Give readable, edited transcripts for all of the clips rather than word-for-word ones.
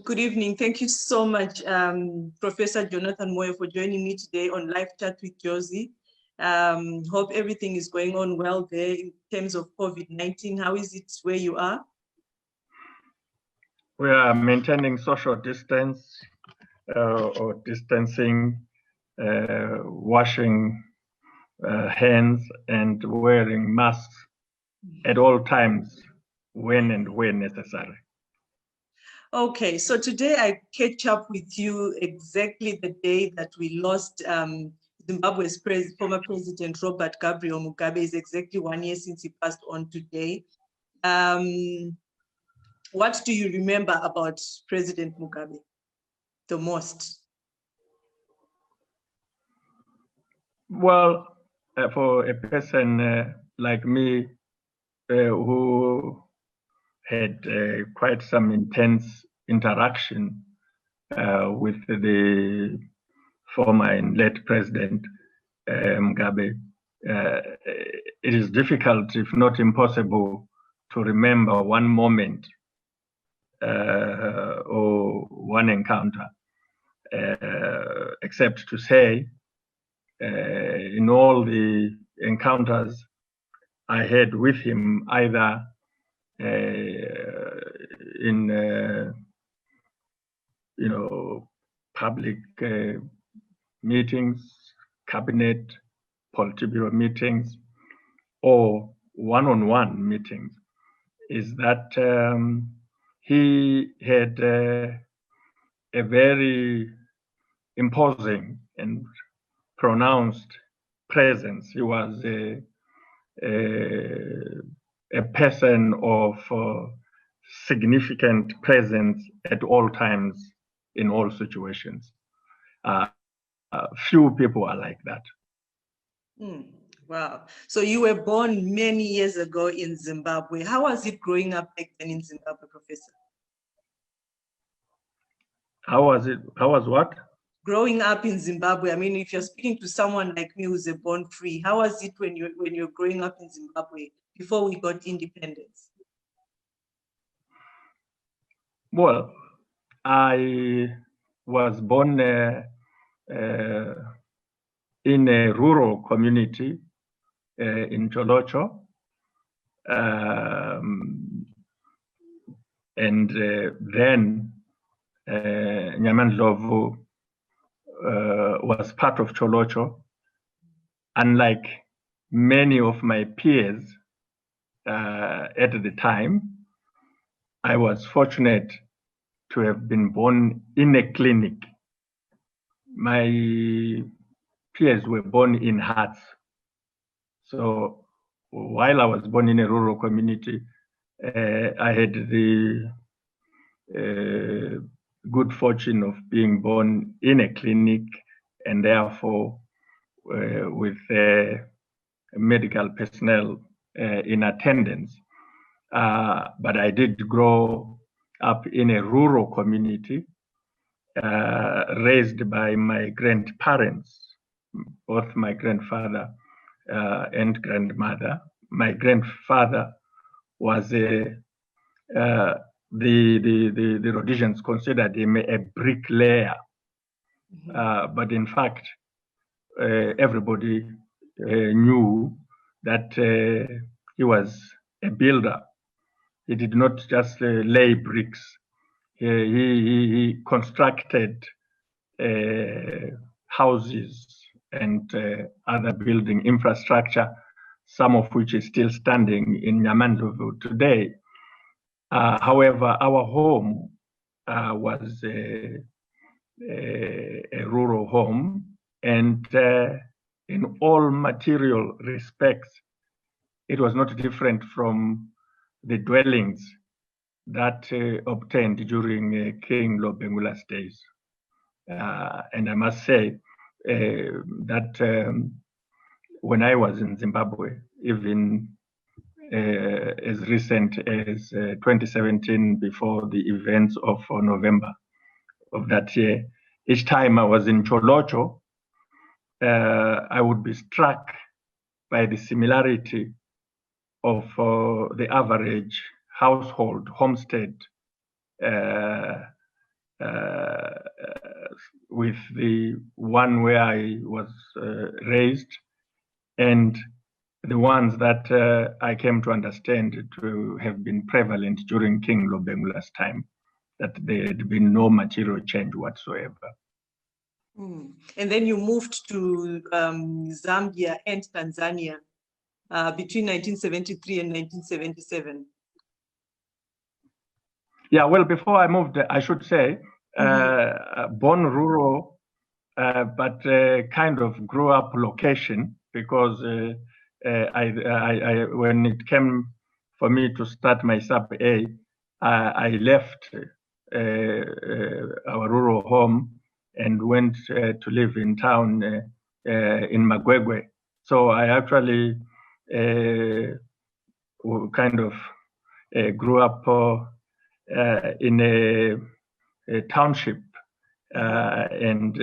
Good evening. Thank you so much, Professor Jonathan Moyo, for joining me today on Live Chat with Josie. Hope everything is going on well there in terms of COVID-19. How is it where you are? We are maintaining social distance or distancing, washing hands and wearing masks at all times when and where necessary. Okay, so today I catch up with you exactly the day that we lost Zimbabwe's former President Robert Gabriel Mugabe. Is exactly 1 year since he passed on today. What do you remember about President Mugabe the most? Well, for a person like me who had quite some intense interaction with the former and late President Mugabe, it is difficult, if not impossible, to remember one moment or one encounter, except to say, in all the encounters I had with him, either in public meetings, cabinet, Politburo meetings, or one-on-one meetings, is that he had a very imposing and pronounced presence. He was a person of significant presence at all times in all situations. Few people are like that. Wow. So you were born many years ago in Zimbabwe. How was it growing up back then in Zimbabwe, Professor? How was it? How was what? Growing up in Zimbabwe. I mean, if you're speaking to someone like me who's a born free, how was it when you're growing up in Zimbabwe before we got independence? Well, I was born in a rural community in Cholocho, and then Nyamandlovu was part of Cholocho. Unlike many of my peers at the time, I was fortunate to have been born in a clinic. My peers were born in huts. So while I was born in a rural community, I had the good fortune of being born in a clinic and therefore with medical personnel in attendance. But I did grow up in a rural community, raised by my grandparents, both my grandfather and grandmother. My grandfather was the Rhodesians considered him a bricklayer, but in fact, everybody knew that he was a builder. He did not just lay bricks. He constructed houses and other building infrastructure, some of which is still standing in Nyamandlovu today. However, our home was a rural home, and in all material respects, it was not different from the dwellings that obtained during King Lobengula's days. And I must say that when I was in Zimbabwe, even as recent as 2017, before the events of November of that year, each time I was in Cholocho, I would be struck by the similarity of the average household homestead with the one where I was raised, and the ones that I came to understand to have been prevalent during King Lobengula's time, that there had been no material change whatsoever. And then you moved to Zambia and Tanzania between 1973 and 1977. Yeah, well, before I moved, I should say, born rural, but kind of grew up location, because when it came for me to start my sub-A, I left our rural home and went to live in town in Magwegwe. So I actually kind of grew up in a township and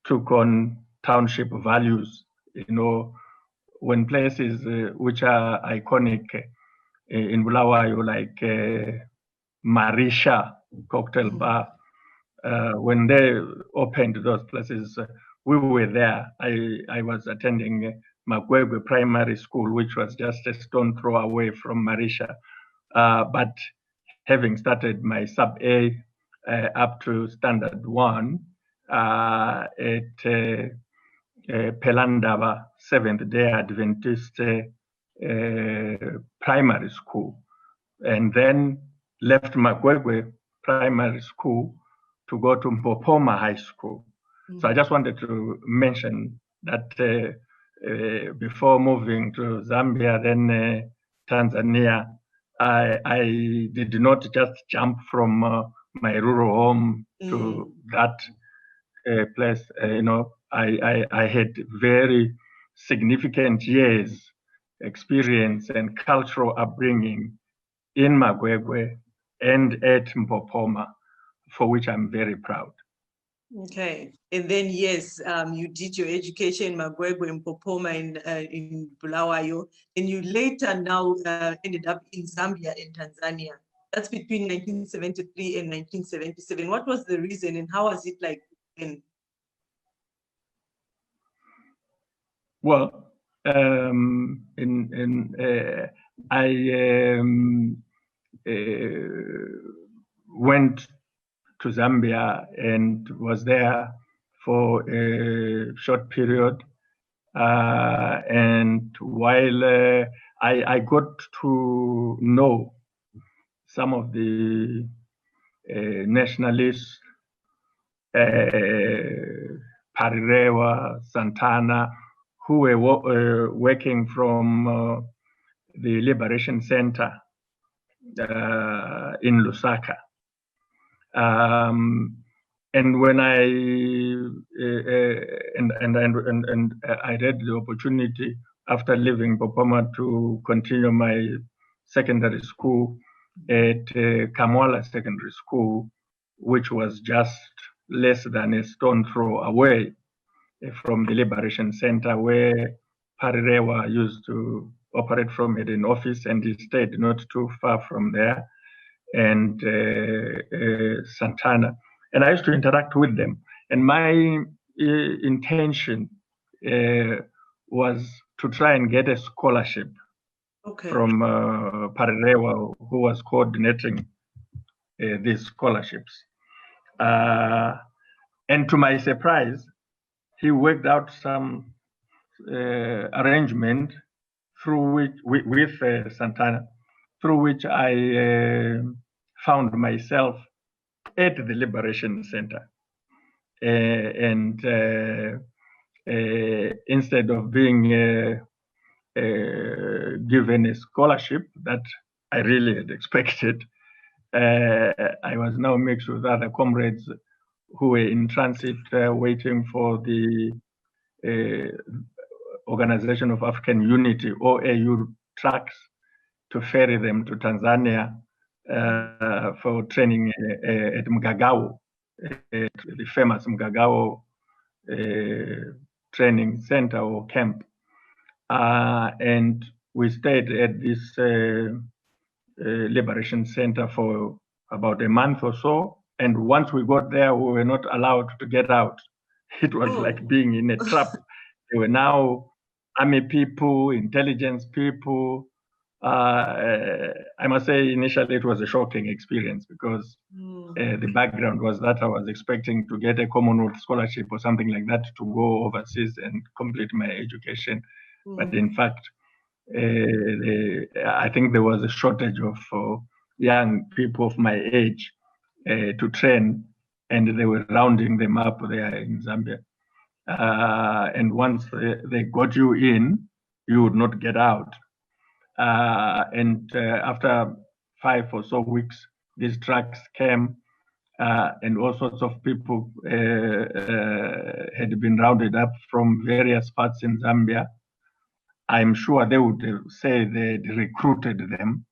took on township values. You know, when places which are iconic in Bulawayo, like Marisha cocktail bar, when they opened those places, we were there. I was attending Magwegwe Primary School, which was just a stone throw away from Marisha. But having started my sub-A up to standard 1 at Pelandaba Seventh-day Adventist Primary School, and then left Magwegwe Primary School to go to Mpopoma High School. So I just wanted to mention that before moving to Zambia, then Tanzania, I did not just jump from my rural home to that place. You know, I had very significant years experience and cultural upbringing in Magwegwe and at Mpopoma, for which I'm very proud. Okay, and then yes, you did your education in Magwegwe and Mpopoma in Bulawayo, and you later now ended up in Zambia and Tanzania. That's between 1973 and 1977. What was the reason, and how was it like then? Well, I went to Zambia and was there for a short period. And while I got to know some of the nationalists, Parirewa, Santana, who were working from the Liberation Center in Lusaka. And when I I had the opportunity after leaving Mpopoma to continue my secondary school at Kamwala Secondary School, which was just less than a stone throw away from the Liberation Center, where Parirewa used to operate from at an office, and he stayed not too far from there, and Santana. And I used to interact with them. And my intention was to try and get a scholarship from Parirewa, who was coordinating these scholarships. And to my surprise, he worked out some arrangement through which, with Santana, through which I found myself at the Liberation Center. And instead of being given a scholarship that I really had expected, I was now mixed with other comrades who were in transit waiting for the Organization of African Unity, OAU, trucks to ferry them to Tanzania for training at Mnangagwa, the famous Mnangagwa training center or camp. And we stayed at this Liberation Center for about a month or so. And once we got there, we were not allowed to get out. It was like being in a trap. There were now army people, intelligence people. I must say, initially it was a shocking experience because the background was that I was expecting to get a Commonwealth scholarship or something like that to go overseas and complete my education. But in fact, I think there was a shortage of young people of my age to train, and they were rounding them up there in Zambia. And once they got you in, you would not get out. And after 5 or so weeks, these trucks came, and all sorts of people had been rounded up from various parts in Zambia. I'm sure they would say they'd recruited them,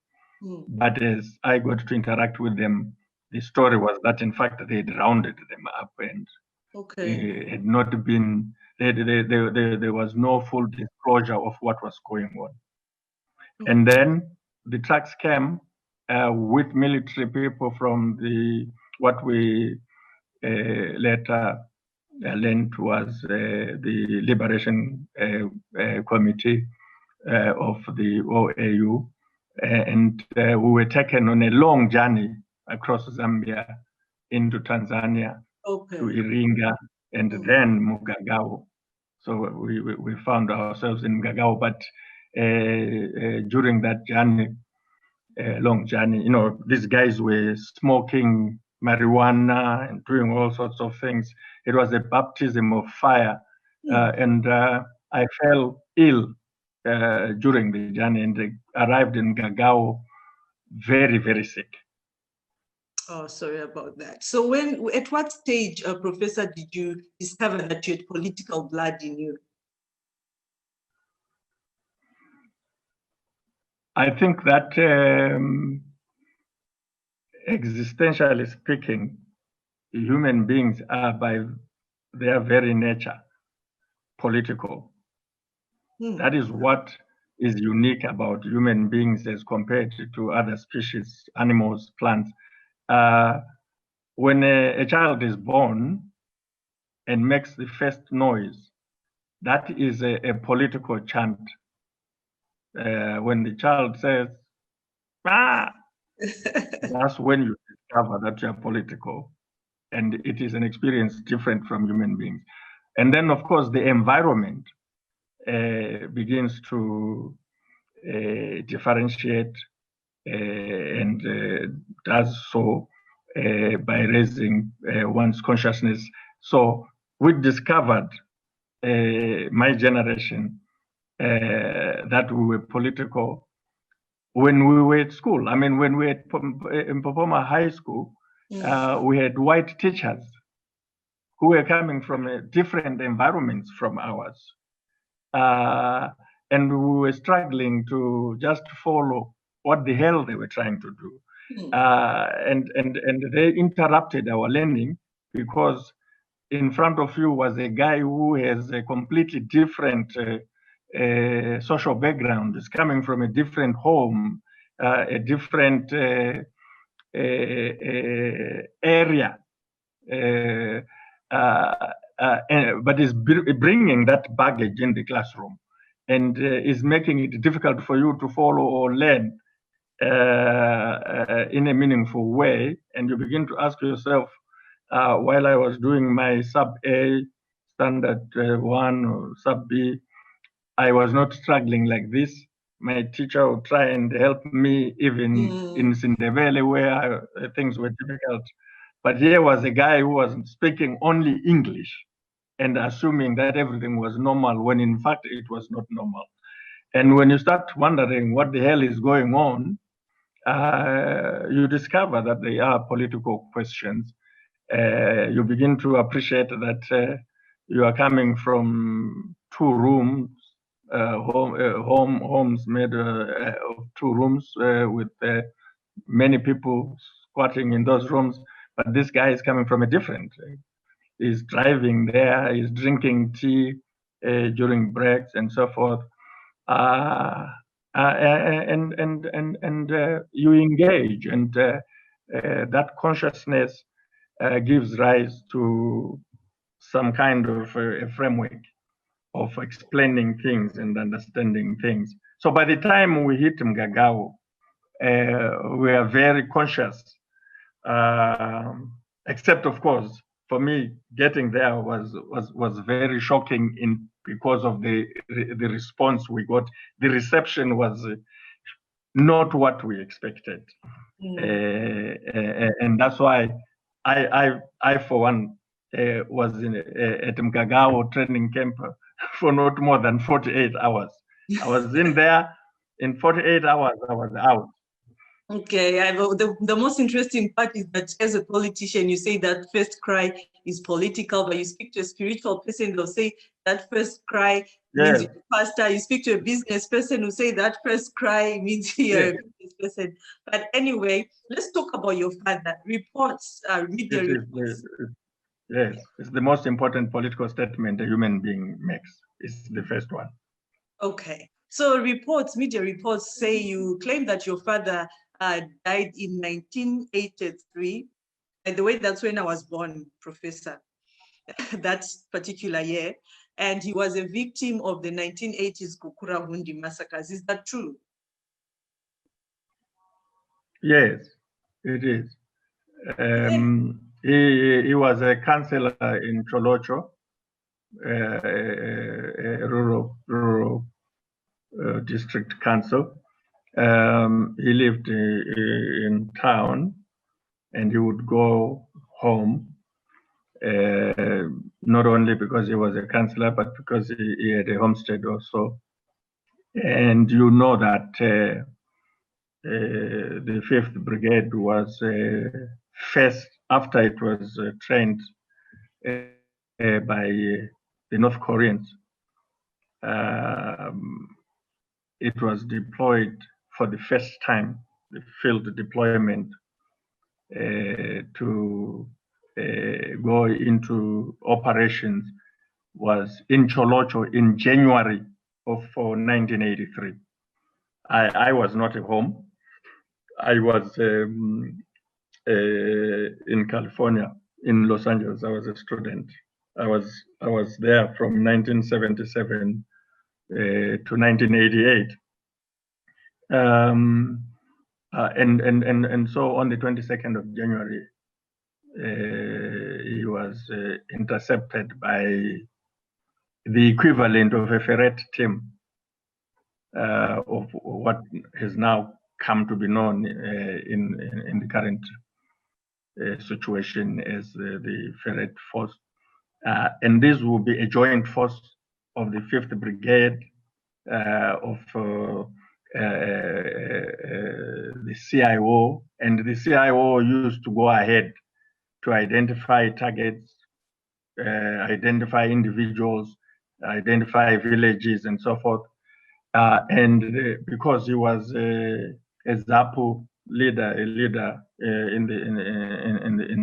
but as I got to interact with them, the story was that in fact they'd rounded them up and had not been, there was no full disclosure of what was going on. And then the trucks came with military people from what we later learned was the Liberation Committee of the OAU. And we were taken on a long journey across Zambia into Tanzania to Iringa and then Mnangagwa. So we found ourselves in Mnangagwa, but during that journey, long journey, these guys were smoking marijuana and doing all sorts of things. It was a baptism of fire. And I fell ill during the journey and arrived in Mnangagwa very, very sick. Oh, sorry about that. So at what stage, Professor, did you discover that you had political blood in you? I think that existentially speaking, human beings are by their very nature political. That is what is unique about human beings as compared to other species, animals, plants. When a child is born and makes the first noise, that is a political chant. When the child says, "Ah," that's when you discover that you are political. And it is an experience different from human beings. And then, of course, the environment begins to differentiate and does so by raising one's consciousness. So we discovered, my generation, that we were political when we were at school. I mean, when we were in Popoma High School, we had white teachers who were coming from different environments from ours. And we were struggling to just follow what the hell they were trying to do. And they interrupted our learning because in front of you was a guy who has a completely different social background, is coming from a different home, a different area, but is bringing that baggage in the classroom and is making it difficult for you to follow or learn in a meaningful way. And you begin to ask yourself, while I was doing my sub-A, standard 1 or sub-B, I was not struggling like this. My teacher would try and help me even in Sindebele where things were difficult. But here was a guy who was speaking only English and assuming that everything was normal when in fact it was not normal. And when you start wondering what the hell is going on, you discover that they are political questions. You begin to appreciate that you are coming from 2 rooms, homes made of 2 rooms with many people squatting in those rooms. But this guy is coming from a different. He's driving there, he's drinking tea during breaks and so forth. And you engage, and that consciousness gives rise to some kind of a framework of explaining things and understanding things. So by the time we hit Mnangagwa, we are very conscious, except of course, for me, getting there was very shocking because of the response we got. The reception was not what we expected. And that's why I for one, was at Mnangagwa training camp for not more than 48 hours. I was in there, in 48 hours, I was out. Okay, the most interesting part is that as a politician, you say that first cry is political, but you speak to a spiritual person, they'll say that first cry means you're a pastor. You speak to a business person who say that first cry means you're a business person. But anyway, let's talk about your father. Reports, media reports. Yes, it's the most important political statement a human being makes. It's the first one. Okay, so reports, media reports say you claim that your father died in 1983. By the way, that's when I was born, Professor, that particular year. And he was a victim of the 1980s Kukurahundi massacres. Is that true? Yes, it is. He was a councillor in Cholocho, a rural district council. He lived in town, and he would go home, not only because he was a councillor, but because he had a homestead also. And you know that the 5th Brigade was first, after it was trained by the North Koreans, it was deployed for the first time, the field deployment, to go into operations was in Cholocho in January of 1983. I was not at home. I was in California, in Los Angeles. I was a student. I was there from 1977 to 1988. And so on the 22nd of January, he was intercepted by the equivalent of a ferret team of what has now come to be known in the current situation as the ferret force. And this will be a joint force of the 5th Brigade, of the CIO, and the CIO used to go ahead to identify targets, identify individuals, identify villages, and so forth. And because he was a ZAPU leader, in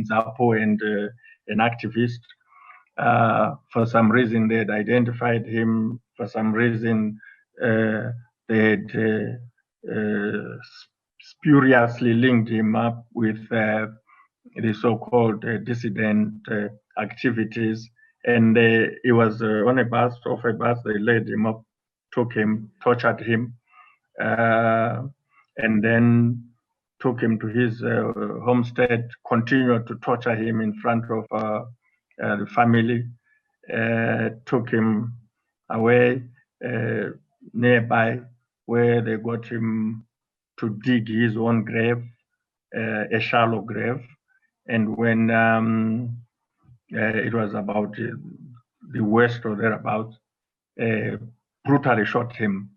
ZAPU, and an activist, for some reason they had identified him. For some reason they had spuriously linked him up with the so-called dissident activities. And he was on a bus, off a bus, they laid him up, took him, tortured him, and then took him to his homestead, continued to torture him in front of the family, took him away nearby, where they got him to dig his own grave, a shallow grave. And when it was about the west or thereabouts, brutally shot him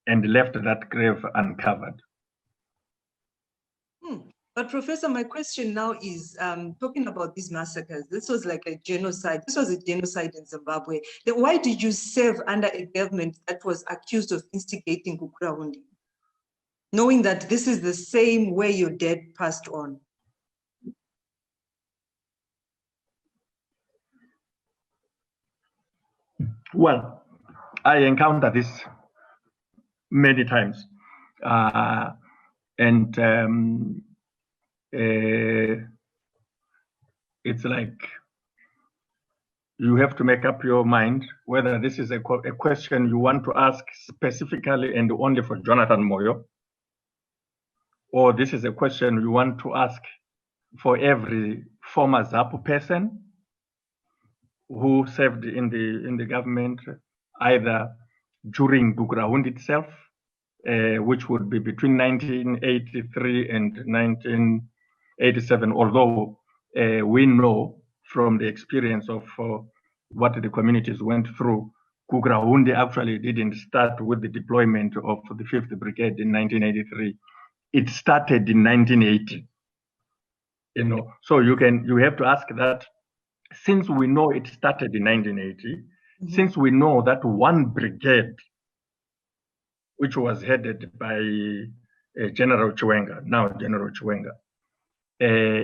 and left that grave uncovered. But Professor, my question now is, talking about these massacres, this was like a genocide. This was a genocide in Zimbabwe. Then why did you serve under a government that was accused of instigating Kukurahundi, knowing that this is the same way your dad passed on? Well, I encountered this many times. And it's like you have to make up your mind whether this is a question you want to ask specifically and only for Jonathan Moyo, or this is a question you want to ask for every former ZAPU person who served in the government, either during Bukurahund itself, which would be between 1983 and 1987, although we know from the experience of what the communities went through, Bukurahund actually didn't start with the deployment of the 5th Brigade in 1983. It started in 1980. You know, so you have to ask that, since we know it started in 1980, since we know that one brigade, which was headed by General Chiwenga, now General Chiwenga,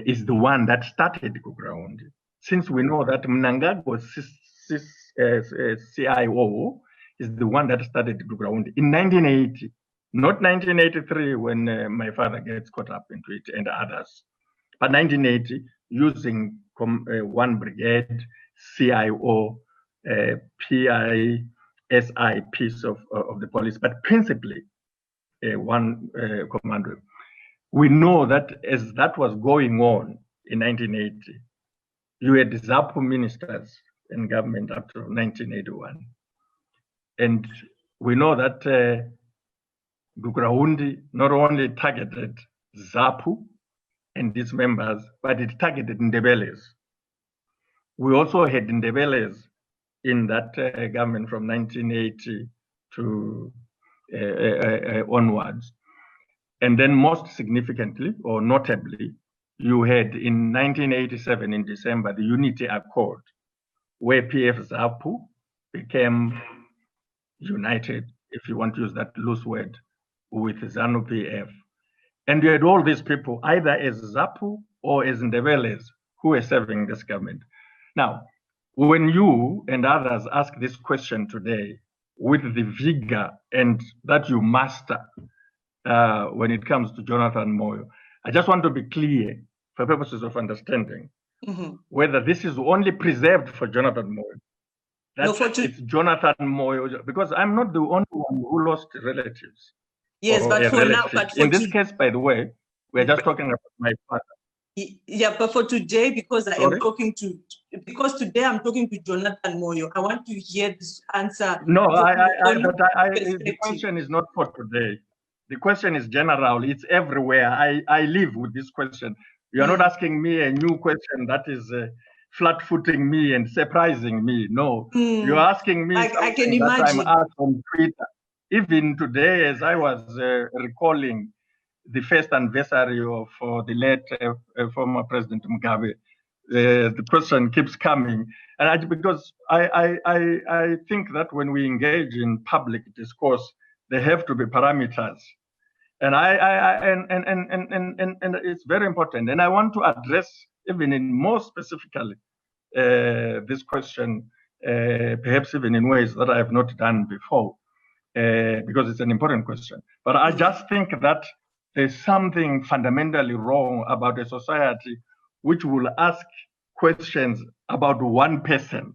is the one that started Bukurahund. Since we know that Mnangagwa CIO is the one that started Bukurahund in 1980, not 1983 when my father gets caught up into it and others, but 1980, using one brigade, CIO, PISI piece of the police, but principally one commando. We know that as that was going on in 1980, you had ZAPU ministers in government up to 1981. And we know that Bukurahund not only targeted ZAPU and its members, but it targeted Ndebeles. We also had Ndebeles in that government from 1980 to onwards. And then most significantly, or notably, you had in 1987 in December, the Unity Accord, where PF ZAPU became united, if you want to use that loose word, with ZANU-PF. And you had all these people, either as ZAPU or as Ndebeles, who were serving this government. Now, when you and others ask this question today with the vigor and that you master when it comes to Jonathan Moyo, I just want to be clear for purposes of understanding whether this is only preserved for Jonathan Moyo. It's Jonathan Moyo, because I'm not the only one who lost relatives. Yes, but for now, in this case, by the way, we're just talking about my father. Yeah, but for today, because today I'm talking to Jonathan Moyo, I want to hear this answer. No, the question is not for today. The question is general. It's everywhere. I live with this question. You are not asking me a new question that is flat-footing me and surprising me. No, you're asking me I can imagine. That I'm asked on Twitter. Even today, as I was recalling the first anniversary of the late former President Mugabe, the question keeps coming. And because I think that when we engage in public discourse, there have to be parameters. And and it's very important. And I want to address even in more specifically this question, perhaps even in ways that I have not done before. Because it's an important question. But I just think that there's something fundamentally wrong about a society which will ask questions about one person.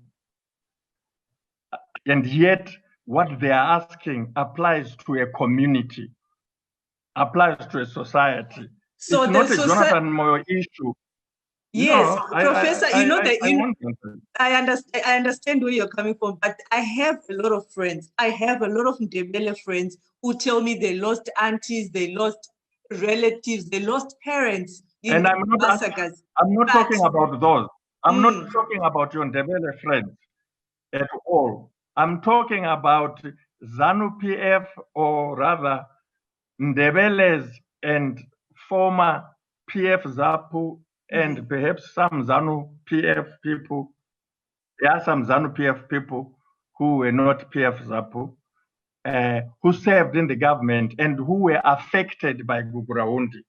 And yet what they are asking applies to a community, applies to a society. So it's not a Jonathan Moyo issue. Yes, no, Professor, I understand where you're coming from, but I have a lot of friends. I have a lot of Ndebele friends who tell me they lost aunties, they lost relatives, they lost parents in massacres. I'm not talking about those. I'm not talking about your Ndebele friends at all. I'm talking about ZANU-PF, or rather Ndebeles and former PF ZAPU, and perhaps some ZANU-PF people. There are some ZANU-PF people who were not PF ZAPU, who served in the government and who were affected by Bukurahund.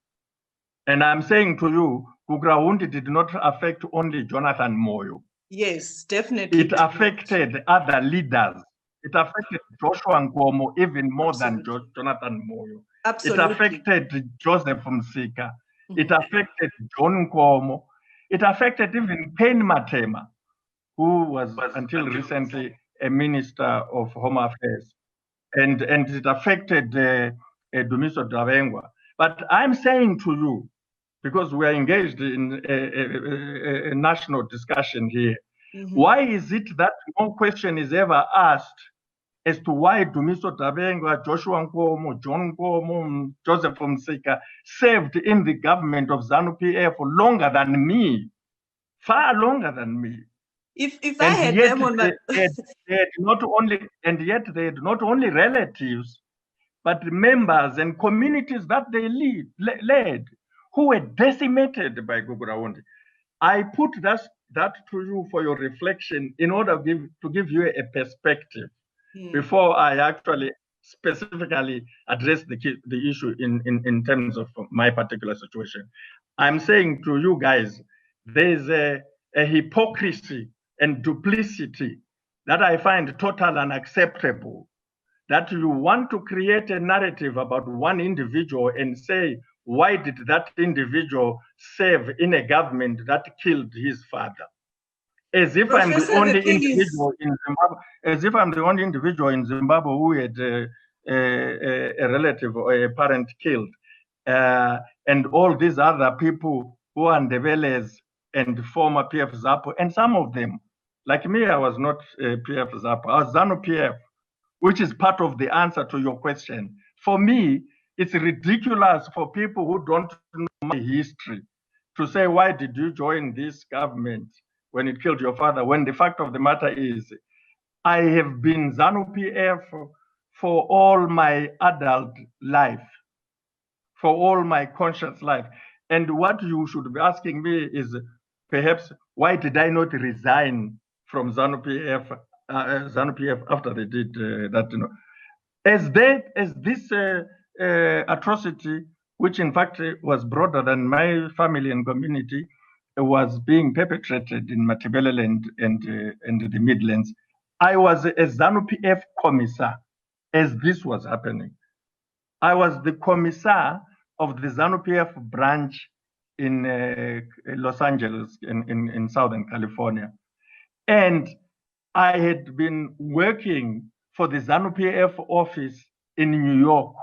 And I'm saying to you, Bukurahund did not affect only Jonathan Moyo. Yes, definitely. It affected other leaders. It affected Joshua Nkomo even more than Jonathan Moyo. Absolutely. It affected Joseph Msika. It affected John Nkomo. It affected even Pen Matema, who was until recently a minister of Home Affairs. And it affected Dumiso Davengwa. But I'm saying to you, because we are engaged in a national discussion here, why is it that no question is ever asked as to why Dumiso Davengwa, Joshua Nkomo, John Nkomo, Joseph Msika served in the government of ZANU-PF for longer than me, far longer than me? If I had them on my... they had not only relatives, but members and communities that they led who were decimated by Gugurahundi. I put that to you for your reflection in order to give you a perspective before I actually specifically address the issue in terms of my particular situation. I'm saying to you guys, there's a hypocrisy and duplicity that I find totally unacceptable, that you want to create a narrative about one individual and say, why did that individual serve in a government that killed his father? As if I'm the only individual in Zimbabwe, as if I'm the only individual in Zimbabwe who had a relative or a parent killed. And all these other people who are Ndebeles and former PF ZAPU, and some of them, like me, I was not PF ZAPU, I was ZANU-PF, which is part of the answer to your question. For me, it's ridiculous for people who don't know my history to say, why did you join this government when it killed your father? When the fact of the matter is, I have been ZANU-PF for all my adult life, for all my conscious life. And what you should be asking me is, perhaps, why did I not resign from ZANU-PF after they did that? You know, as this atrocity, which in fact was broader than my family and community, was being perpetrated in Matabele and the Midlands, I was a ZANU-PF commissar as this was happening. I was the commissar of the ZANU-PF branch in Los Angeles, in Southern California. And I had been working for the ZANU-PF office in New York.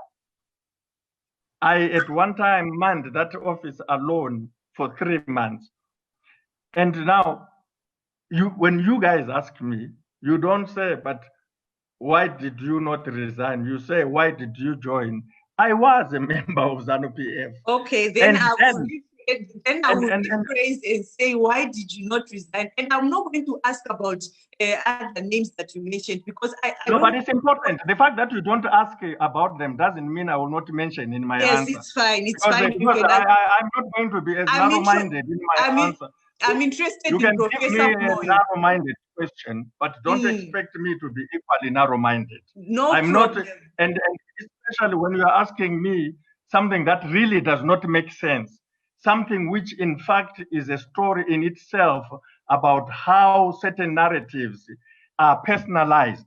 I, at one time, manned that office alone for 3 months. And now, when you guys ask me, you don't say, but why did you not resign? You say, why did you join? I was a member of ZANU-PF. Okay, then I will rephrase and say, why did you not resign? And I'm not going to ask about other names that you mentioned, because No, but it's important. The fact that you don't ask about them doesn't mean I will not mention in my answer. Yes, it's fine. It's because, fine. Because I'm not going to be as narrow-minded in my answer. I'm interested in Professor Moyo. You can give me a narrow-minded question, but don't expect me to be equally narrow-minded. No I'm problem. not, and especially when you are asking me something that really does not make sense, something which in fact is a story in itself about how certain narratives are personalized.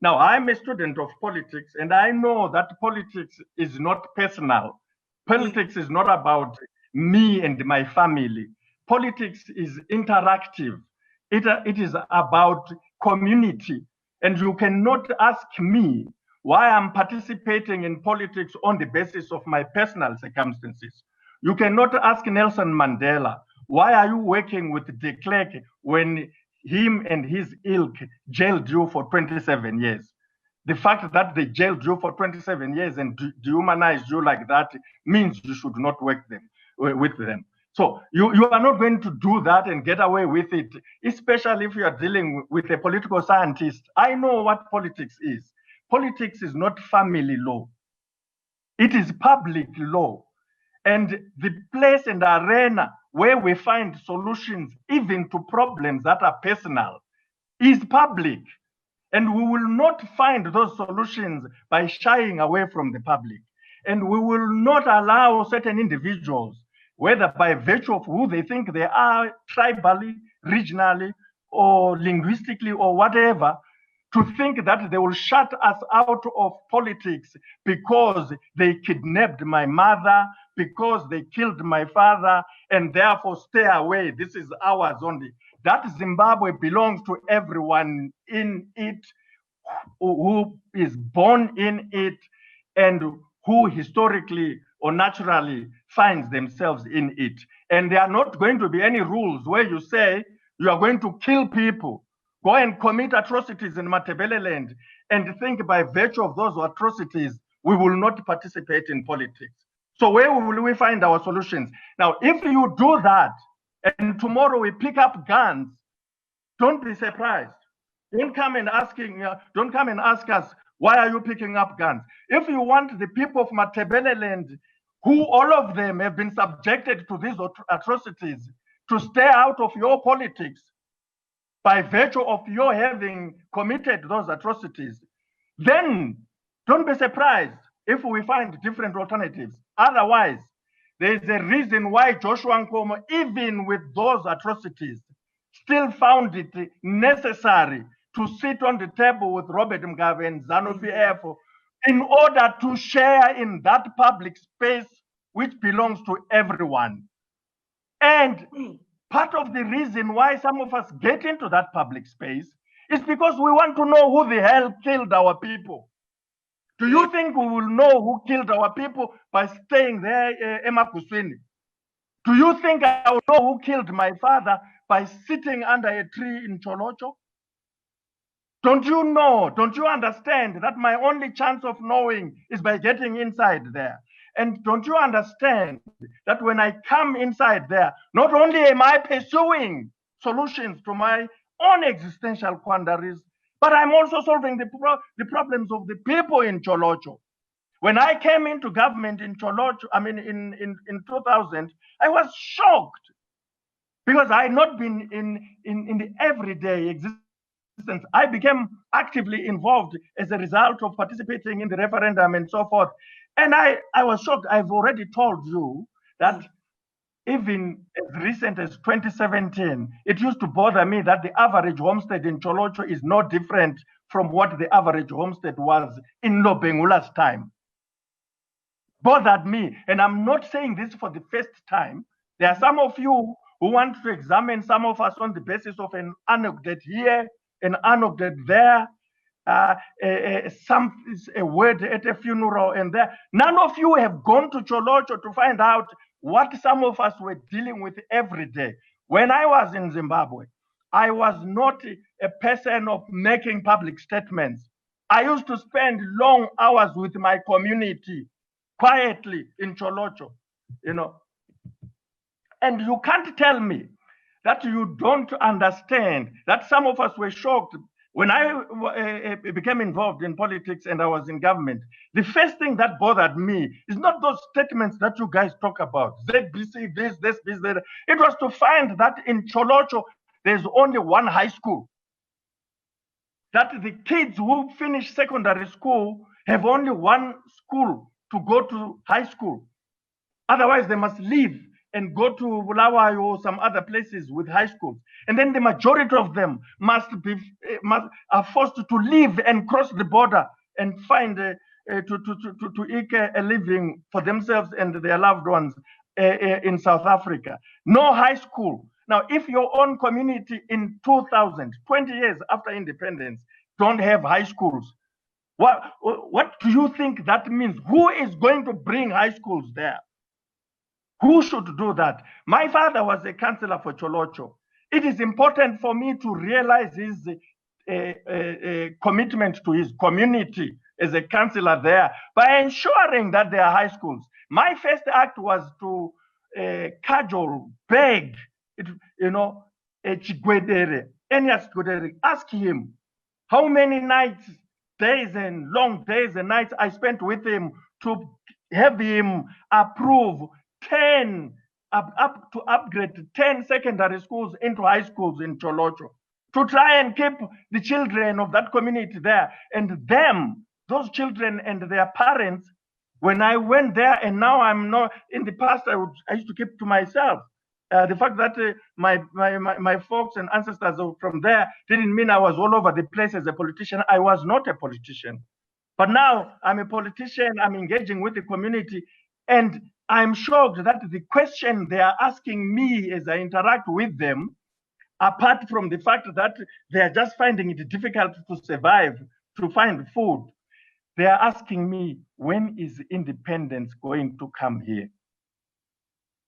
Now, I'm a student of politics, and I know that politics is not personal. Politics is not about me and my family. Politics is interactive. It is about community. And you cannot ask me why I'm participating in politics on the basis of my personal circumstances. You cannot ask Nelson Mandela, why are you working with de Klerk when him and his ilk jailed you for 27 years? The fact that they jailed you for 27 years and dehumanized you like that means you should not work with them. So you are not going to do that and get away with it, especially if you are dealing with a political scientist. I know what politics is. Politics is not family law. It is public law. And the place and the arena where we find solutions, even to problems that are personal, is public. And we will not find those solutions by shying away from the public. And we will not allow certain individuals, whether by virtue of who they think they are, tribally, regionally, or linguistically, or whatever, to think that they will shut us out of politics because they kidnapped my mother, because they killed my father and therefore stay away. This is ours only. That Zimbabwe belongs to everyone in it who is born in it and who historically or naturally finds themselves in it. And there are not going to be any rules where you say you are going to kill people, go and commit atrocities in Matabeleland, and think by virtue of those atrocities, we will not participate in politics. So where will we find our solutions? Now, if you do that, and tomorrow we pick up guns, don't be surprised. Don't come and ask us, why are you picking up guns? If you want the people of Matabeleland, who all of them have been subjected to these atrocities, to stay out of your politics by virtue of your having committed those atrocities, then don't be surprised if we find different alternatives. Otherwise, there is a reason why Joshua Nkomo, even with those atrocities, still found it necessary to sit on the table with Robert Mugabe and ZANU-PF in order to share in that public space which belongs to everyone. And part of the reason why some of us get into that public space is because we want to know who the hell killed our people. Do you think we will know who killed our people by staying there, Emakuswini? Do you think I will know who killed my father by sitting under a tree in Cholocho? Don't you know, don't you understand that my only chance of knowing is by getting inside there? And don't you understand that when I come inside there, not only am I pursuing solutions to my own existential quandaries, but I'm also solving the problems of the people in Cholocho. When I came into government in Cholocho, in 2000, I was shocked because I had not been in the everyday existence. I became actively involved as a result of participating in the referendum and so forth. And I was shocked. I've already told you that even as recent as 2017, it used to bother me that the average homestead in Cholocho is no different from what the average homestead was in Lobengula's time. Bothered me. And I'm not saying this for the first time. There are some of you who want to examine some of us on the basis of an anecdote here, an anecdote there, a word at a funeral and there. None of you have gone to Cholocho to find out what some of us were dealing with every day. When I was in Zimbabwe, I was not a person of making public statements. I used to spend long hours with my community, quietly in Cholocho, you know. And you can't tell me that you don't understand that some of us were shocked when I became involved in politics and I was in government. The first thing that bothered me is not those statements that you guys talk about, ZBC, this, that. It was to find that in Cholocho, there's only one high school. That the kids who finish secondary school have only one school to go to high school. Otherwise, they must leave and go to Bulawayo or some other places with high schools. And then the majority of them are forced to leave and cross the border and find to eke a living for themselves and their loved ones in South Africa. No high school. Now, if your own community in 2000, 20 years after independence, don't have high schools, what do you think that means? Who is going to bring high schools there? Who should do that? My father was a councillor for Cholocho. It is important for me to realize his commitment to his community as a councillor there by ensuring that there are high schools. My first act was to cajole, beg, Chigwedere, Enias Chigwedere, ask him how many nights, days and long days and nights I spent with him to have him approve 10 up to upgrade 10 secondary schools into high schools in Cholocho to try and keep the children of that community there. And them, those children and their parents, when I went there, and now I'm not, in the past I used to keep to myself. The fact that my folks and ancestors from there didn't mean I was all over the place as a politician. I was not a politician. But now I'm a politician, I'm engaging with the community, And I'm shocked that the question they are asking me as I interact with them, apart from the fact that they are just finding it difficult to survive, to find food, they are asking me, when is independence going to come here?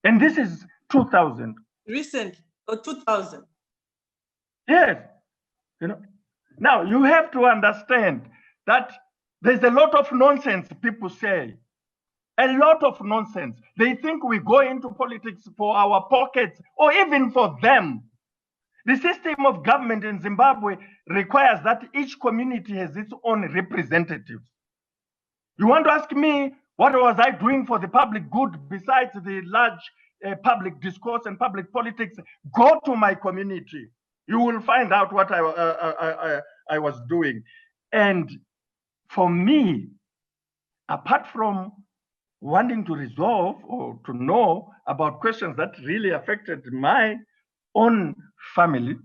And this is 2000. Recent, or 2000. Yes. You know, now you have to understand that there's a lot of nonsense people say. A lot of nonsense. They think we go into politics for our pockets or even for them. The system of government in Zimbabwe requires that each community has its own representatives. You want to ask me, what was I doing for the public good besides the large public discourse and public politics? Go to my community. You will find out what I was doing. And for me, apart from wanting to resolve or to know about questions that really affected my own family,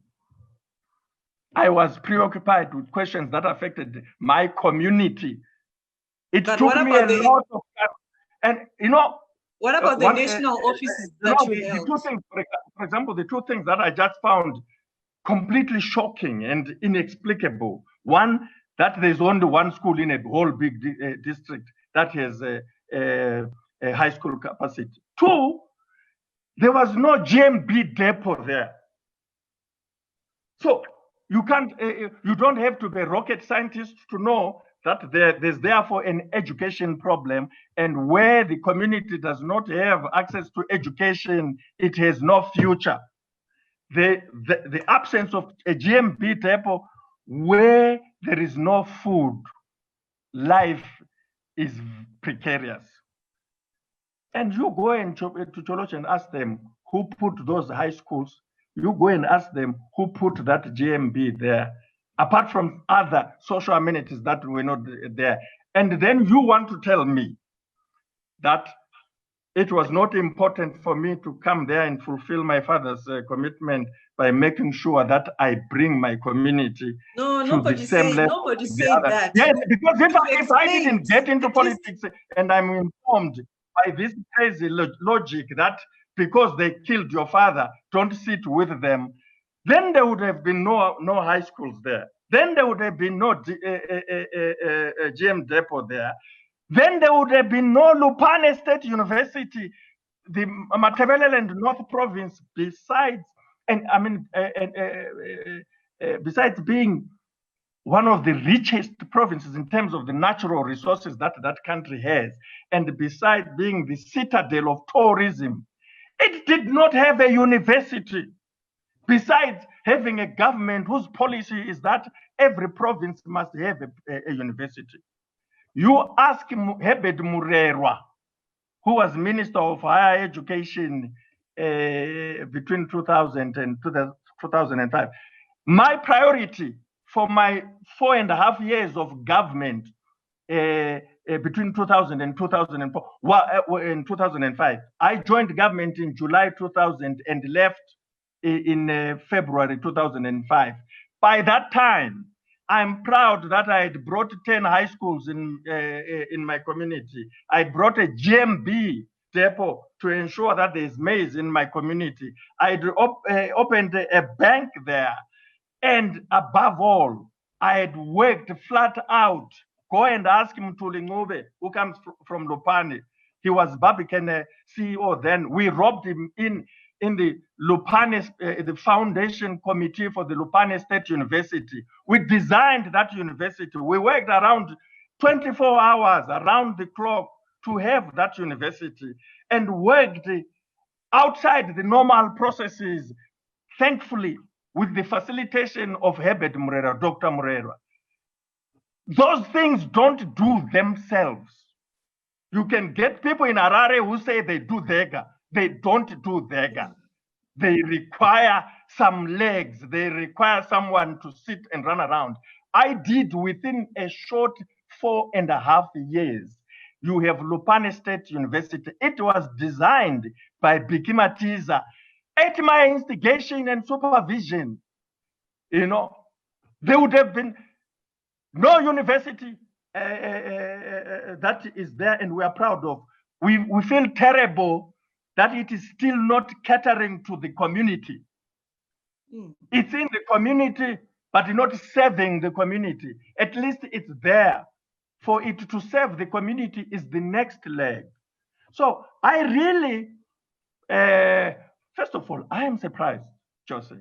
I was preoccupied with questions that affected my community. It took me a lot of time. And you know, what about the national offices that you held? The two things, for example, the two things that I just found completely shocking and inexplicable. One, that there's only one school in a whole big district that has a high school capacity. Two, there was no GMB depot there. So you can't, you don't have to be a rocket scientist to know that there's therefore an education problem, and where the community does not have access to education, it has no future. The absence of a GMB depot, where there is no food, life is precarious. And you go to Choloch and ask them who put those high schools. You go and ask them who put that GMB there, apart from other social amenities that were not there. And then you want to tell me that it was not important for me to come there and fulfill my father's commitment by making sure that I bring my community to the same level. Nobody said that. Yes, because if I didn't get into politics and I'm informed by this crazy logic that because they killed your father, don't sit with them, then there would have been no high schools there. Then there would have been no GM depot there. Then there would have been no Lupane State University, the Matabeleland North Province, besides, besides being one of the richest provinces in terms of the natural resources that that country has, and besides being the citadel of tourism, it did not have a university. Besides having a government whose policy is that every province must have a university. You ask Herbert Murerwa, who was Minister of Higher Education between 2000 and 2005. My priority for my 4.5 years of government between 2000 and 2004, in 2005, I joined government in July 2000 and left in February 2005. By that time, I'm proud that I had brought 10 high schools in my community. I brought a GMB depot to ensure that there's maize in my community. I opened a bank there. And above all, I had worked flat out. Go and ask Mtuli Ngube, who comes from Lupane. He was Barbican CEO then. We robbed him in the Lupane, the foundation committee for the Lupane State University. We designed that university. We worked around 24 hours around the clock to have that university, and worked outside the normal processes, thankfully, with the facilitation of Herbert Murerwa, Dr. Murerwa. Those things don't do themselves. You can get people in Harare who say they do Dega. They don't do Dega. They require some legs. They require someone to sit and run around. I did within a short 4.5 years. You have Lupane State University. It was designed by Biki Matiza at my instigation and supervision. You know, there would have been no university that is there, and we are proud of. we feel terrible that it is still not catering to the community. It's in the community, but not serving the community. At least it's there. For it to serve the community is the next leg. So I really, first of all, I am surprised, Joseph,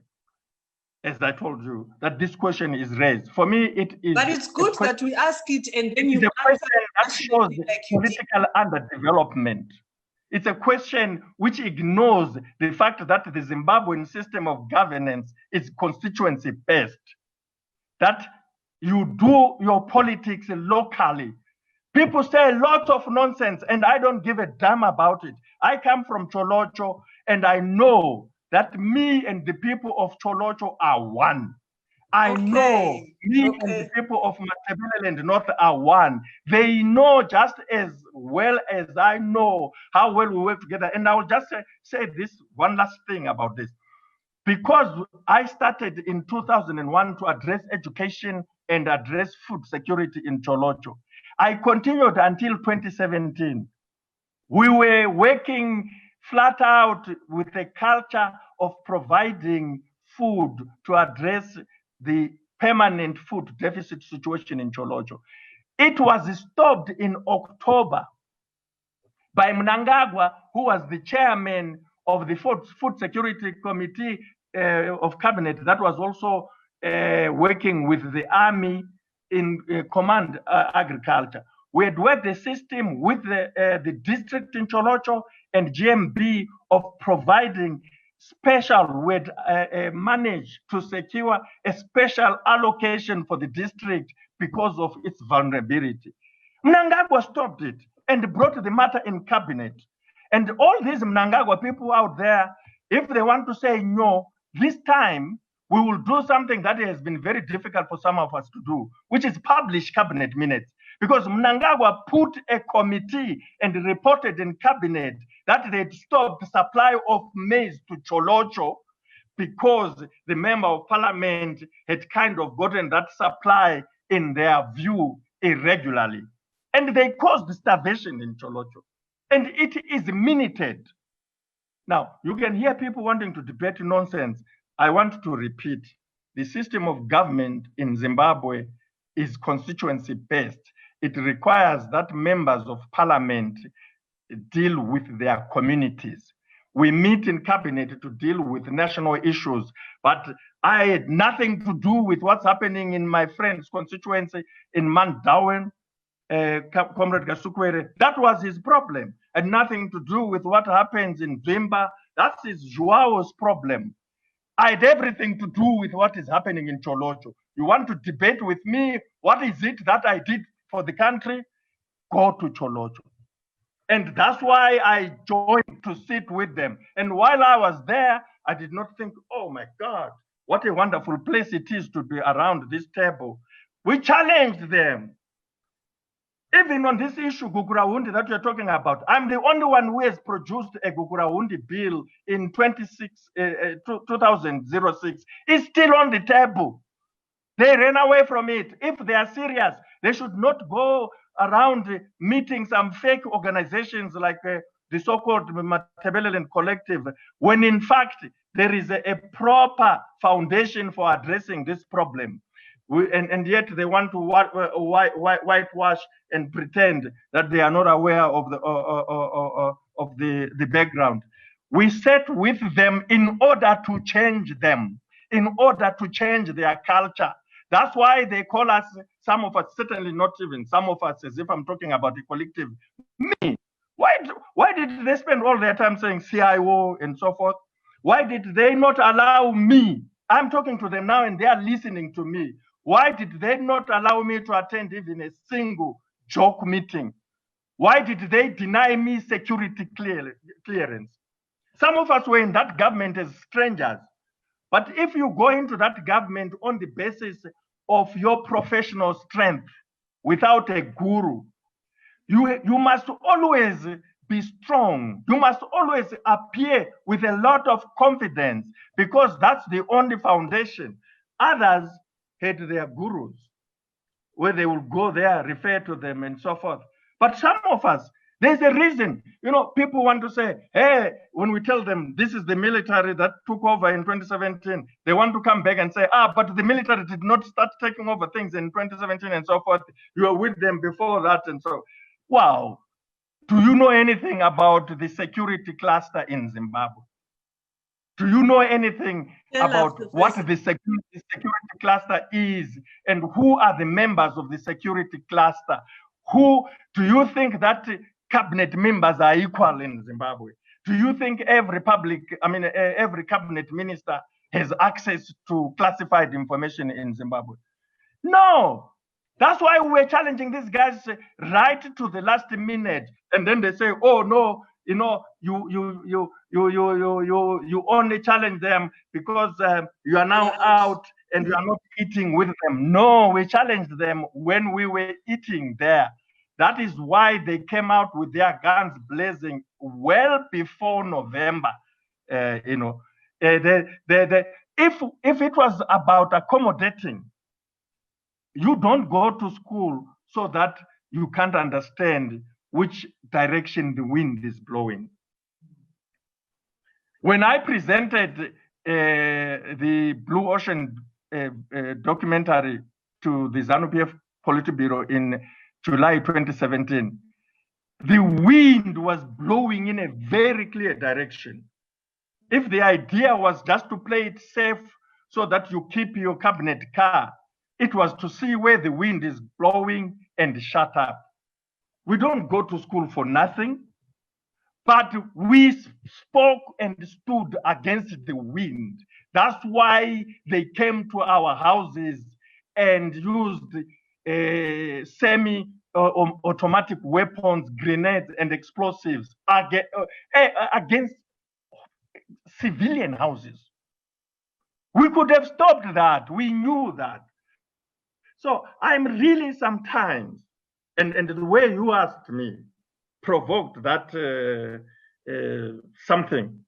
as I told you, that this question is raised. For me, it is. But it's good that we ask it and then you answer that shows like political underdevelopment. It's a question which ignores the fact that the Zimbabwean system of governance is constituency-based, that you do your politics locally. People say a lot of nonsense, and I don't give a damn about it. I come from Cholocho, and I know that me and the people of Cholocho are one. I know me and the people of Matabeleland North are one. They know just as well as I know how well we work together. And I will just say this one last thing about this. Because I started in 2001 to address education and address food security in Cholocho, I continued until 2017. We were working flat out with a culture of providing food to address the permanent food deficit situation in Cholocho. It was stopped in October by Mnangagwa, who was the chairman of the Food Security Committee of Cabinet that was also working with the army in command agriculture. We had worked the system with the district in Cholocho and GMB of providing special, we had managed to secure a special allocation for the district because of its vulnerability. Mnangagwa stopped it and brought the matter in cabinet. And all these Mnangagwa people out there, if they want to say no, this time we will do something that has been very difficult for some of us to do, which is publish cabinet minutes. Because Mnangagwa put a committee and reported in cabinet that they'd stopped the supply of maize to Cholocho because the member of parliament had kind of gotten that supply in their view irregularly. And they caused starvation in Cholocho. And it is minuted. Now, you can hear people wanting to debate nonsense. I want to repeat, the system of government in Zimbabwe is constituency-based. It requires that members of parliament deal with their communities. We meet in cabinet to deal with national issues, but I had nothing to do with what's happening in my friend's constituency in Mandawen, Comrade Gasukwere. That was his problem, and nothing to do with what happens in Vimba. That's his Joao's problem. I had everything to do with what is happening in Cholocho. You want to debate with me, what is it that I did for the country? Go to Cholocho. And that's why I joined to sit with them. And while I was there, I did not think, oh my God, what a wonderful place it is to be around this table. We challenged them. Even on this issue, Gugurahundi, that you're talking about, I'm the only one who has produced a Gugurahundi bill in 2006. It's still on the table. They ran away from it. If they are serious, they should not go around meeting some fake organizations like the so-called Matabeleland Collective, when in fact there is a proper foundation for addressing this problem. And yet they want to whitewash and pretend that they are not aware of the background. We sat with them in order to change them, in order to change their culture. That's why they call us, some of us, certainly not even some of us, as if I'm talking about the collective, me. Why did they spend all their time saying CIO and so forth? Why did they not allow me? I'm talking to them now and they are listening to me. Why did they not allow me to attend even a single joke meeting? Why did they deny me security clearance? Some of us were in that government as strangers. But if you go into that government on the basis of your professional strength, without a guru, you must always be strong. You must always appear with a lot of confidence, because that's the only foundation. Others had their gurus, where they will go there, refer to them, and so forth. But some of us, There's a reason. You know, people want to say, hey, when we tell them this is the military that took over in 2017, they want to come back and say, but the military did not start taking over things in 2017 and so forth. You were with them before that. And so, wow. Do you know anything about the security cluster in Zimbabwe? Do you know anything about what the security cluster is and who are the members of the security cluster? Who do you think that cabinet members are equal in Zimbabwe? Do you think every cabinet minister has access to classified information in Zimbabwe? No. That's why we're challenging these guys right to the last minute, and then they say, "Oh no, you know, you only challenge them because you are now out and you are not eating with them." No, we challenged them when we were eating there. That is why they came out with their guns blazing well before November. If it was about accommodating, you don't go to school so that you can't understand which direction the wind is blowing. When I presented the Blue Ocean documentary to the ZANU-PF Politburo in July 2017, the wind was blowing in a very clear direction. If the idea was just to play it safe so that you keep your cabinet car, it was to see where the wind is blowing and shut up. We don't go to school for nothing, but we spoke and stood against the wind. That's why they came to our houses and used semi-automatic weapons, grenades, and explosives against civilian houses. We could have stopped that. We knew that. So I'm really sometimes, and the way you asked me provoked that something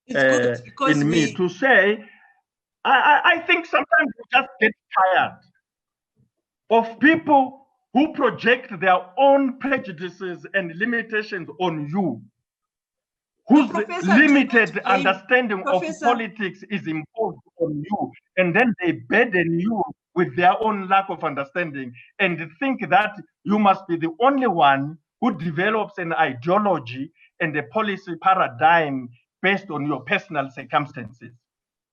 in me to say, I think sometimes we just get tired of people who project their own prejudices and limitations on you, whose limited understanding of politics is imposed on you, and then they burden you with their own lack of understanding and think that you must be the only one who develops an ideology and a policy paradigm based on your personal circumstances.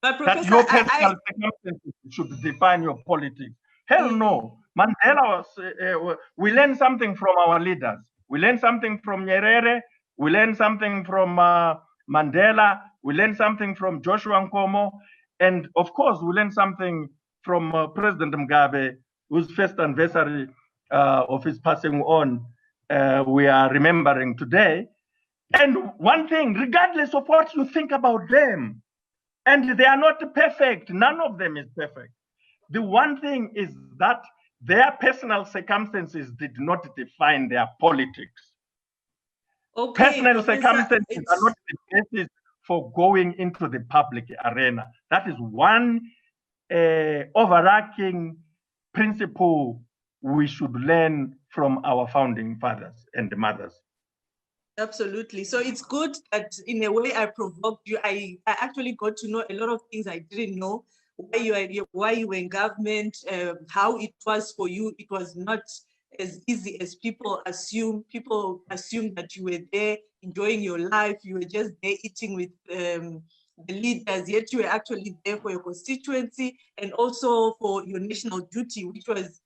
But Professor, that your personal circumstances should define your politics. Hell no. Mandela was, we learn something from our leaders. We learn something from Nyerere. We learn something from Mandela. We learn something from Joshua Nkomo. And of course, we learn something from President Mugabe, whose first anniversary of his passing on we are remembering today. And one thing, regardless of what you think about them, and they are not perfect, none of them is perfect. The one thing is that their personal circumstances did not define their politics. Okay, personal circumstances are not the basis for going into the public arena. That is one overarching principle we should learn from our founding fathers and mothers. Absolutely. So it's good that in a way I provoked you. I actually got to know a lot of things I didn't know. Why you were in government, how it was for you. It was not as easy as people assume. People assume that you were there enjoying your life. You were just there eating with the leaders, yet you were actually there for your constituency and also for your national duty, which was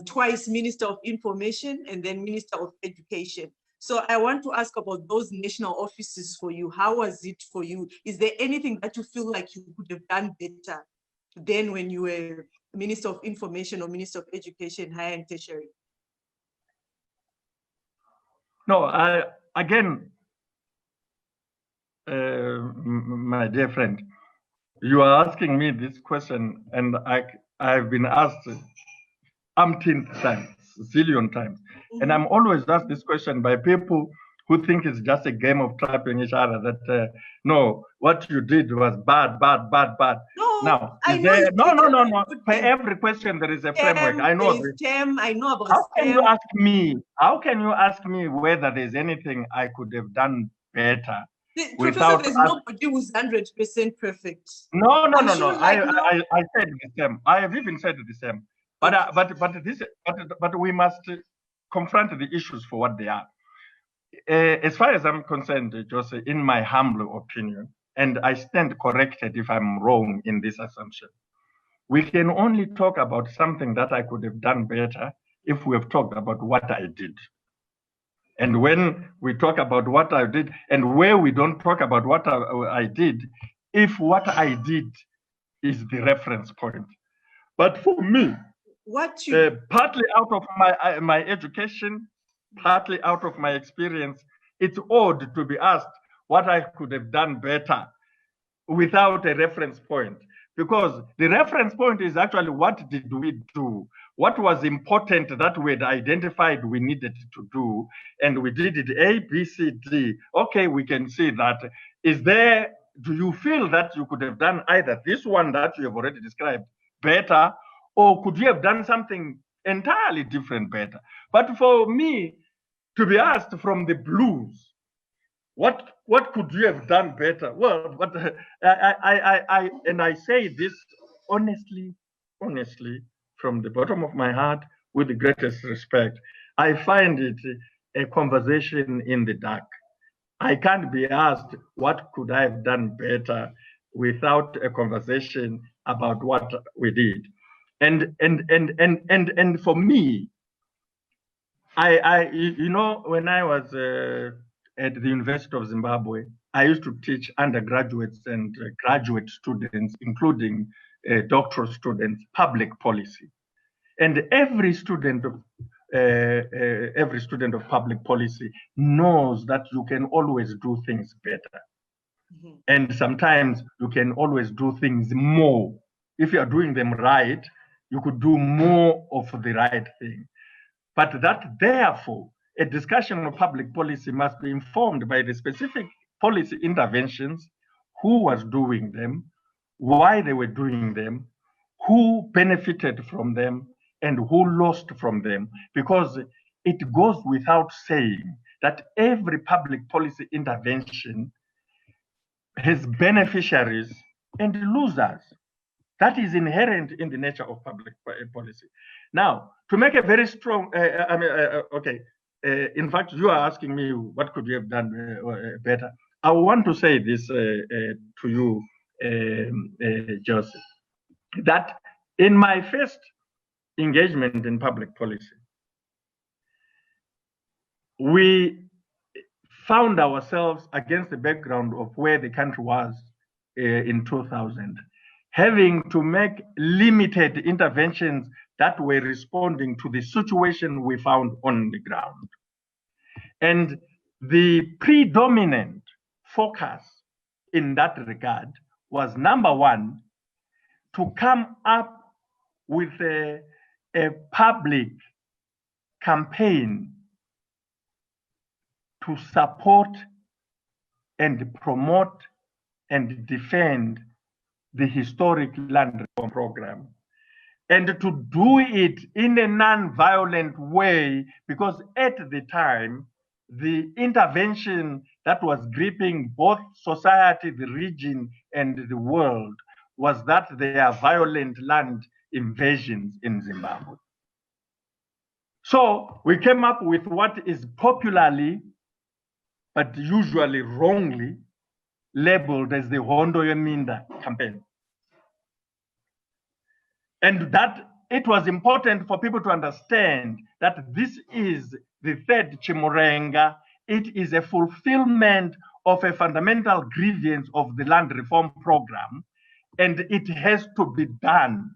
twice Minister of Information and then Minister of Education. So I want to ask about those national offices for you. How was it for you? Is there anything that you feel like you could have done better than when you were Minister of Information or Minister of Education, higher and tertiary? No, again, my dear friend, you are asking me this question, and I've been asked umpteenth times, zillion times. And I'm always asked this question by people who think it's just a game of trapping each other, that no, what you did was bad, bad, bad, bad. No, Now, I is know there, no. good For thing. every question, there is a framework. I know There is this. I know about How can you STEM. ask me? How can you ask me whether there's anything I could have done better Professor, without there's ask... nobody who's 100% perfect. No. Sure I said the same. I have even said the same. But but we must confront the issues for what they are. As far as I'm concerned, Jose, in my humble opinion, and I stand corrected if I'm wrong in this assumption, we can only talk about something that I could have done better if we have talked about what I did. And when we talk about what I did, and where we don't talk about what I did, if what I did is the reference point. But for me, partly out of my education, partly out of my experience, it's odd to be asked what I could have done better without a reference point, because the reference point is actually what did we do, what was important that we had identified we needed to do, and we did it A, B, C, D. Okay, we can see that. Do you feel that you could have done either this one that you have already described better, or could you have done something entirely different better? But for me to be asked from the blues, what could you have done better? Well, but I say this honestly, from the bottom of my heart, with the greatest respect. I find it a conversation in the dark. I can't be asked what could I have done better without a conversation about what we did. And for me, when I was at the University of Zimbabwe, I used to teach undergraduates and graduate students, including doctoral students, public policy. And every student of public policy knows that you can always do things better. Mm-hmm. And sometimes you can always do things more. If you are doing them right, you could do more of the right thing. But that, therefore, a discussion of public policy must be informed by the specific policy interventions, who was doing them, why they were doing them, who benefited from them, and who lost from them. Because it goes without saying that every public policy intervention has beneficiaries and losers. That is inherent in the nature of public policy. Now, to make a very strong, in fact, you are asking me what could you have done better. I want to say this to you, Joseph, that in my first engagement in public policy, we found ourselves against the background of where the country was in 2000. Having to make limited interventions that were responding to the situation we found on the ground. And the predominant focus in that regard was, number one, to come up with a public campaign to support and promote and defend the historic land reform program, and to do it in a non-violent way, because at the time, the intervention that was gripping both society, the region, and the world was that there are violent land invasions in Zimbabwe. So we came up with what is popularly, but usually wrongly, labeled as the Hondo Yeminda campaign. And that it was important for people to understand that this is the third Chimurenga. It is a fulfillment of a fundamental grievance of the land reform program, and it has to be done.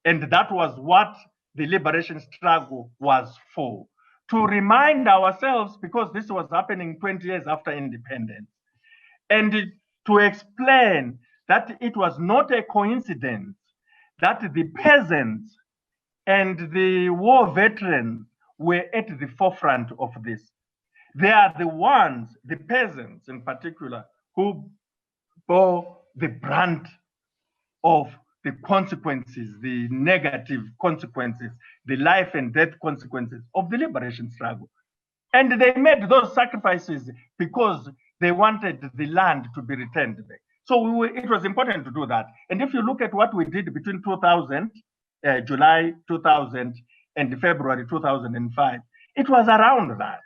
And that was what the liberation struggle was for. To remind ourselves, because this was happening 20 years after independence, and to explain that it was not a coincidence that the peasants and the war veterans were at the forefront of this. They are the ones, the peasants in particular, who bore the brunt of the consequences, the negative consequences, the life and death consequences of the liberation struggle. And they made those sacrifices because they wanted the land to be returned back. So it was important to do that. And if you look at what we did between 2000, July 2000 and February 2005, it was around that.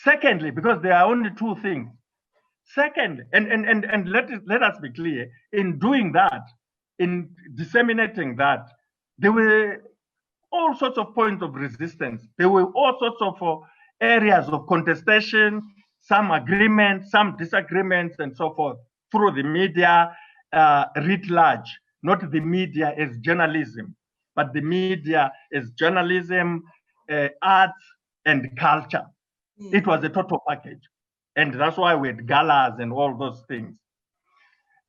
Secondly, because there are only two things. Second, and let us be clear, in doing that, in disseminating that, there were all sorts of points of resistance. There were all sorts of areas of contestation, some agreements, some disagreements, and so forth, through the media writ large, not the media as journalism, but the media as journalism, arts, and culture. It was a total package. And that's why we had galas and all those things.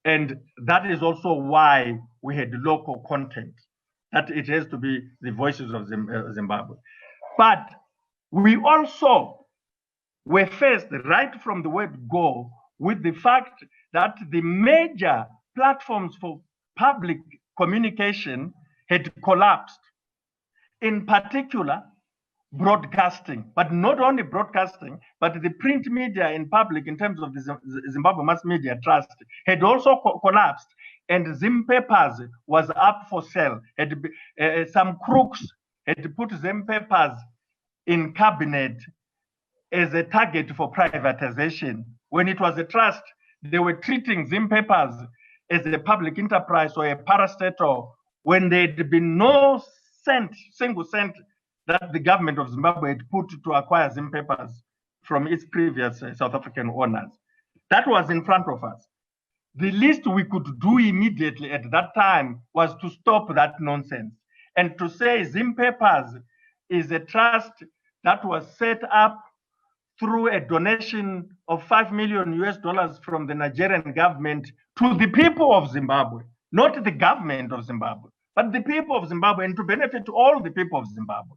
And that is also why we had local content, that it has to be the voices of Zimbabwe. But we also were faced right from the word go with the fact that the major platforms for public communication had collapsed. In particular, broadcasting, but not only broadcasting, but the print media in public, in terms of the Zimbabwe Mass Media Trust, had also collapsed, and Zim Papers was up for sale. Some crooks had put Zim Papers in cabinet as a target for privatization. When it was a trust, they were treating Zim Papers as a public enterprise or a parastatal, when there had been no single cent that the government of Zimbabwe had put to acquire Zim Papers from its previous South African owners. That was in front of us. The least we could do immediately at that time was to stop that nonsense and to say Zim Papers is a trust that was set up through a donation of $5 million from the Nigerian government to the people of Zimbabwe, not the government of Zimbabwe, but the people of Zimbabwe, and to benefit all the people of Zimbabwe.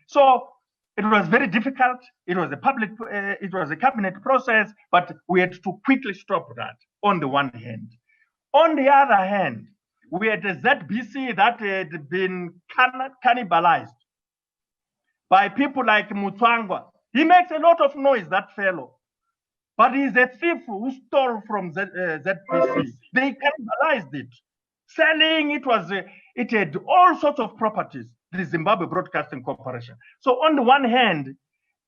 So it was very difficult. It was a cabinet process, but we had to quickly stop that on the one hand. On the other hand, we had a ZBC that had been cannibalized by people like Mnangagwa. He makes a lot of noise, that fellow, but he's a thief who stole from ZBC. They cannibalized it, selling it. It had all sorts of properties, the Zimbabwe Broadcasting Corporation. So on the one hand,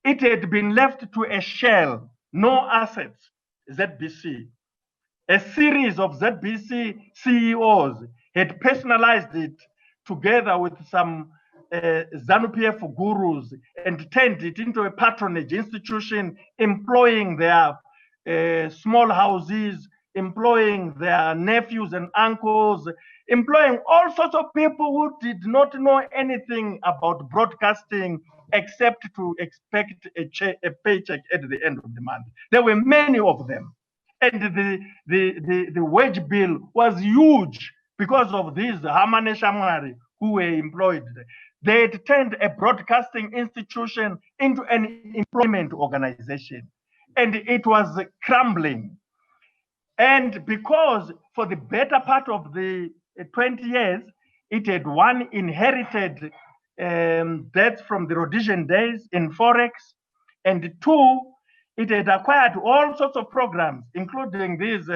it had been left to a shell, no assets, ZBC. A series of ZBC CEOs had personalized it together with some ZANU-PF gurus and turned it into a patronage institution, employing their small houses, employing their nephews and uncles, employing all sorts of people who did not know anything about broadcasting except to expect a paycheck at the end of the month. There were many of them. And the wage bill was huge because of these Hamane Shamwari who were employed. They had turned a broadcasting institution into an employment organization, and it was crumbling. And because for the better part of the 20 years, it had, one, inherited debts from the Rhodesian days in Forex, and two, it had acquired all sorts of programs, including these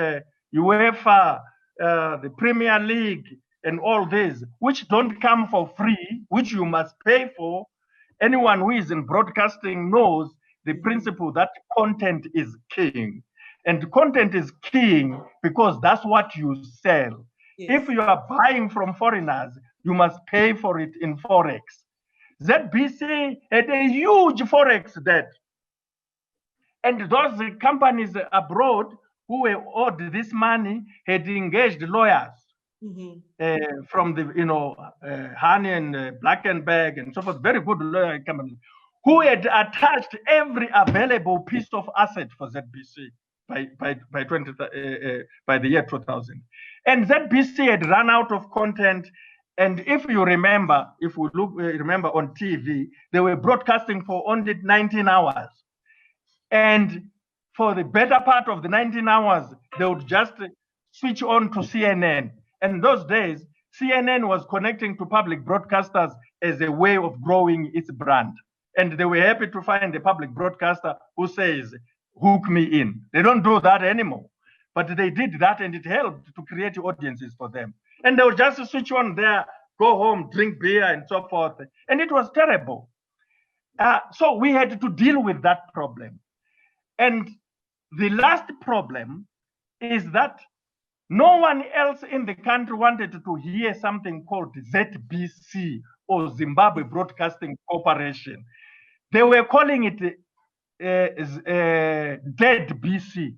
UEFA, the Premier League, and all these, which don't come for free, which you must pay for. Anyone who is in broadcasting knows the principle that content is king. And content is king because that's what you sell. Yes. If you are buying from foreigners, you must pay for it in Forex. ZBC had a huge Forex debt. And those companies abroad who were owed this money had engaged lawyers from the, Honey and Blackenberg and so forth, very good lawyer companies, who had attached every available piece of asset for ZBC by the year 2000. And ZBC had run out of content. And if you remember, if we remember on TV, they were broadcasting for only 19 hours. And for the better part of the 19 hours, they would just switch on to CNN. And those days, CNN was connecting to public broadcasters as a way of growing its brand. And they were happy to find a public broadcaster who says, hook me in. They don't do that anymore. But they did that, and it helped to create audiences for them. And they would just switch on there, go home, drink beer, and so forth. And it was terrible. So we had to deal with that problem. And the last problem is that no one else in the country wanted to hear something called ZBC, or Zimbabwe Broadcasting Corporation. They were calling it Dead BC.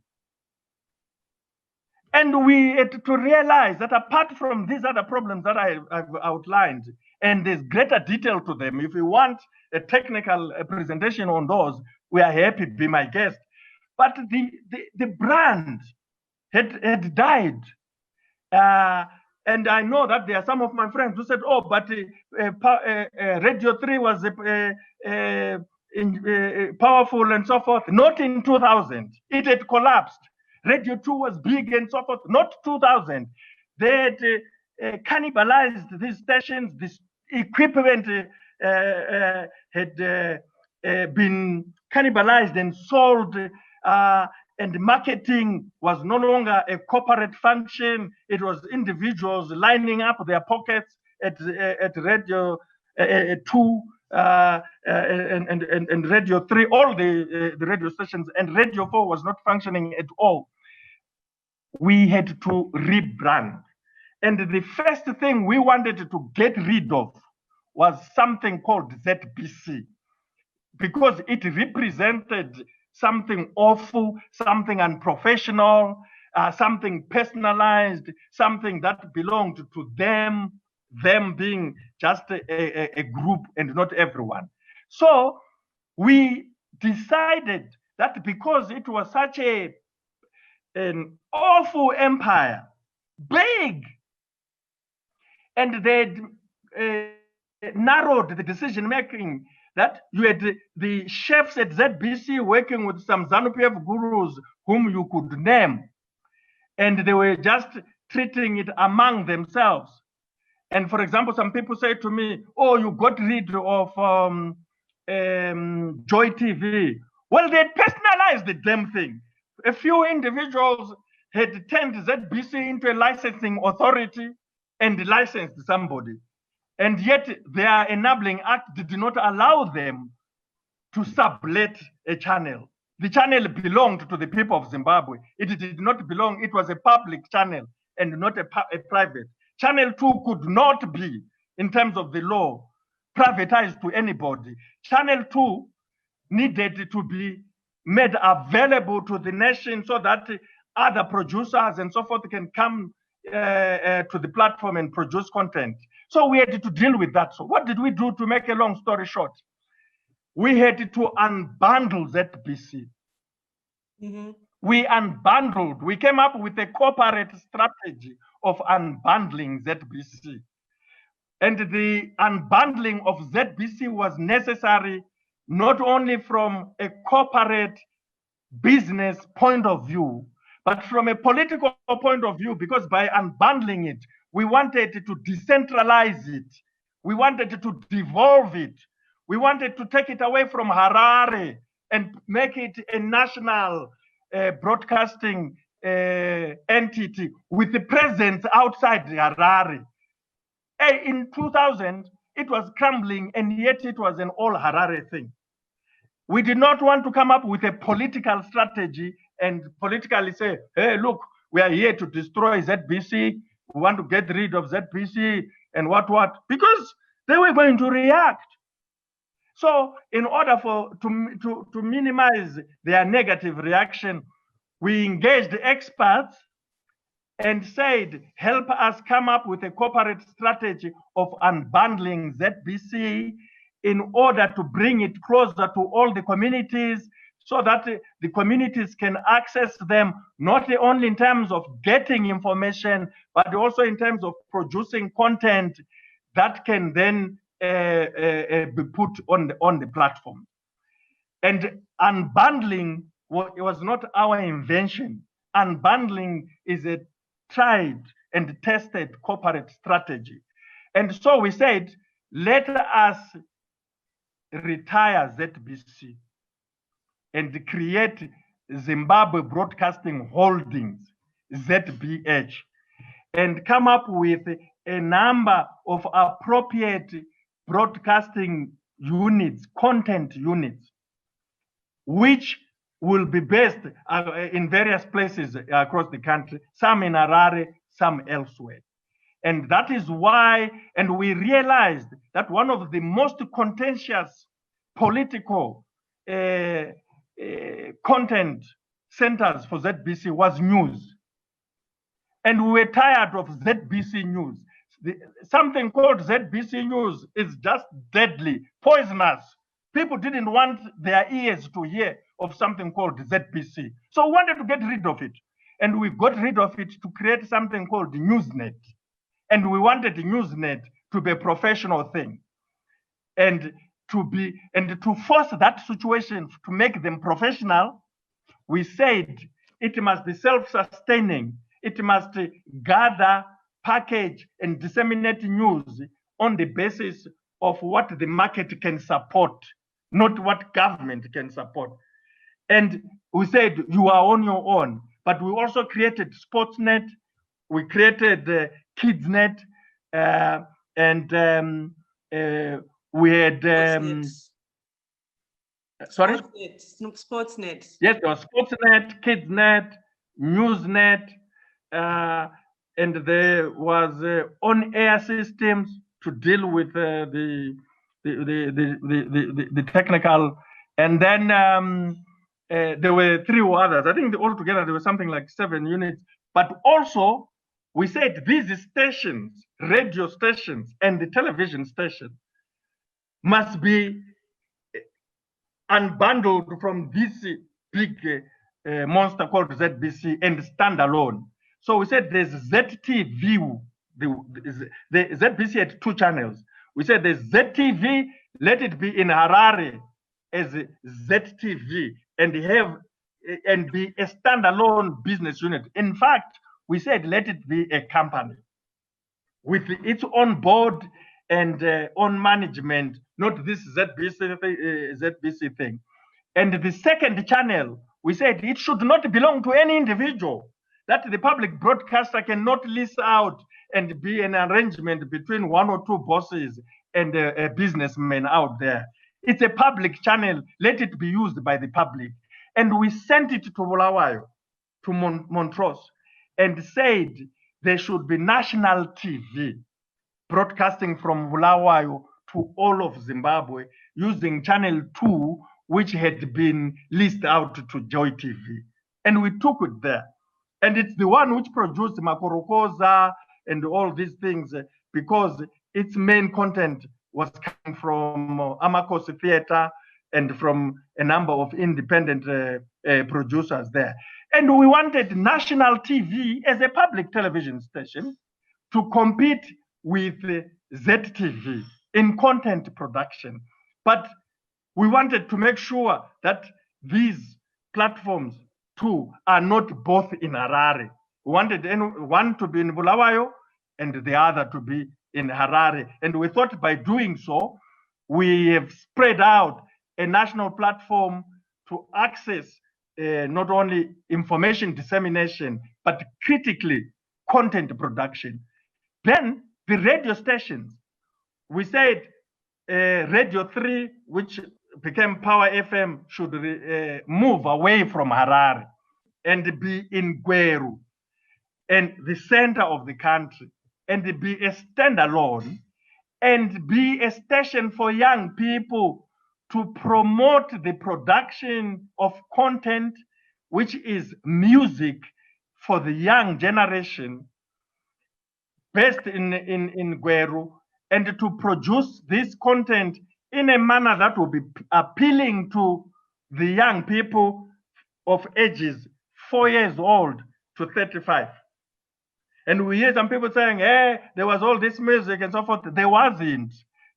And we had to realize that apart from these other problems that I've outlined, and there's greater detail to them, if you want a technical presentation on those, we are happy, be my guest. But the brand had died. And I know that there are some of my friends who said, oh, but Radio 3 was powerful and so forth. Not in 2000. It had collapsed. Radio 2 was big and so forth. Not 2000. They had cannibalized these stations. This equipment had been cannibalized and sold, and marketing was no longer a corporate function. It was individuals lining up their pockets at Radio 2 and Radio 3, all the radio stations, and Radio 4 was not functioning at all. We had to rebrand. And the first thing we wanted to get rid of was something called ZBC, because it represented something awful, something unprofessional, something personalized, something that belonged to them being just a group and not everyone. So we decided that because it was such an awful empire, big, and they'd narrowed the decision making, that you had the chefs at ZBC working with some ZANU-PF gurus whom you could name, and they were just treating it among themselves. And for example, some people say to me, oh, you got rid of Joy TV. Well, they had personalized the damn thing. A few individuals had turned ZBC into a licensing authority and licensed somebody. And yet their enabling act did not allow them to sublet a channel. The channel belonged to the people of Zimbabwe. It did not belong, it was a public channel and not a private. Channel 2 could not be, in terms of the law, privatized to anybody. Channel 2 needed to be made available to the nation so that other producers and so forth can come to the platform and produce content. So we had to deal with that. So what did we do to make a long story short? We had to unbundle ZBC. Mm-hmm. We unbundled. We came up with a corporate strategy of unbundling ZBC. And the unbundling of ZBC was necessary not only from a corporate business point of view, but from a political point of view, because by unbundling it, we wanted to decentralize it. We wanted to devolve it. We wanted to take it away from Harare and make it a national broadcasting entity with the presence outside Harare. In 2000, it was crumbling, and yet it was an all Harare thing. We did not want to come up with a political strategy and politically say, hey, look, we are here to destroy ZBC. We want to get rid of ZBC and what, because they were going to react. So in order to minimize their negative reaction, we engaged experts and said, help us come up with a corporate strategy of unbundling ZBC in order to bring it closer to all the communities so that the communities can access them, not only in terms of getting information, but also in terms of producing content that can then be put on the platform. And unbundling was not our invention. Unbundling is a tried and tested corporate strategy. And so we said, let us retire ZBC and create Zimbabwe Broadcasting Holdings, ZBH, and come up with a number of appropriate broadcasting units, content units, which will be based in various places across the country, some in Harare, some elsewhere. And that is why, and we realized that one of the most contentious political content centers for ZBC was news. And we were tired of ZBC news. Something called ZBC news is just deadly, poisonous. People didn't want their ears to hear of something called ZBC. So we wanted to get rid of it. And we got rid of it to create something called Newsnet. And we wanted Newsnet to be a professional thing. And to force that situation to make them professional, we said it must be self-sustaining. It must gather, package, and disseminate news on the basis of what the market can support, not what government can support. And we said, you are on your own. But we also created Sportsnet, we created KidsNet, and we had... sorry? Sportsnet. Yes, there was Sportsnet, KidsNet, Newsnet, and there was on-air systems to deal with the technical, and then there were 3 others. I think altogether there was something like 7 units. But also, we said these stations, radio stations and the television station, must be unbundled from this big monster called ZBC and stand alone. So we said there's ZTV. The ZBC had 2 channels. We said there's ZTV, let it be in Harare as ZTV and be a standalone business unit. In fact, we said let it be a company with its own board and own management, not this ZBC thing. And the second channel, we said it should not belong to any individual, that the public broadcaster cannot lease out and be an arrangement between 1 or 2 bosses and a businessman out there. It's a public channel, let it be used by the public. And we sent it to Bulawayo, to Montrose, and said there should be national TV broadcasting from Bulawayo to all of Zimbabwe using channel 2, which had been leased out to Joy TV. And we took it there. And it's the one which produced Makorokoza and all these things, because its main content was coming from Amakosi Theatre and from a number of independent producers there. And we wanted national TV as a public television station to compete with ZTV in content production. But we wanted to make sure that these platforms too are not both in Harare. We wanted one to be in Bulawayo and the other to be in Harare. And we thought by doing so, we have spread out a national platform to access not only information dissemination, but critically content production. Then the radio stations, we said Radio 3, which became Power FM, should move away from Harare and be in Gweru, and the center of the country, and be a standalone, and be a station for young people to promote the production of content, which is music for the young generation, based in Gweru, and to produce this content in a manner that will be appealing to the young people of ages 4 years old to 35. And we hear some people saying, hey, there was all this music and so forth. There wasn't.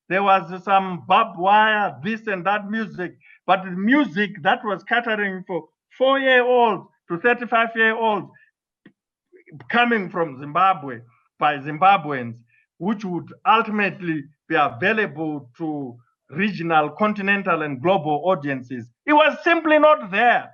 There was some barbed wire, this and that music, but the music that was catering for 4-year-olds to 35-year-olds, coming from Zimbabwe by Zimbabweans, which would ultimately be available to regional, continental, and global audiences. It was simply not there.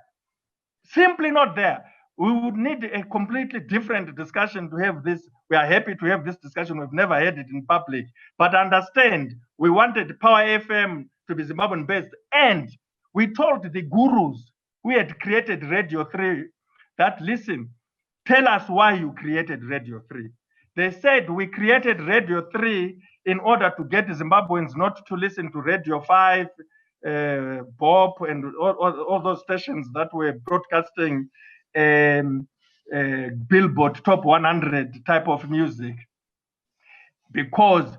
Simply not there. We would need a completely different discussion to have this. We are happy to have this discussion. We've never had it in public. But understand, we wanted Power FM to be Zimbabwean based. And we told the gurus who had created Radio 3 that, listen, tell us why you created Radio 3. They said we created Radio 3 in order to get Zimbabweans not to listen to Radio 5, Bob, and all those stations that were broadcasting Billboard Top 100 type of music, because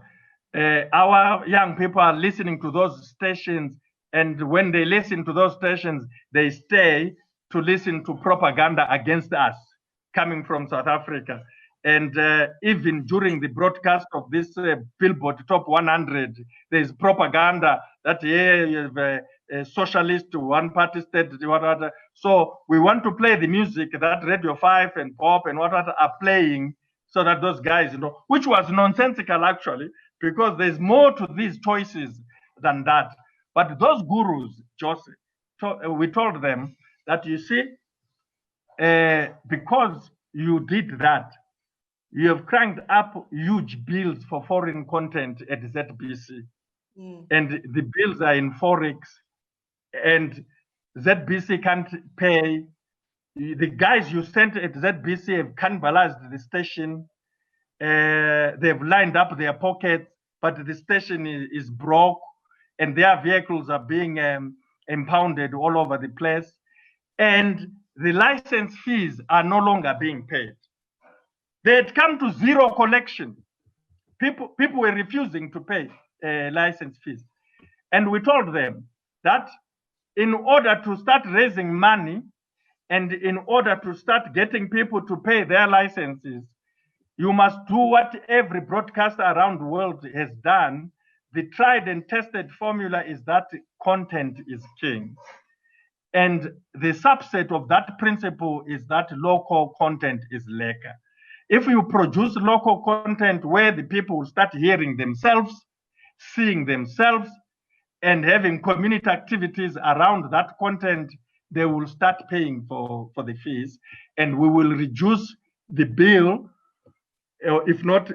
our young people are listening to those stations, and when they listen to those stations, they stay to listen to propaganda against us coming from South Africa. And even during the broadcast of this Billboard Top 100, there's propaganda that you have a socialist one-party state, whatever. So we want to play the music that Radio 5 and Pop and whatever are playing, so that those guys, which was nonsensical actually, because there's more to these choices than that. But those gurus, Joseph, we told them that, you see, because you did that, you have cranked up huge bills for foreign content at ZBC. And the bills are in Forex, and ZBC can't pay. The guys you sent at ZBC have cannibalized the station. They've lined up their pockets, but the station is broke, and their vehicles are being impounded all over the place. And the license fees are no longer being paid. They had come to zero collection. People were refusing to pay license fees. And we told them that in order to start raising money and in order to start getting people to pay their licenses, you must do what every broadcaster around the world has done. The tried and tested formula is that content is king. And the subset of that principle is that local content is lekker. If you produce local content where the people will start hearing themselves, seeing themselves, and having community activities around that content, they will start paying for the fees, and we will reduce the bill, if not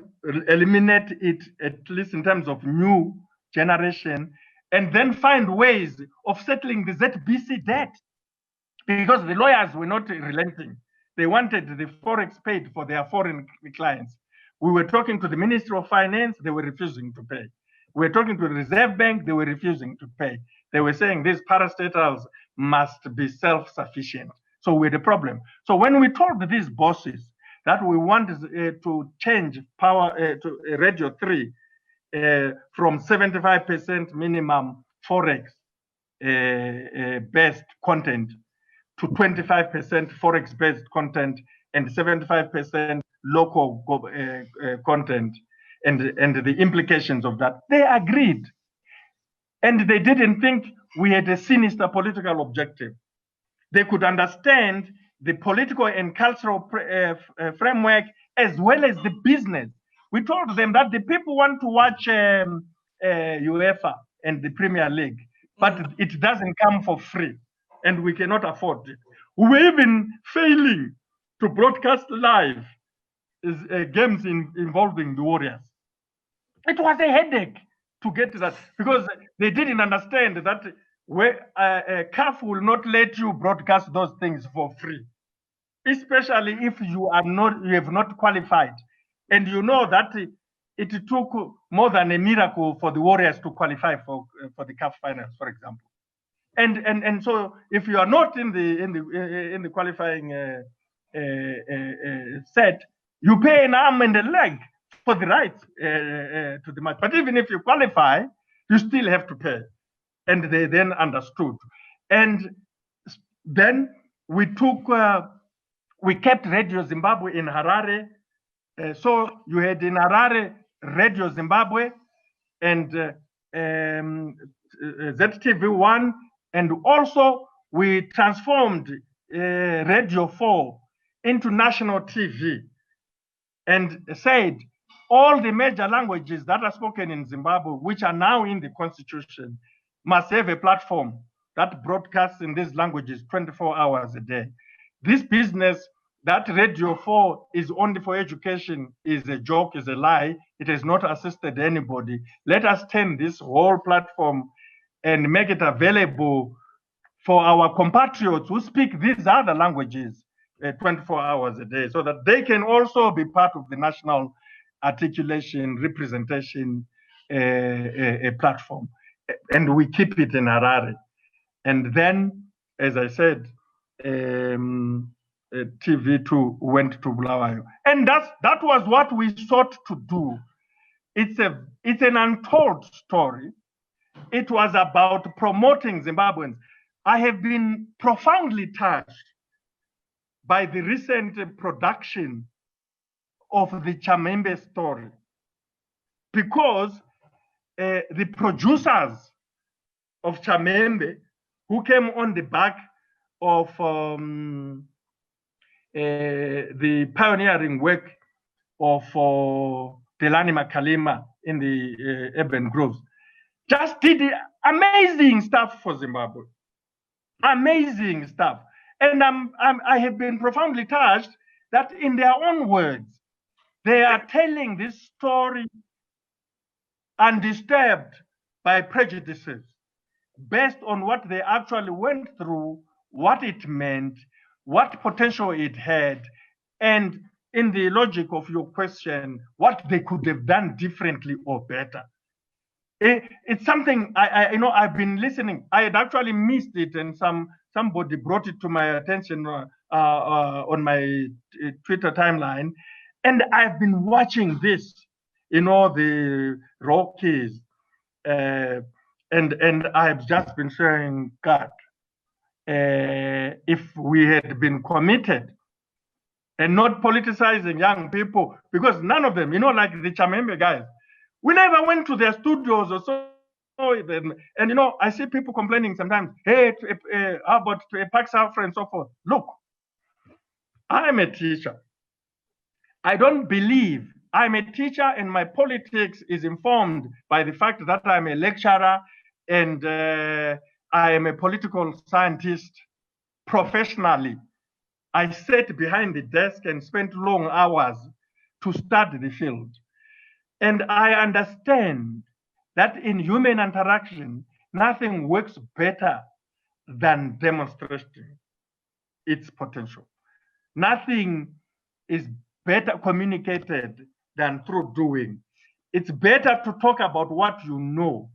eliminate it, at least in terms of new generation, and then find ways of settling the ZBC debt, because the lawyers were not relenting. They wanted the Forex paid for their foreign clients. We were talking to the Ministry of Finance, they were refusing to pay. We were talking to the Reserve Bank, they were refusing to pay. They were saying these parastatals must be self-sufficient. So we had a problem. So when we told these bosses that we wanted to change power to Radio 3 from 75% minimum Forex based content to 25% Forex-based content and 75% local content, and the implications of that, they agreed. And they didn't think we had a sinister political objective. They could understand the political and cultural framework as well as the business. We told them that the people want to watch UEFA and the Premier League, but it doesn't come for free, and we cannot afford it. We were even failing to broadcast live games involving the Warriors. It was a headache to get to that, because they didn't understand that CAF will not let you broadcast those things for free, especially if you have not qualified. And you know that it took more than a miracle for the Warriors to qualify for the CAF finals, for example. And so if you are not in the qualifying set, you pay an arm and a leg for the right to the match. But even if you qualify, you still have to pay. And they then understood. And then we kept Radio Zimbabwe in Harare. So you had in Harare Radio Zimbabwe and ZTV1, and also we transformed Radio 4 into national TV. and said all the major languages that are spoken in Zimbabwe, which are now in the constitution, must have a platform that broadcasts in these languages 24 hours a day. This business that Radio 4 is only for education is a joke, is a lie. It has not assisted anybody. Let us turn this whole platform and make it available for our compatriots who speak these other languages 24 hours a day, so that they can also be part of the national articulation, representation platform. And we keep it in Harare. And then, as I said, TV2 went to Bulawayo. And that was what we sought to do. It's an untold story. It was about promoting Zimbabweans. I have been profoundly touched by the recent production of the Chamembe story, because the producers of Chamembe, who came on the back of the pioneering work of Delani Makalima in the urban groves, just did amazing stuff for Zimbabwe. Amazing stuff. And I have been profoundly touched that in their own words, they are telling this story undisturbed by prejudices, based on what they actually went through, what it meant, what potential it had, and in the logic of your question, what they could have done differently or better. It's something I've been listening. I had actually missed it, and somebody brought it to my attention on my Twitter timeline, and I've been watching this, the Rockies, and I've just been saying, God, if we had been committed and not politicizing young people, because none of them, like the Chamembe guys, we never went to their studios or so. And I see people complaining sometimes, hey, how about a Pax Afro and so forth? Look, I'm a teacher. I don't believe I'm a teacher, and my politics is informed by the fact that I'm a lecturer and I am a political scientist professionally. I sat behind the desk and spent long hours to study the field. And I understand that in human interaction, nothing works better than demonstrating its potential. Nothing is better communicated than through doing. It's better to talk about what you know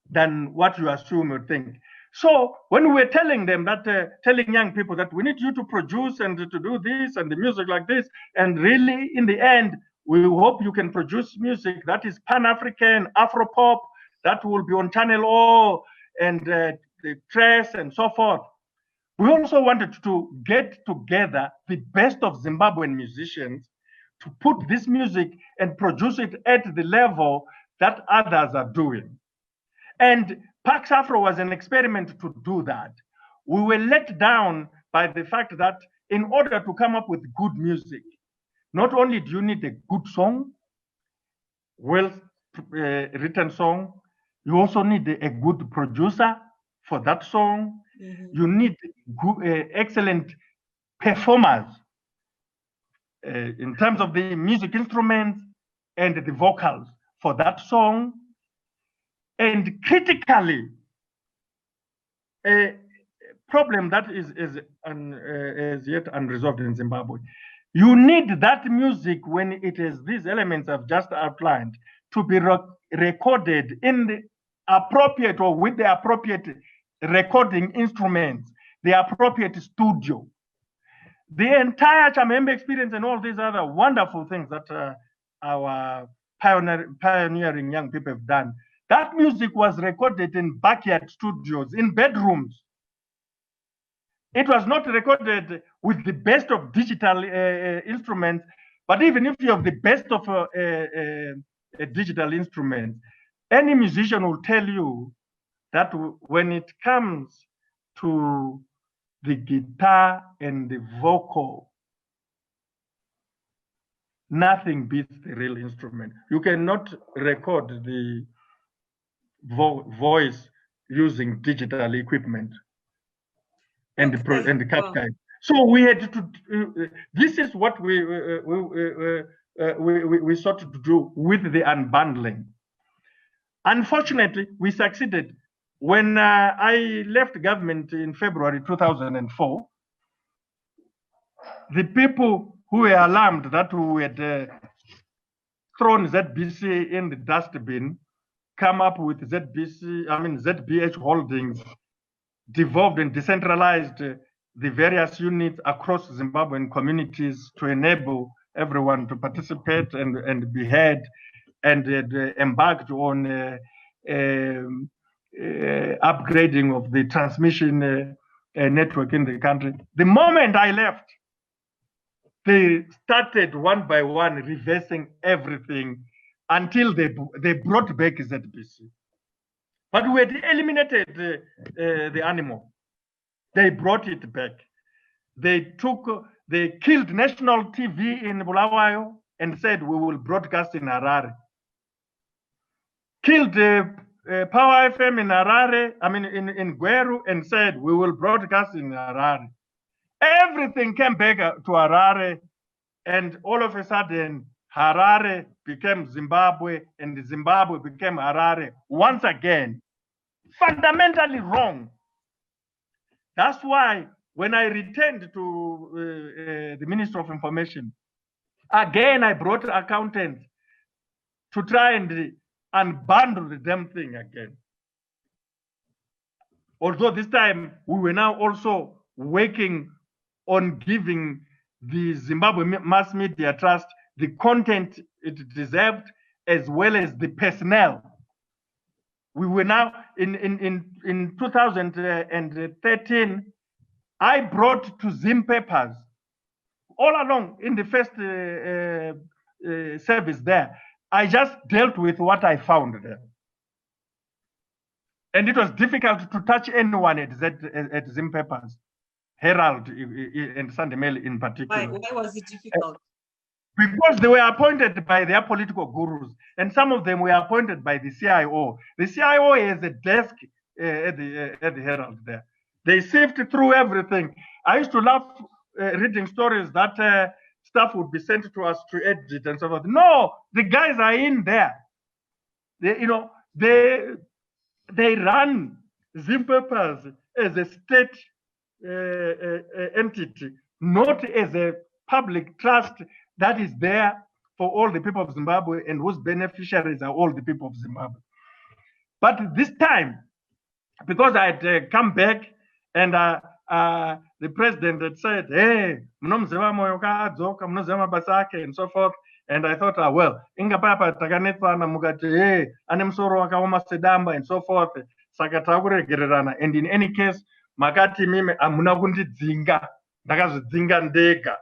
than what you assume or think. So when we're telling them that, telling young people that we need you to produce and to do this and the music like this, and really in the end, we hope you can produce music that is Pan-African, Afro-pop, that will be on Channel O and the Trace and so forth. We also wanted to get together the best of Zimbabwean musicians to put this music and produce it at the level that others are doing. And Pax Afro was an experiment to do that. We were let down by the fact that in order to come up with good music, not only do you need a good song, well written song, you also need a good producer for that song. Mm-hmm. You need excellent performers in terms of the music instruments and the vocals for that song. And critically, a problem that is yet unresolved in Zimbabwe. You need that music when it is these elements I've just outlined to be recorded in the appropriate or with the appropriate recording instruments, the appropriate studio. The entire Chamembe experience and all these other wonderful things that our pioneering young people have done, that music was recorded in backyard studios, in bedrooms. It was not recorded with the best of digital instruments, but even if you have the best of digital instruments, any musician will tell you that when it comes to the guitar and the vocal, nothing beats the real instrument. You cannot record the voice using digital equipment and capture it. So we had to. This is what we sought to do with the unbundling. Unfortunately, we succeeded. When I left government in February 2004, the people who were alarmed that we had thrown ZBC in the dustbin, come up with ZBH Holdings, devolved and decentralized the various units across Zimbabwean communities to enable everyone to participate and be heard, and embarked on upgrading of the transmission network in the country. The moment I left, they started one by one reversing everything until they brought back ZBC. But we had eliminated the animal. They brought it back. They killed national TV in Bulawayo and said, we will broadcast in Harare. Killed Power FM in Harare, in Gweru, and said, we will broadcast in Harare. Everything came back to Harare, and all of a sudden, Harare became Zimbabwe, and Zimbabwe became Harare once again. Fundamentally wrong. That's why when I returned to the Minister of Information, again I brought accountants to try and unbundle the damn thing again. Although this time we were now also working on giving the Zimbabwe Mass Media Trust the content it deserved, as well as the personnel. We were now in 2013, I brought to Zim papers all along in the first service there. I just dealt with what I found there. And it was difficult to touch anyone at Zim papers, Herald and Sunday Mail in particular. Why was it difficult? Because they were appointed by their political gurus, and some of them were appointed by the CIO. The CIO has a desk at the Herald there. They sift through everything. I used to love reading stories that stuff would be sent to us to edit and so forth. No, the guys are in there. They run Zim papers as a state entity, not as a public trust that is there for all the people of Zimbabwe and whose beneficiaries are all the people of Zimbabwe. But this time, because I had come back and the president had said, hey, mnomzeva Moyo kaadzoka, mnomzeva basake, and so forth. And I thought, well, inga papa takanetsana mukati, hey, ane musoro wakaoma sedamba, and so forth. Saka takuregererana. And in any case, makati mime amuna kundidzinga, ndakazvidzinga ndega.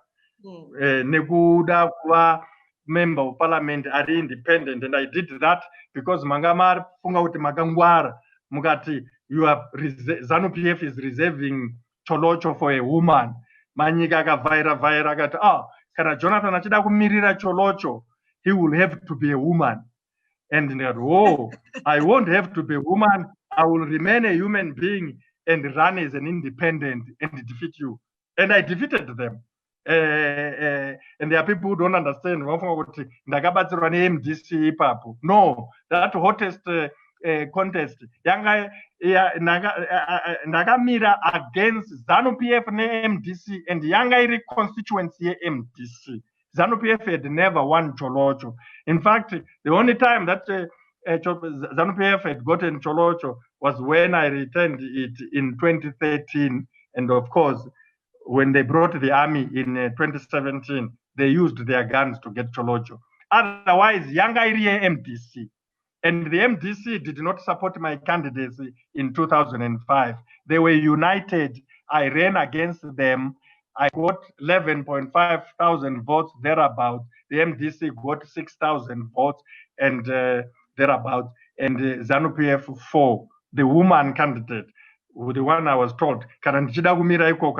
Nekuda kuva member of parliament ari independent, and I did that because mangamar funga kuti makangwara mukati ZANU-PF is reserving cholocho for a woman. Manyika akavhaira akati kana Jonathan achida kumirira cholocho, he will have to be a woman. And I won't have to be a woman. I will remain a human being and run as an independent and defeat you. And I defeated them. And there are people who don't understand. No, that hottest contest, Nagamira against ZANU-PF and MDC, and Yangairi constituency MDC. ZANU-PF had never won Cholocho. In fact, the only time that ZANU-PF had gotten Cholocho was when I returned it in 2013, and of course, when they brought the army in 2017, they used their guns to get Cholocho. Otherwise, Yangairi MDC. And the MDC did not support my candidacy in 2005. They were united. I ran against them. I got 11.5 thousand votes thereabout. The MDC got 6,000 votes and thereabout. And ZANU-PF 4, the woman candidate, the one I was told, I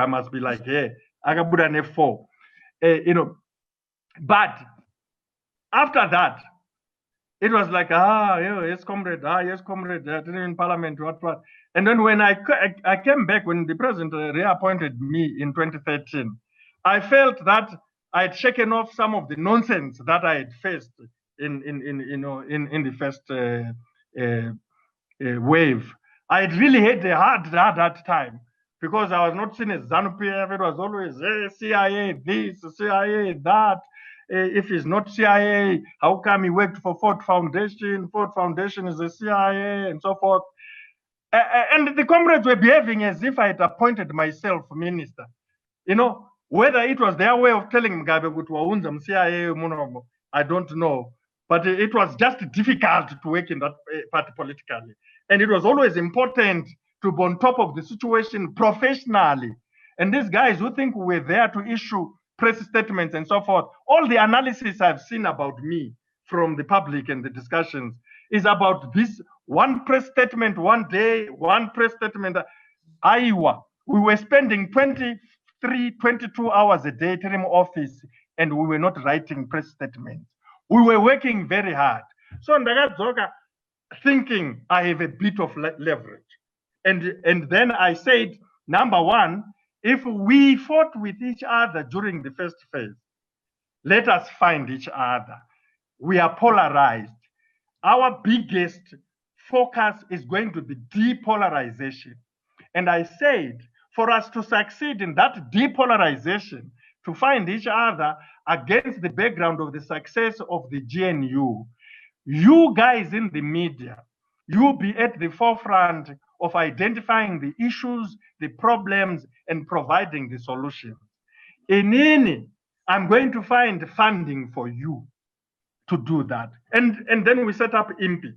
must be like, hey, I got 4. But After that, it was like, yes, comrade, in parliament, what. And then when I came back, when the president reappointed me in 2013, I felt that I'd shaken off some of the nonsense that I had faced in the first wave. I had really had a hard time because I was not seen as ZANU-PF. It was always CIA this, CIA that. If he's not CIA, how come he worked for Ford Foundation? Ford Foundation is the CIA and so forth. And the comrades were behaving as if I had appointed myself minister. You know, whether it was their way of telling Mugabe to CIA, I don't know. But it was just difficult to work in that party politically. And it was always important to be on top of the situation professionally. And these guys who think we're there to issue press statements and so forth, all the analysis I've seen about me from the public and the discussions is about this one press statement one day, one press statement. Iowa, we were spending 23, 22 hours a day in office, and we were not writing press statements. We were working very hard. So Ndakadzoka, thinking I have a bit of leverage. And then I said, number one, if we fought with each other during the first phase, let us find each other. We are polarized. Our biggest focus is going to be depolarization. And I said, for us to succeed in that depolarization, to find each other against the background of the success of the GNU, you guys in the media, you be at the forefront of identifying the issues, the problems, and providing the solutions. In I'm going to find funding for you to do that. And then we set up IMPI.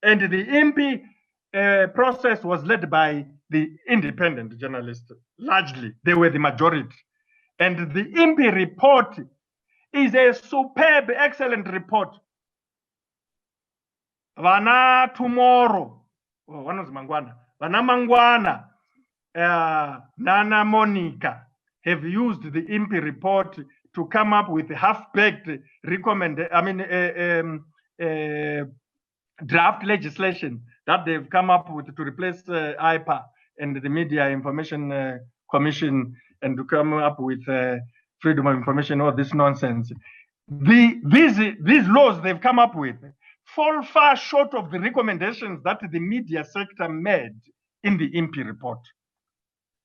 And the IMPI process was led by the independent journalists, largely. They were the majority. And the IMPI report is a superb, excellent report. Vana tomorrow, Vana Mangwana, Nana Monica have used the IMPI report to come up with half-baked draft legislation that they've come up with to replace IPA and the Media Information Commission, and to come up with freedom of information, all this nonsense. These laws they've come up with fall far short of the recommendations that the media sector made in the IMPI report.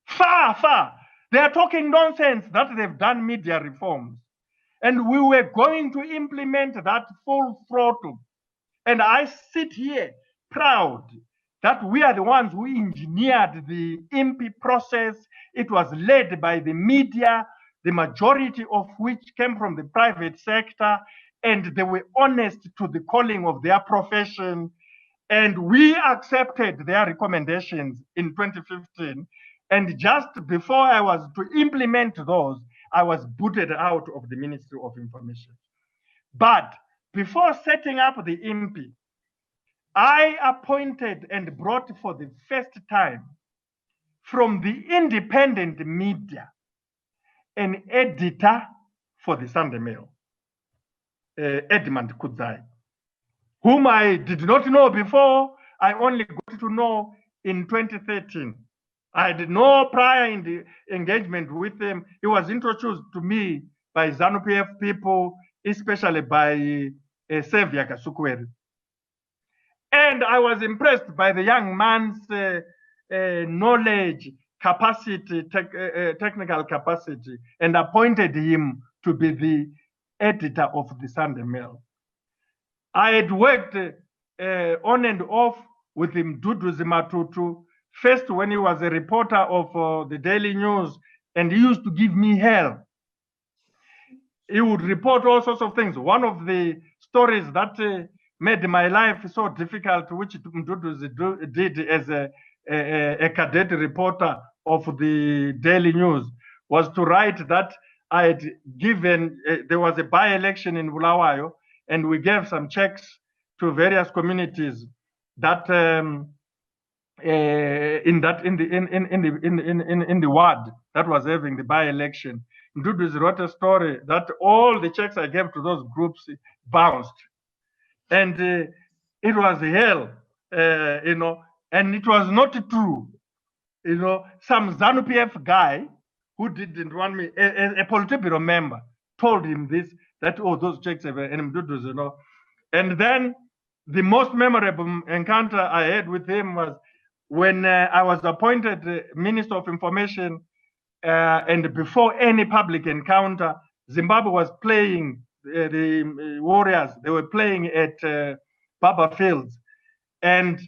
Far. They are talking nonsense that they've done media reforms. And we were going to implement that full throttle. And I sit here proud that we are the ones who engineered the IMPI process. It was led by the media, the majority of which came from the private sector, and they were honest to the calling of their profession. And we accepted their recommendations in 2015. And just before I was to implement those, I was booted out of the Ministry of Information. But before setting up the IMPI, I appointed and brought for the first time from the independent media an editor for the Sunday Mail, Edmund Kudzai, whom I did not know before. I only got to know in 2013. I had no prior engagement with him. He was introduced to me by ZANU-PF people, especially by Xavier Kasukweri. And I was impressed by the young man's knowledge, capacity, technical capacity, and appointed him to be the editor of the Sunday Mail. I had worked on and off with him, Dudu Zimatutu, first when he was a reporter of the Daily News, and he used to give me hell. He would report all sorts of things. One of the stories that made my life so difficult, which Mdudu did as a cadet reporter of the Daily News, was to write that I had given, there was a by-election in Bulawayo, and we gave some checks to various communities that in the ward that was having the by-election, Mduduzi wrote a story that all the checks I gave to those groups bounced. And it was hell, and it was not true. Some ZANU-PF guy who didn't want me, a Politburo member, told him this, that, oh, those checks have and Mduduzi, And then the most memorable encounter I had with him was when I was appointed Minister of Information, and before any public encounter, Zimbabwe was playing the Warriors. They were playing at Baba Fields, and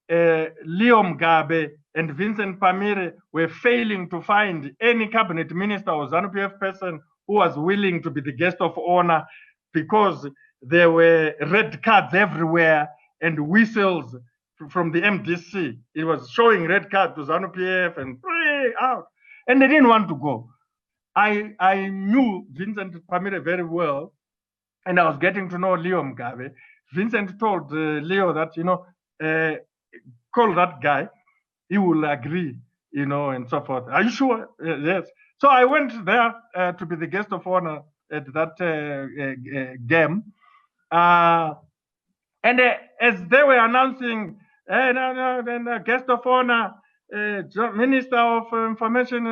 Leo Mugabe and Vincent Pamire were failing to find any cabinet minister or ZANU-PF person who was willing to be the guest of honor, because there were red cards everywhere and whistles from the MDC. It was showing red cards to ZANU-PF and out. And they didn't want to go. I knew Vincent Pamire very well, and I was getting to know Leo Mugabe. Vincent told Leo that, call that guy, he will agree, and so forth. Are you sure? Yes. So I went there to be the guest of honor at that game. And as they were announcing, guest of honor, Minister of Information,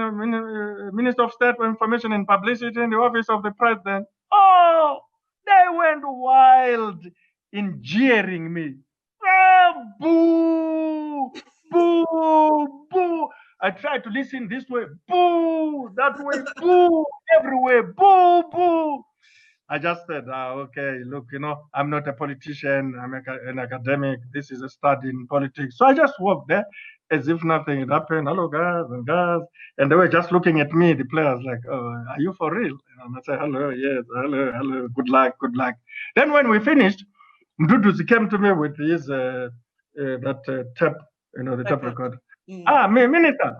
Minister of State for Information and Publicity in the office of the President, oh, they went wild in jeering me. Boo, boo, boo. I tried to listen this way, boo, that way, boo, everywhere, boo, boo. I just said, okay, look, I'm not a politician, I'm an academic, this is a study in politics. So I just walked there as if nothing had happened. Hello, guys. And they were just looking at me, the players, like, oh, are you for real? And I said, hello, yes, hello, good luck. Then when we finished, Mduduzi came to me with his, tape, the tape recorder. Minister,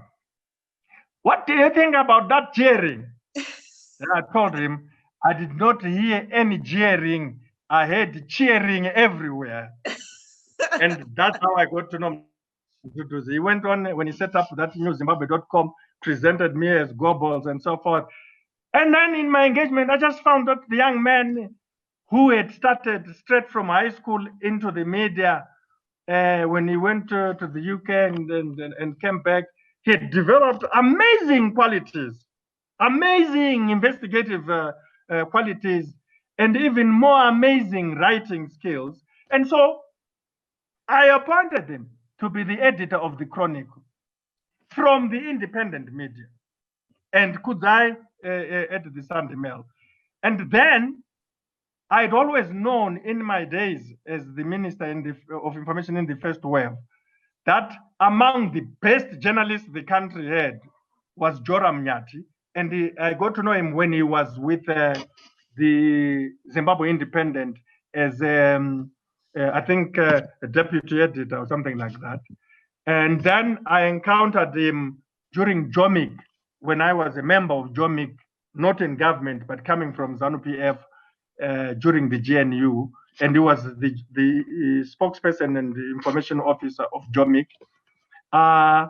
what do you think about that jeering? And I told him, I did not hear any jeering. I heard cheering everywhere. And that's how I got to know Mduduzi. He went on, when he set up that new Zimbabwe.com, presented me as Goebbels and so forth. And then in my engagement, I just found out the young man who had started straight from high school into the media, when he went to the UK and came back, he had developed amazing qualities, amazing investigative qualities, and even more amazing writing skills. And so I appointed him to be the editor of the Chronicle from the independent media, and Kudzai at the Sunday Mail. And then I'd always known in my days as the Minister of Information in the First Wave that among the best journalists the country had was Joram Nyati. And I got to know him when he was with the Zimbabwe Independent as, I think, a deputy editor or something like that. And then I encountered him during JOMIC, when I was a member of JOMIC, not in government, but coming from ZANU-PF during the GNU. And he was the spokesperson and the information officer of JOMIC. And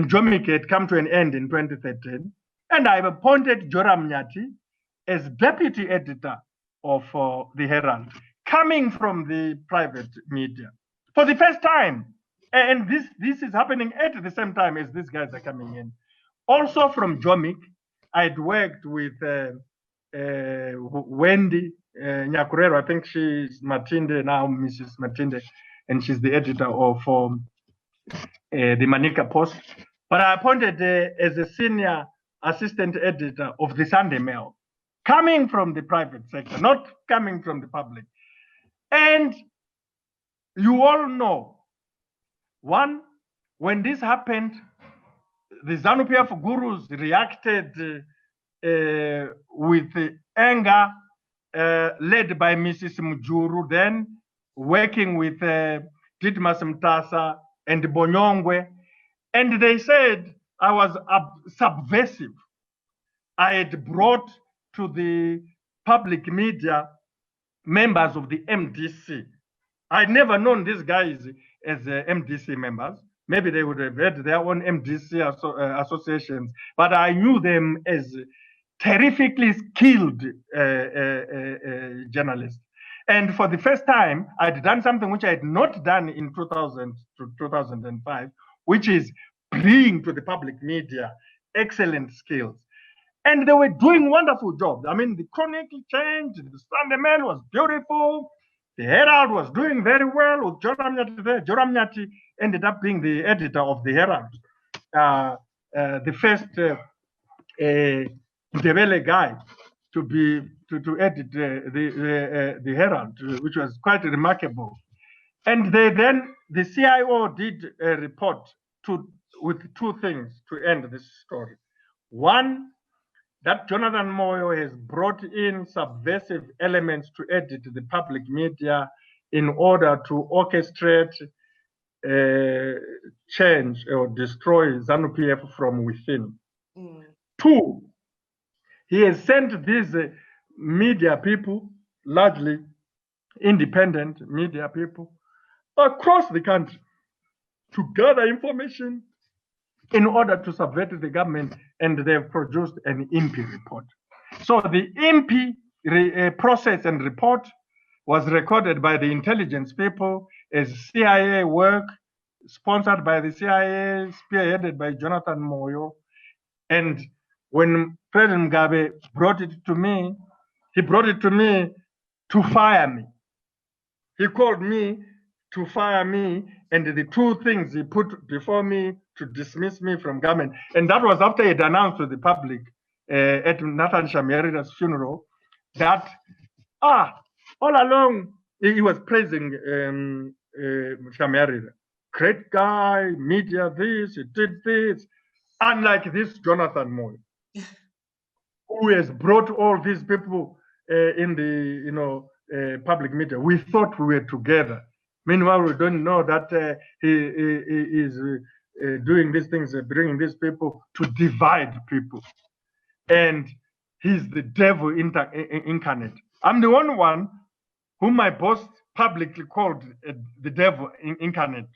JOMIC had come to an end in 2013. And I appointed Joram Nyati as deputy editor of the Herald, coming from the private media for the first time. And this is happening at the same time as these guys are coming in. Also from JOMIC, I'd worked with Wendy Nyakurero. I think she's Matinde now, Mrs. Matinde, and she's the editor of the Manica Post. But I appointed as a senior assistant editor of the Sunday Mail, coming from the private sector, not coming from the public. And you all know, one, when this happened, the ZANU-PF gurus reacted with anger, led by Mrs. Mujuru, then working with Didmas Mtasa and Bonyongwe. And they said I was subversive. I had brought to the public media members of the MDC. I'd never known these guys as MDC members. Maybe they would have had their own MDC associations, but I knew them as terrifically skilled journalists. And for the first time, I'd done something which I had not done in 2000 to 2005, which is bring to the public media excellent skills. And they were doing wonderful jobs. I mean, the Chronicle changed, the Sunday Mail was beautiful, the Herald was doing very well with Joram Nyati there. Joram Nyati ended up being the editor of the Herald, the first Ndebele guy to edit the Herald, which was quite remarkable. And then the CIO did a report with two things to end this story. One, that Jonathan Moyo has brought in subversive elements to edit the public media in order to orchestrate change or destroy ZANU-PF from within. Mm. Two, he has sent these media people, largely independent media people, across the country to gather information in order to subvert the government, and they've produced an IMPI report. So the IMPI process and report was recorded by the intelligence people as CIA work, sponsored by the CIA, spearheaded by Jonathan Moyo. And when President Mugabe brought it to me, he brought it to me to fire me. He called me to fire me, and the two things he put before me to dismiss me from government. And that was after he had announced to the public at Nathan Shamyarida's funeral that, all along, he was praising Shamyarida. Great guy, media this, he did this. Unlike this Jonathan Moyo, who has brought all these people in the public media. We thought we were together. Meanwhile, we don't know that he is doing these things, bringing these people to divide people. And he's the devil incarnate. I'm the only one whom my boss publicly called the devil incarnate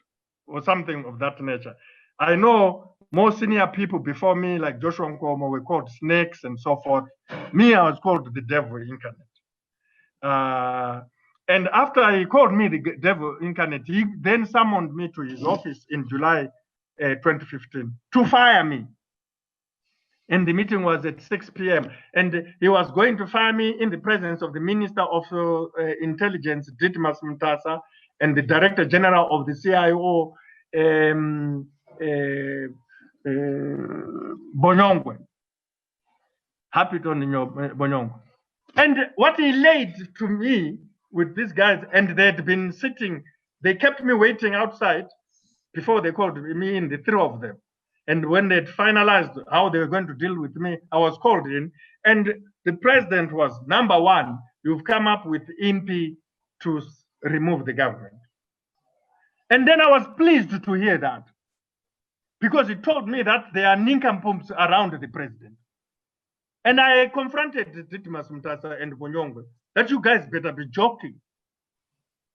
or something of that nature. I know more senior people before me, like Joshua Nkomo, were called snakes and so forth. Me, I was called the devil incarnate. And after he called me the devil incarnate, he then summoned me to his office in July 2015 to fire me. And the meeting was at 6 p.m. And he was going to fire me in the presence of the Minister of Intelligence, Ditmas Mtasa, and the Director General of the CIO, Bonyongwe. Happy to know Bonyongwe. And what he laid to me with these guys, and they had been sitting, they kept me waiting outside before they called me in, the three of them. And when they'd finalized how they were going to deal with me, I was called in. And the president was, number one, you've come up with IMPI to remove the government. And then I was pleased to hear that, because he told me that there are nincompoops around the president. And I confronted Ditmas Mtasa and Bonyongwe that you guys better be joking.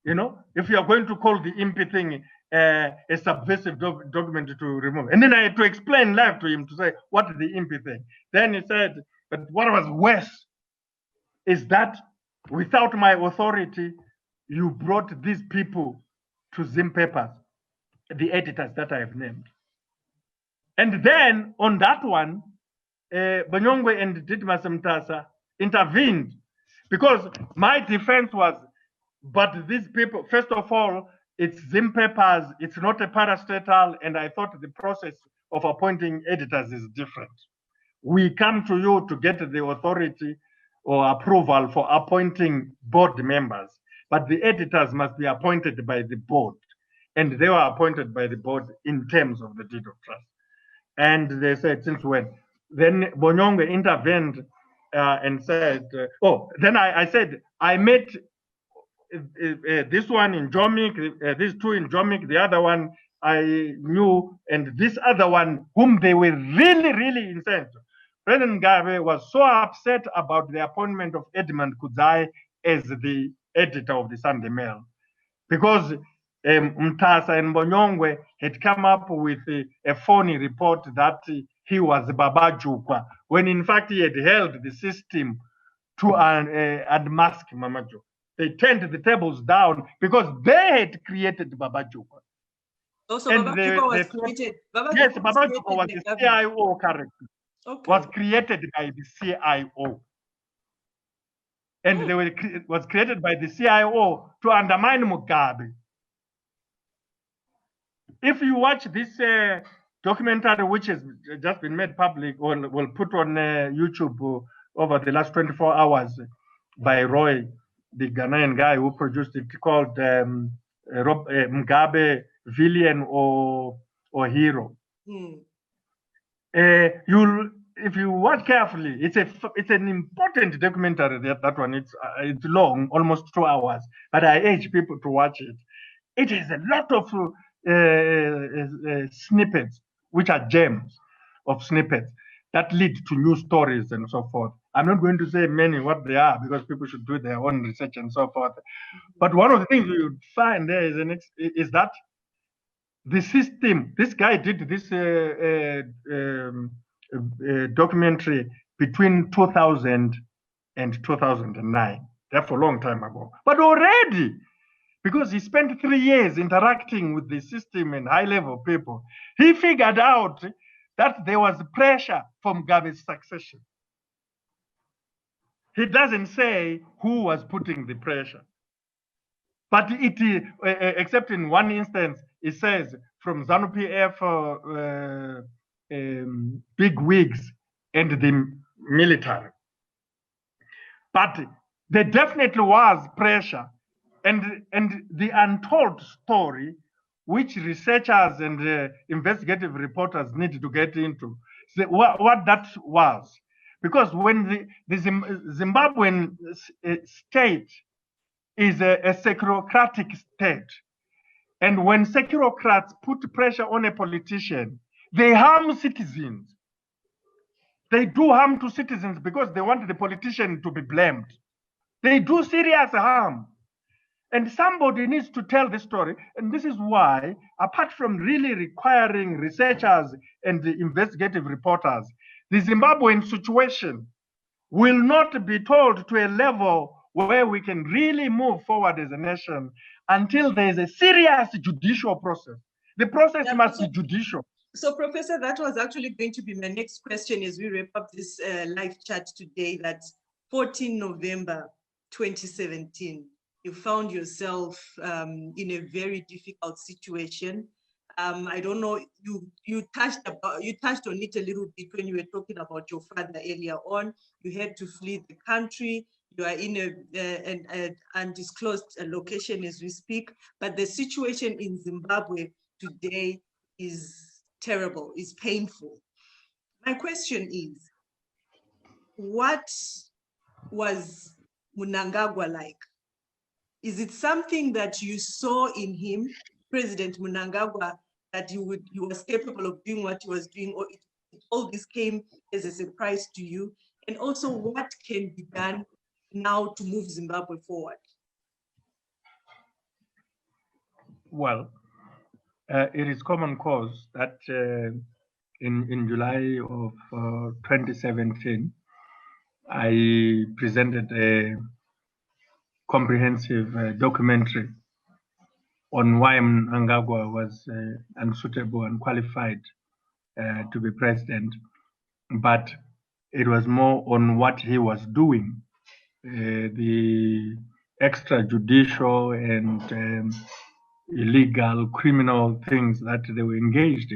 You know, if you are going to call the IMPI thing a subversive document to remove. And then I had to explain live to him to say, what is the IMPI thing? Then he said, but what was worse is that without my authority, you brought these people to Zim Papers, the editors that I have named. And then on that one, Bonyongwe and Ditmas Mtasa intervened, because my defense was, but these people, first of all, it's Zim Papers, it's not a parastatal, and I thought the process of appointing editors is different. We come to you to get the authority or approval for appointing board members, but the editors must be appointed by the board, and they were appointed by the board in terms of the deed of trust. And they said, since when? Then Bonyongwe intervened and said, then I said, I met this one in Jomik, these two in Jomik, the other one I knew, and this other one whom they were really, really incensed. President Mugabe was so upset about the appointment of Edmund Kudzai as the editor of the Sunday Mail, because Mtasa and Bonyongwe had come up with a phony report that he was Babajukwa, when in fact he had held the system to unmask Mamajo. They turned the tables down because they had created Babajukwa. Also, Babajukwa was created. Yes, Babajukwa was the CIO character. Okay. Was created by the CIO. And they was created by the CIO to undermine Mugabe. If you watch this documentary, which has just been made public, or will put on YouTube over the last 24 hours by Roy, the Ghanaian guy who produced it, called Mugabe, Villain or Hero. If you watch carefully, it's an important documentary. That one, it's long, almost 2 hours, but I urge people to watch it. It has a lot of snippets, which are gems of snippets that lead to new stories and so forth. I'm not going to say many what they are because people should do their own research and so forth. But one of the things you find there is that the system, this guy did this documentary between 2000 and 2009, therefore a long time ago. But already, because he spent 3 years interacting with the system and high-level people, he figured out that there was pressure from Mugabe's succession. He doesn't say who was putting the pressure. But it, except in one instance, it says from ZANU-PF big wigs and the military. But there definitely was pressure. And the untold story, which researchers and investigative reporters need to get into, what that was. Because when the Zimbabwean state is a securocratic state, and when securocrats put pressure on a politician, they harm citizens. They do harm to citizens because they want the politician to be blamed. They do serious harm. And somebody needs to tell the story. And this is why, apart from really requiring researchers and the investigative reporters, the Zimbabwean situation will not be told to a level where we can really move forward as a nation until there is a serious judicial process. The process must be judicial. So, Professor, that was actually going to be my next question as we wrap up this live chat today, that 14 November 2017, you found yourself in a very difficult situation. I don't know, you touched on it a little bit when you were talking about your father earlier on. You had to flee the country. You are in an undisclosed location as we speak, but the situation in Zimbabwe today is terrible, is painful. My question is, what was Mnangagwa like? Is it something that you saw in him, President Mnangagwa, that he was capable of doing what he was doing, or all this came as a surprise to you? And also, what can be done now to move Zimbabwe forward? Well, it is common cause that in July of 2017, I presented a comprehensive documentary on why Mnangagwa was unsuitable and qualified to be president, but it was more on what he was doing, the extrajudicial and illegal criminal things that they were engaged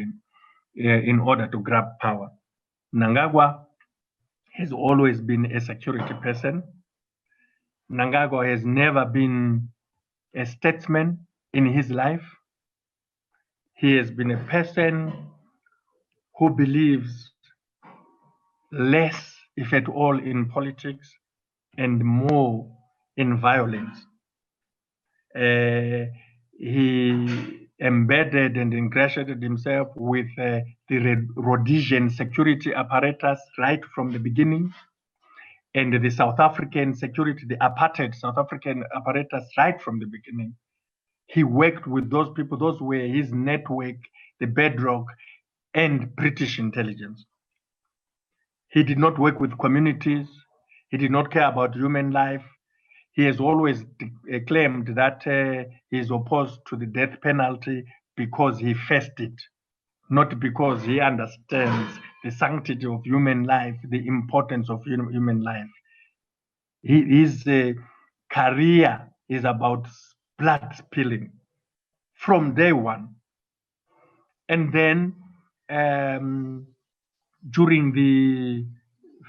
in order to grab power. Mnangagwa has always been a security person. Mnangagwa has never been a statesman in his life. He has been a person who believes less, if at all, in politics and more in violence. He embedded and ingratiated himself with the Rhodesian security apparatus right from the beginning, and the South African security, the apartheid South African apparatus right from the beginning. He worked with those people, those were his network, the bedrock, and British intelligence. He did not work with communities. He did not care about human life. He has always claimed that he is opposed to the death penalty because he faced it, not because he understands the sanctity of human life, the importance of human life. His career is about blood spilling from day one. And then during the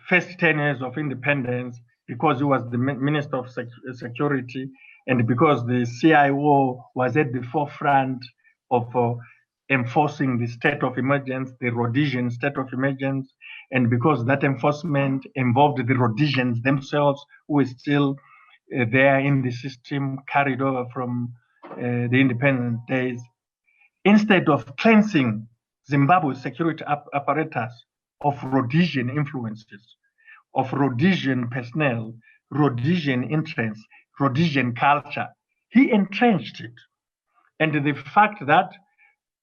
first 10 years of independence, because he was the Minister of Security and because the CIO was at the forefront of enforcing the state of emergency, the Rhodesian state of emergency, and because that enforcement involved the Rhodesians themselves, who were still there in the system, carried over from the independent days, instead of cleansing Zimbabwe's security apparatus of Rhodesian influences, of Rhodesian personnel, Rhodesian interests, Rhodesian culture, he entrenched it. And the fact that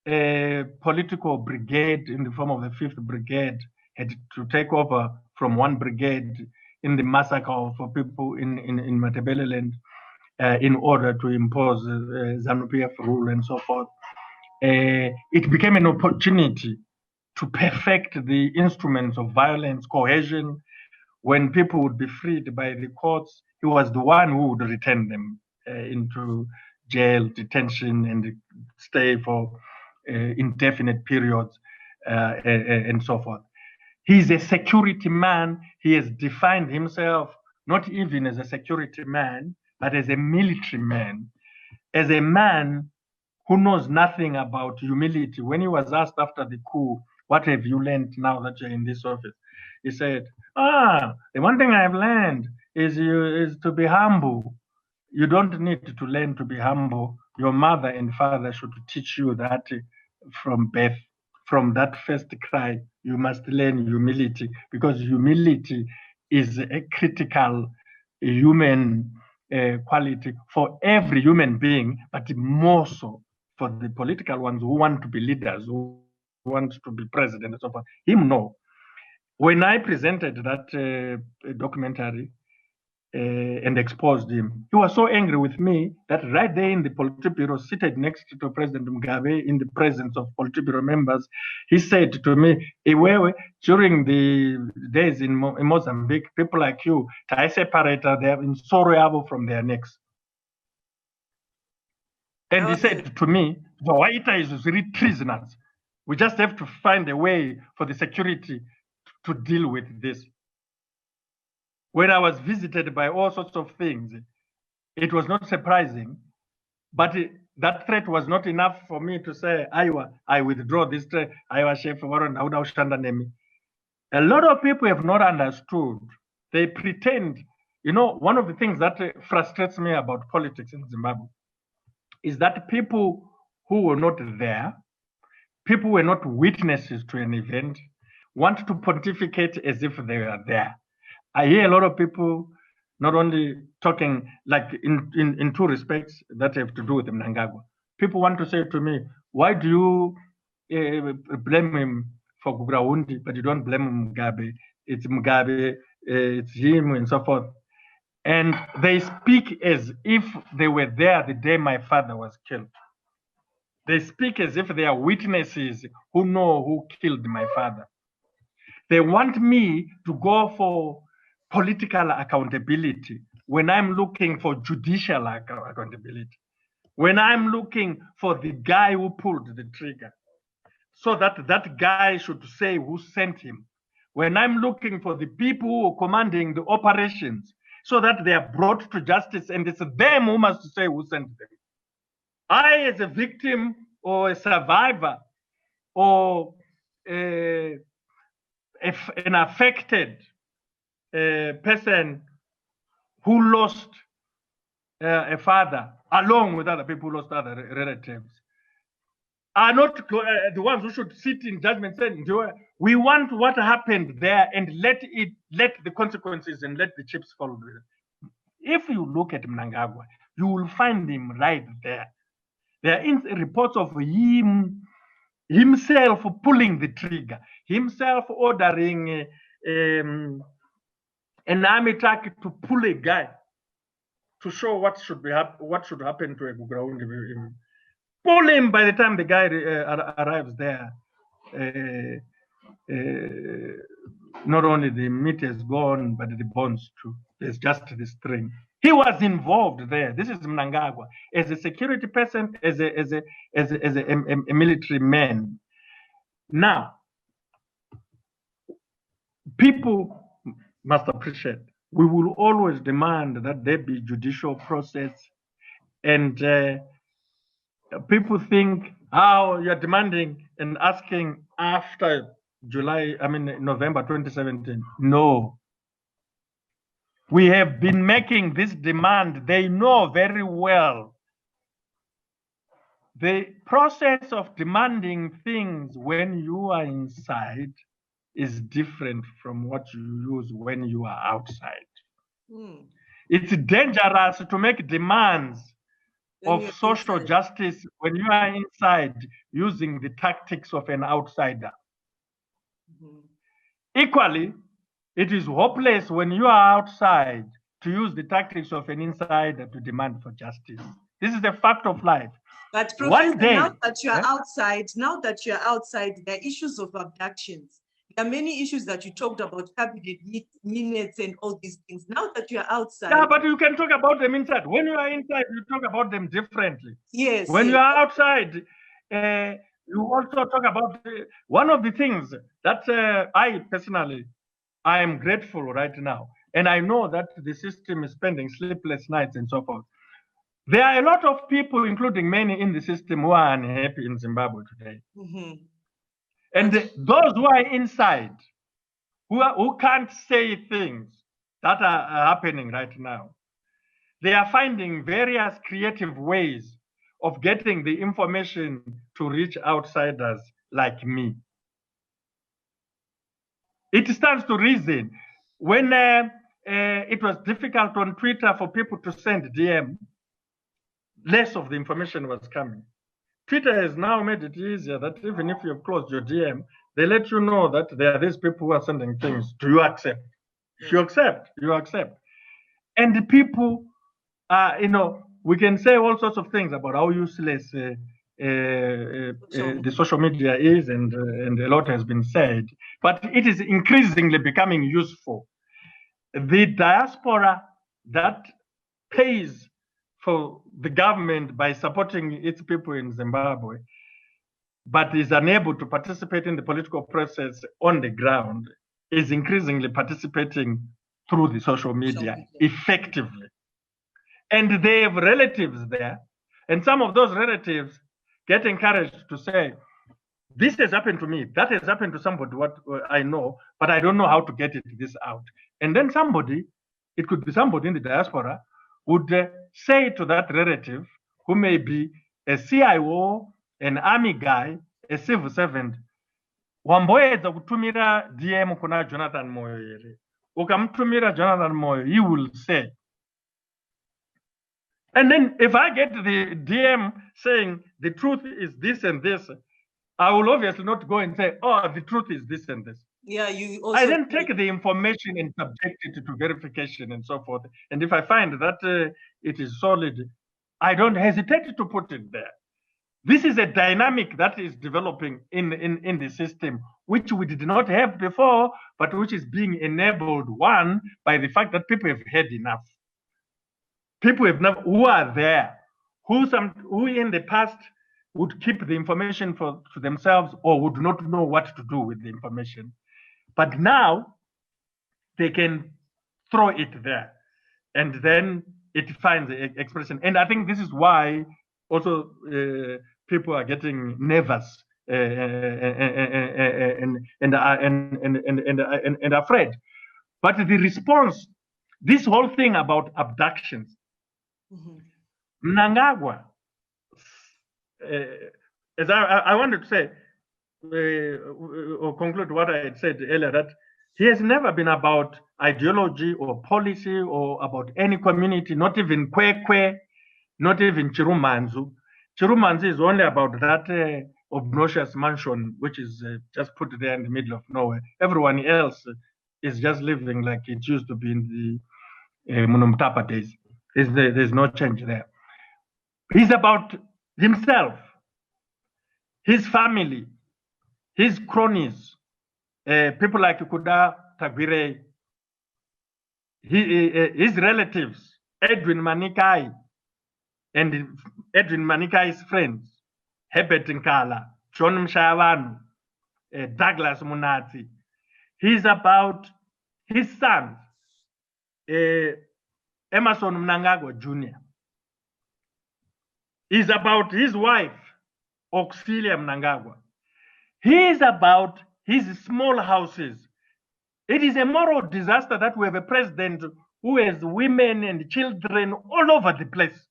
a political brigade in the form of the 5th Brigade had to take over from one brigade in the massacre of people in Matabeleland in order to impose ZANU-PF rule and so forth, it became an opportunity to perfect the instruments of violence, coercion. When people would be freed by the courts, he was the one who would return them into jail, detention, and stay for indefinite periods and so forth. He's a security man. He has defined himself not even as a security man, but as a military man, as a man who knows nothing about humility. When he was asked after the coup, what have you learned now that you're in this office? He said, the one thing I've learned is to be humble. You don't need to learn to be humble. Your mother and father should teach you that from birth. From that first cry, you must learn humility, because humility is a critical human quality for every human being, but more so for the political ones who want to be leaders, who want to be president and so forth. Him, no. When I presented that documentary and exposed him, he was so angry with me that right there in the Politburo, seated next to President Mugabe in the presence of Politburo members, he said to me, Iwewe, during the days in Mozambique, people like you, I separate them in sorrow from their necks. And he said to me, the Waita is really treasonous. We just have to find a way for the security to deal with this. When I was visited by all sorts of things, it was not surprising, but that threat was not enough for me to say, I withdraw this threat. A lot of people have not understood. They pretend, one of the things that frustrates me about politics in Zimbabwe is that people who were not there, people who were not witnesses to an event, want to pontificate as if they were there. I hear a lot of people not only talking like in two respects that have to do with Mnangagwa. People want to say to me, why do you blame him for Gugraundi, but you don't blame Mugabe? It's Mugabe, it's him, and so forth. And they speak as if they were there the day my father was killed. They speak as if they are witnesses who know who killed my father. They want me to go for political accountability when I'm looking for judicial accountability, when I'm looking for the guy who pulled the trigger, so that that guy should say who sent him, when I'm looking for the people who are commanding the operations, so that they are brought to justice and it's them who must say who sent them. I, as a victim or a survivor or an affected person who lost a father, along with other people who lost other relatives, are not the ones who should sit in judgment saying, we want what happened there and let the consequences and let the chips fall. If you look at Mnangagwa, you will find him right there. There are reports of himself pulling the trigger, himself ordering an army truck to pull a guy to show what should happen to a ground. Pull him. By the time the guy arrives there, not only the meat is gone, but the bones too. There's just the string. He was involved there. This is Mnangagwa as a security person, as a military man. Now, people must appreciate. We will always demand that there be judicial process, and people think, "Oh, you're demanding and asking after November 2017." No. We have been making this demand. They know very well. The process of demanding things when you are inside is different from what you use when you are outside. It's dangerous to make demands of social justice when you are inside using the tactics of an outsider. Equally, it is hopeless when you are outside to use the tactics of an insider to demand for justice. This is the fact of life. But Professor, now that you are outside, there are issues of abductions. There are many issues that you talked about, cabinet minutes and all these things. Now that you are outside. Yeah, but you can talk about them inside. When you are inside, you talk about them differently. Yes. When you are outside, you also talk about one of the things that I personally, I am grateful right now. And I know that the system is spending sleepless nights and so forth. There are a lot of people, including many in the system, who are unhappy in Zimbabwe today. And those who are inside, who can't say things that are happening right now, they are finding various creative ways of getting the information to reach outsiders like me. It stands to reason. When it was difficult on Twitter for people to send DM, less of the information was coming. Twitter has now made it easier that even if you've closed your DM, they let you know that there are these people who are sending things. Do you accept? If you accept, you accept. And the people, we can say all sorts of things about how useless the social media is, and a lot has been said, but it is increasingly becoming useful. The diaspora that pays for the government by supporting its people in Zimbabwe, but is unable to participate in the political process on the ground, is increasingly participating through the social media effectively. And they have relatives there, and some of those relatives get encouraged to say, this has happened to me, that has happened to somebody what I know, but I don't know how to get this out. And then somebody, it could be somebody in the diaspora, would say to that relative, who may be a CIO, an army guy, a civil servant, wamboedza kutumira DM kuna Jonathan Moyo here. Ukamtumira Jonathan Moyo, he will say. And then if I get the DM saying the truth is this and this, I will obviously not go and say, oh, the truth is this and this. Yeah, you also. I then take the information and subject it to verification and so forth. And if I find that it is solid, I don't hesitate to put it there. This is a dynamic that is developing in the system, which we did not have before, but which is being enabled, one, by the fact that people have had enough. People have never, who are there, who in the past would keep the information to themselves or would not know what to do with the information. But now they can throw it there, and then it finds expression. And I think this is why also people are getting nervous and afraid. But the response, this whole thing about abductions, Mnangagwa, as I wanted to say, or conclude what I had said earlier, that he has never been about ideology or policy or about any community, not even Kwekwe, not even Chirumanzu. Chirumanzu is only about that obnoxious mansion, which is just put there in the middle of nowhere. Everyone else is just living like it used to be in the Munumtapa days. There's no change there. He's about himself, his family, his cronies, people like Kuda Tagwire, his relatives, Edwin Manikai, and Edwin Manikai's friends, Herbert Nkala, John Mshawanu, Douglas Munati. He's about his sons, Emerson Mnangagwa Jr. He's about his wife, Auxilia Mnangagwa. He is about his small houses. It is a moral disaster that we have a president who has women and children all over the place.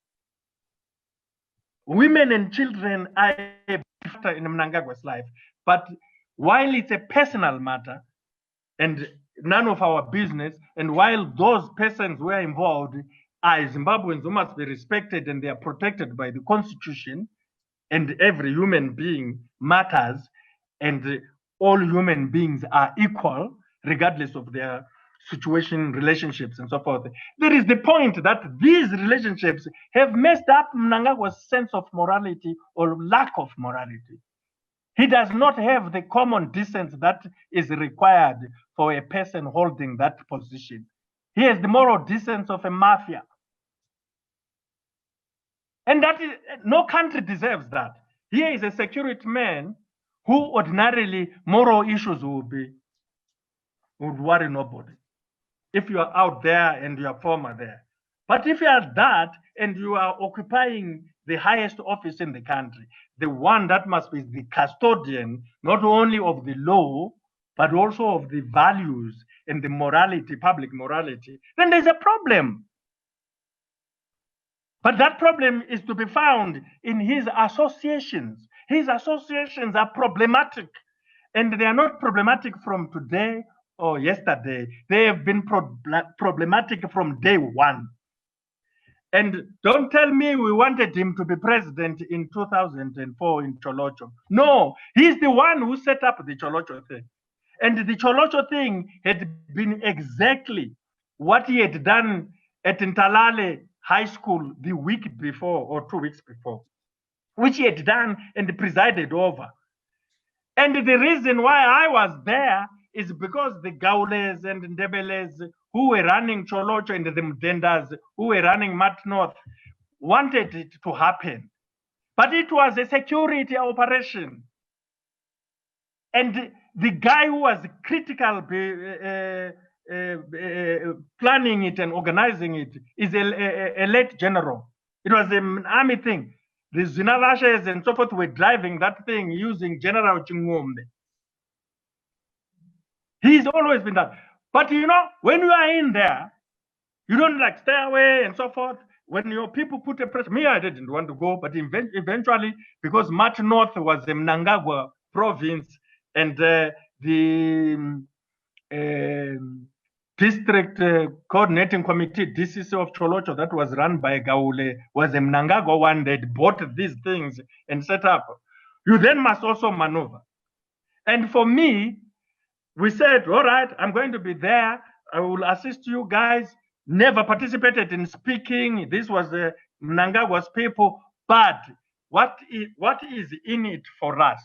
Women and children are a factor in Mnangagwa's life. But while it's a personal matter and none of our business, and while those persons who are involved are Zimbabweans who must be respected and they are protected by the Constitution, and every human being matters, and all human beings are equal, regardless of their situation, relationships, and so forth. There is the point that these relationships have messed up Mnangagwa's sense of morality or lack of morality. He does not have the common decency that is required for a person holding that position. He has the moral decency of a mafia. And that is, no country deserves that. Here is a security man who ordinarily moral issues would worry nobody. If you are out there and you are former there. But if you are that and you are occupying the highest office in the country, the one that must be the custodian, not only of the law, but also of the values and the morality, public morality, then there's a problem. But that problem is to be found in his associations. His associations are problematic, and they are not problematic from today or yesterday. They have been problematic from day one. And don't tell me we wanted him to be president in 2004 in Cholocho. No, he's the one who set up the Cholocho thing. And the Cholocho thing had been exactly what he had done at Ntalale High School the week before or 2 weeks before, which he had done and presided over. And the reason why I was there is because the Gaules and Ndebeles who were running Cholocho and the Mdendas who were running Mat North wanted it to happen. But it was a security operation. And the guy who was critical planning it and organizing it is a late general. It was an army thing. The Zinavashes and so forth were driving that thing using General Chingombe. He's always been that. But you know, when you are in there, you don't like stay away and so forth. When your people put a pressure, me, I didn't want to go, but eventually, because Mat North was the Mnangagwa province and the district coordinating committee, DCC of Cholocho, that was run by Gaule, was a Mnangagwa one that bought these things and set up. You then must also maneuver. And for me, we said, all right, I'm going to be there. I will assist you guys. Never participated in speaking. This was Mnangagwa's people. But what is in it for us?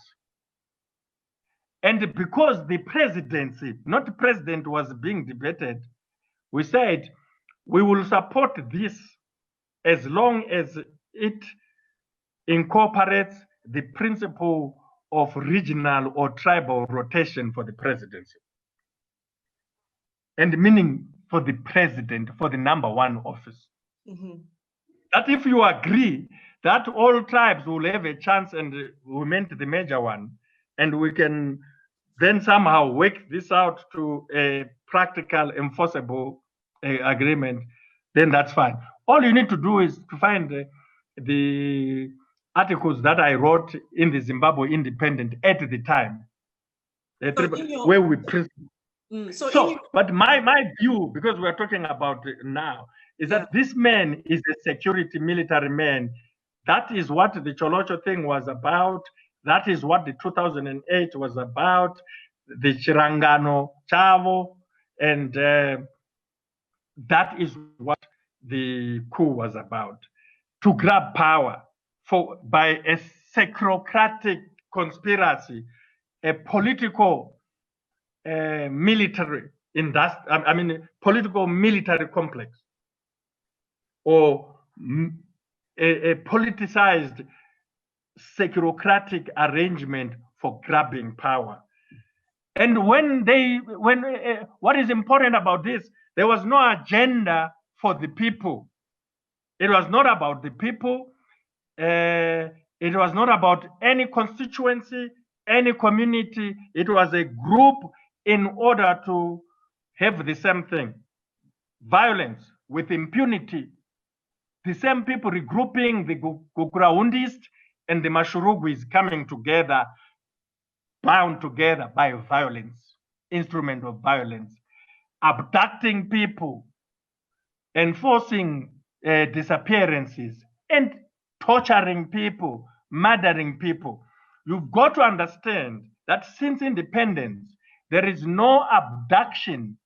And because the presidency, not the president, was being debated, we said we will support this as long as it incorporates the principle of regional or tribal rotation for the presidency. And meaning for the president, for the #1 office. Mm-hmm. That if you agree that all tribes will have a chance and we meant the major one, and we can then somehow work this out to a practical, enforceable agreement, then that's fine. All you need to do is to find the articles that I wrote in the Zimbabwe Independent at the time, where we but my view, because we're talking about it now, is that this man is a security military man. That is what the Cholocho thing was about. That is what the 2008 was about. The Chirangano Chavo, And that is what the coup was about, to grab power by a secrocratic conspiracy, a political military political military complex, or a politicized securocratic arrangement for grabbing power. And what is important about this, there was no agenda for the people. It was not about the people. It was not about any constituency, any community. It was a group in order to have the same thing. Violence with impunity. The same people regrouping, the Gugraundis and the Mashuruguis coming together, bound together by violence, instrument of violence, abducting people, enforcing disappearances, and torturing people, murdering people. You've got to understand that since independence, there is no abduction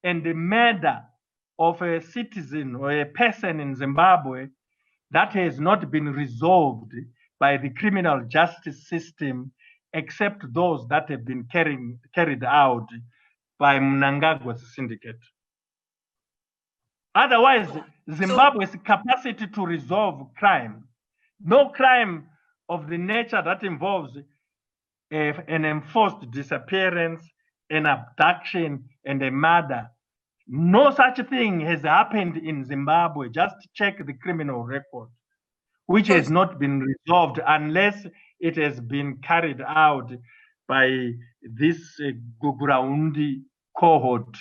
and the murder of a citizen or a person in Zimbabwe that has not been resolved by the criminal justice system, except those that have been carried out by Mnangagwa's syndicate. Otherwise, Zimbabwe's capacity to resolve crime, no crime of the nature that involves an enforced disappearance, an abduction, and a murder, no such thing has happened in Zimbabwe. Just check the criminal record, which has not been resolved unless it has been carried out by this Gugraundi cohort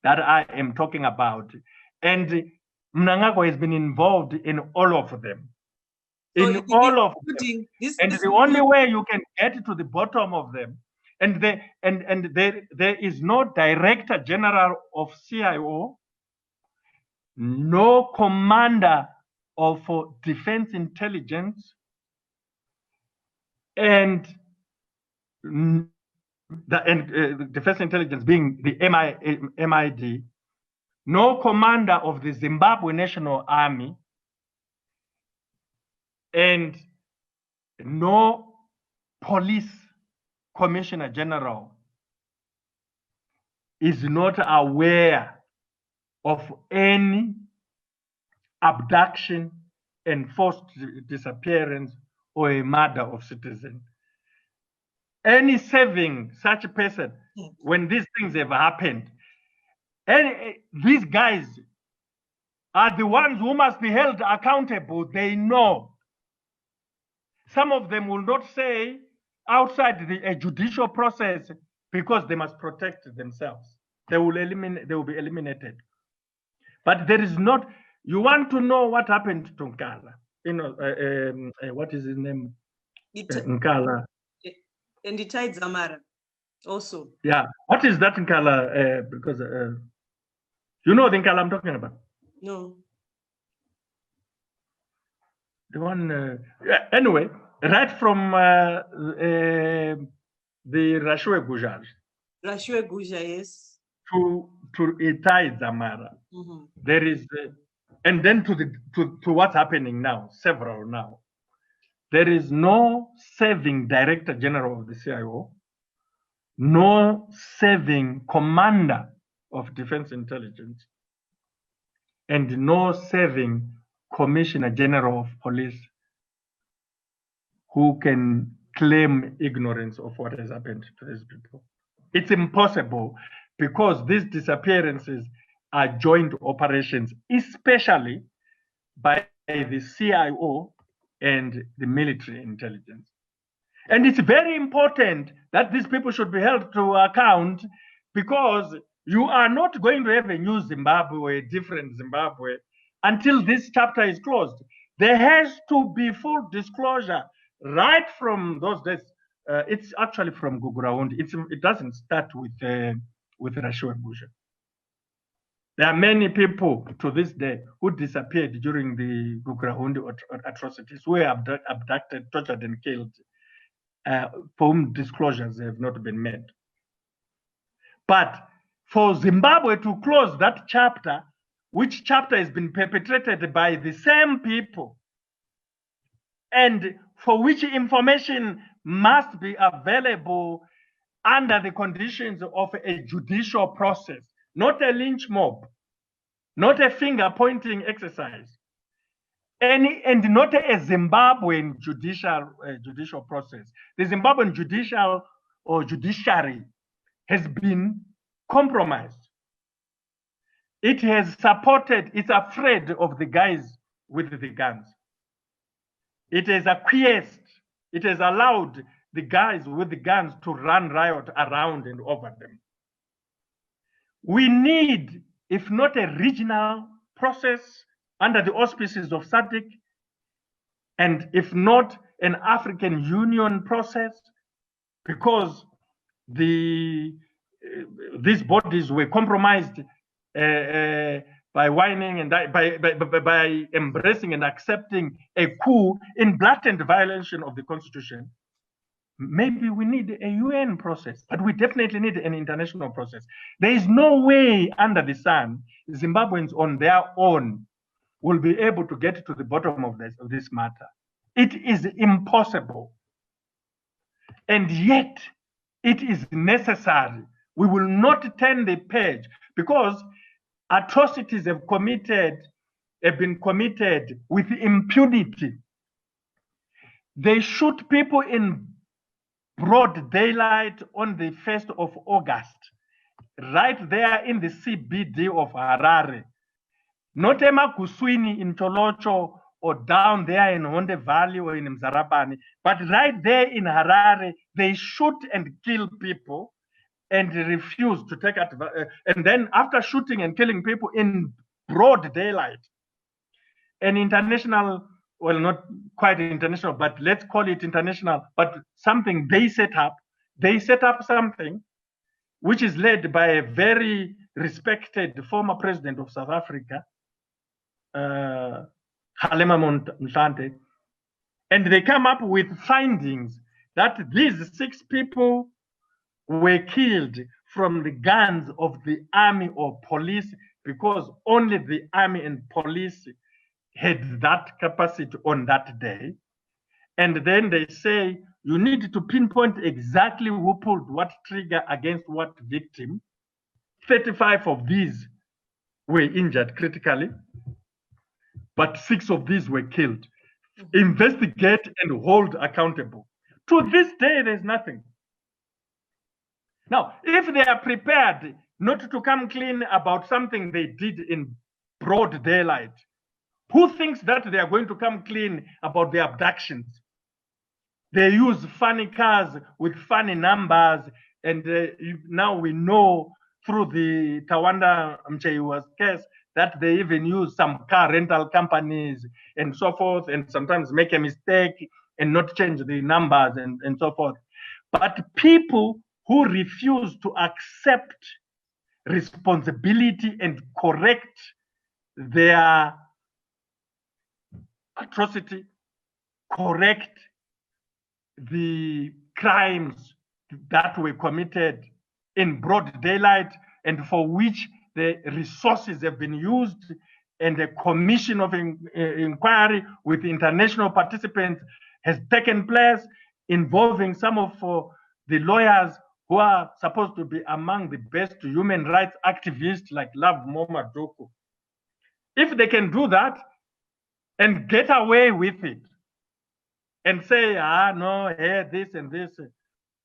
that I am talking about. And Mnangagwa has been involved in all of them. And the only way you can get to the bottom of them, and there is no Director General of CIO, no commander of defense intelligence, and defense intelligence being the MID, no commander of the Zimbabwe National Army, and no police commissioner general is not aware of any abduction, enforced disappearance, or a murder of citizen. Any saving such a person when these things have happened, and these guys are the ones who must be held accountable. They know. Some of them will not say outside the judicial process because they must protect themselves. They will be eliminated. But there is not. You want to know what happened to Nkala? What is his name? Nkala. And it tied Zamara also. Yeah. What is that Nkala? Because you know the Nkala I'm talking about? No. The one. Anyway, right from the Rashwe Gujar. Rashwe Gujar, yes. To Itai Zamara. There is, and then to what's happening now, several now. There is no serving Director General of the CIO, no serving Commander of Defense Intelligence, and no serving Commissioner General of Police who can claim ignorance of what has happened to these people. It's impossible because these disappearances are joint operations, especially by the CIO and the military intelligence. And it's very important that these people should be held to account, because you are not going to have a new Zimbabwe or a different Zimbabwe until this chapter is closed. There has to be full disclosure right from those days. It's actually from Gugraundi. It doesn't start with Rashwe Gujar. There are many people to this day who disappeared during the Gugraundi atrocities, who were abducted, tortured, and killed, for whom disclosures have not been made. But for Zimbabwe to close that chapter, which chapter has been perpetrated by the same people, and for which information must be available under the conditions of a judicial process, not a lynch mob, not a finger-pointing exercise, and not a Zimbabwean judicial process. The Zimbabwean judiciary has been compromised. It has supported, it's afraid of the guys with the guns. It has acquiesced, it has allowed the guys with the guns to run riot around and over them. We need, if not a regional process under the auspices of SADC, and if not an African Union process, because these bodies were compromised by whining and by embracing and accepting a coup in blatant violation of the Constitution. Maybe we need a UN process, but we definitely need an international process. There is no way under the sun Zimbabweans on their own will be able to get to the bottom of this matter. It is impossible. And yet, it is necessary. We will not turn the page because atrocities have been committed with impunity. They shoot people in broad daylight on the 1st of August, right there in the CBD of Harare. Not Kuswini in Cholocho or down there in Honde Valley or in Mzarabani, but right there in Harare, they shoot and kill people and refuse to take it. And then after shooting and killing people in broad daylight, an international, well, not quite international, but let's call it international, but something they set up something which is led by a very respected former president of South Africa, Halema Mnangagwa, and they come up with findings that these 6 people were killed from the guns of the army or police because only the army and police had that capacity on that day. And then they say, you need to pinpoint exactly who pulled what trigger against what victim. 35 of these were injured critically, but 6 of these were killed. Investigate and hold accountable. To this day, there's nothing. Now, if they are prepared not to come clean about something they did in broad daylight, who thinks that they are going to come clean about the abductions? They use funny cars with funny numbers, and now we know through the Tawanda Mcheyiwa's case that they even use some car rental companies and so forth, and sometimes make a mistake and not change the numbers and so forth. But people who refuse to accept responsibility and correct their atrocity, correct the crimes that were committed in broad daylight and for which the resources have been used, and a commission of inquiry with international participants has taken place involving some of the lawyers who are supposed to be among the best human rights activists like Love Momadoko. If they can do that and get away with it and say, no, this and this,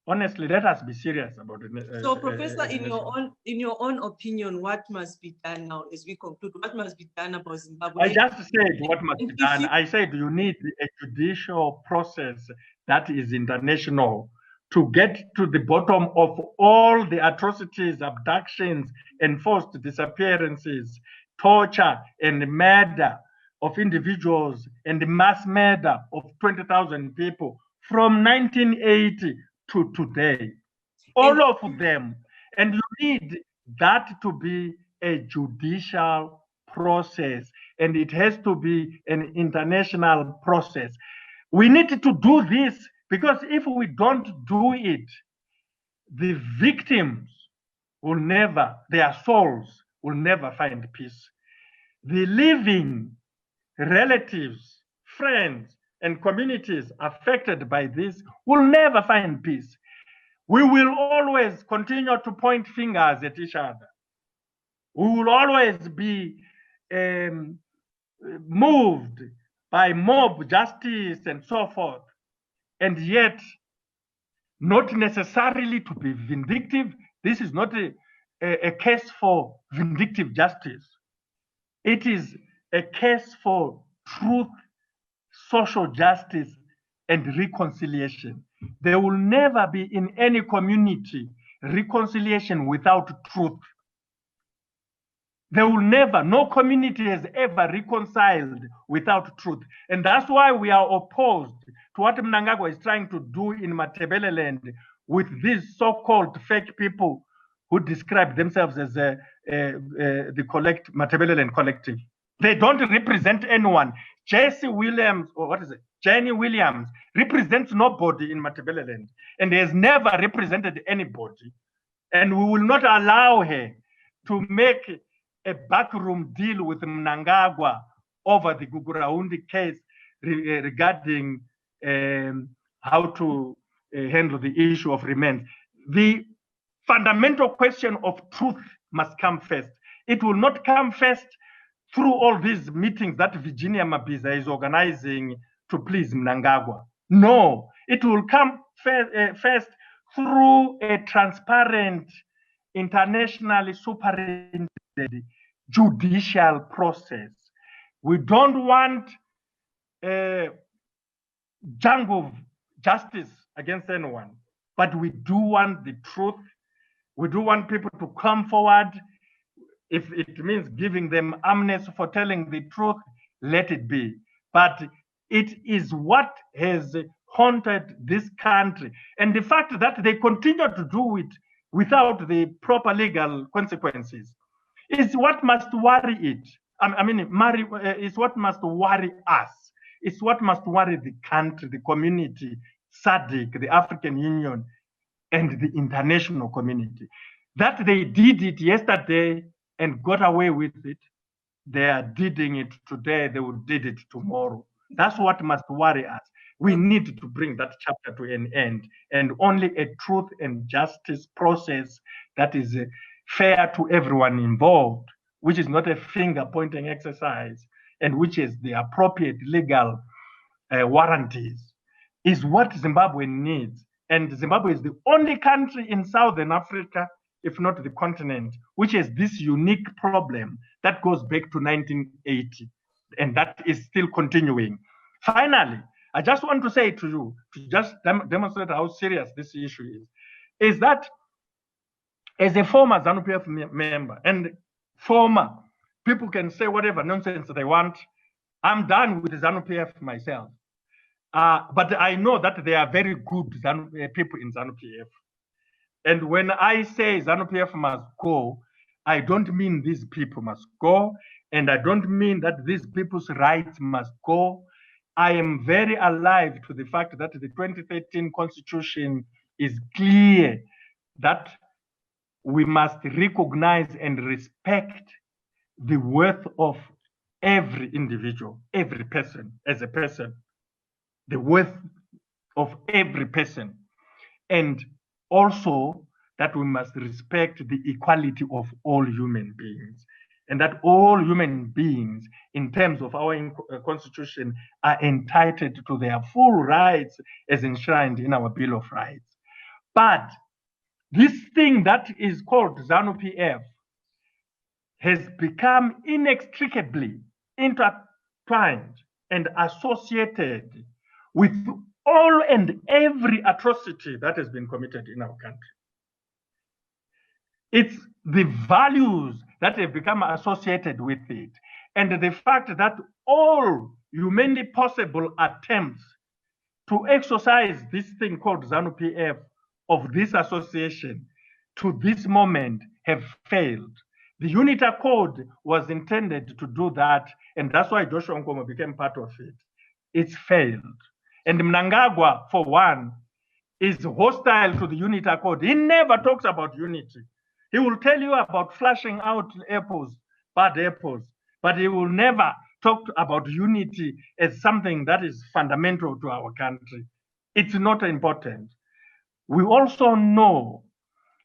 honestly, let us be serious about it. So, Professor, in your own opinion, what must be done now as we conclude? What must be done about Zimbabwe? I just said what must be done. I said you need a judicial process that is international to get to the bottom of all the atrocities, abductions, enforced disappearances, torture, and murder of individuals, and the mass murder of 20,000 people from 1980 to today. All of them. And you need that to be a judicial process, and it has to be an international process. We need to do this because if we don't do it, the victims their souls will never find peace. The living relatives, friends, and communities affected by this will never find peace. We will always continue to point fingers at each other. We will always be moved by mob justice and so forth, and yet not necessarily to be vindictive. This is not a case for vindictive justice. It is a case for truth, social justice, and reconciliation. There will never be in any community reconciliation without truth. There will never, no community has ever reconciled without truth. And that's why we are opposed to what Mnangagwa is trying to do in Matabeleland with these so-called fake people who describe themselves as the Matabeleland collective. They don't represent anyone. Jenny Williams represents nobody in Matabeleland and has never represented anybody. And we will not allow her to make a backroom deal with Mnangagwa over the Guguraundi case regarding how to handle the issue of remand. The fundamental question of truth must come first. It will not come first through all these meetings that Virginia Mabiza is organizing to please Mnangagwa. No, it will come first through a transparent, internationally superintended judicial process. We don't want a jungle justice against anyone, but we do want the truth. We do want people to come forward. If it means giving them amnesty for telling the truth, let it be. But it is what has haunted this country. And the fact that they continue to do it without the proper legal consequences is what must worry it. It's what must worry us. It's what must worry the country, the community, SADC, the African Union, and the international community. That they did it yesterday and got away with it, they are doing it today, they will do it tomorrow. That's what must worry us. We need to bring that chapter to an end, and only a truth and justice process that is fair to everyone involved, which is not a finger-pointing exercise, and which is the appropriate legal warranties, is what Zimbabwe needs. And Zimbabwe is the only country in Southern Africa, if not the continent, which has this unique problem that goes back to 1980, and that is still continuing. Finally, I just want to say to you, to just demonstrate how serious this issue is that as a former ZANU-PF member, and former, people can say whatever nonsense they want. I'm done with ZANU-PF myself. But I know that they are very good people in ZANU-PF. And when I say ZANU-PF must go, I don't mean these people must go, and I don't mean that these people's rights must go. I am very alive to the fact that the 2013 Constitution is clear that we must recognize and respect the worth of every individual, every person as a person, the worth of every person. And also that we must respect the equality of all human beings, and that all human beings, in terms of our constitution, are entitled to their full rights as enshrined in our Bill of Rights. But this thing that is called ZANU-PF has become inextricably intertwined and associated with all and every atrocity that has been committed in our country. It's the values that have become associated with it, and the fact that all humanly possible attempts to exercise this thing called ZANU-PF of this association to this moment have failed. The UNITA Code was intended to do that, and that's why Joshua Nkomo became part of it. It's failed. And Mnangagwa, for one, is hostile to the UNITA Code. He never talks about unity. He will tell you about flashing out apples, bad apples, but he will never talk about unity as something that is fundamental to our country. It's not important. We also know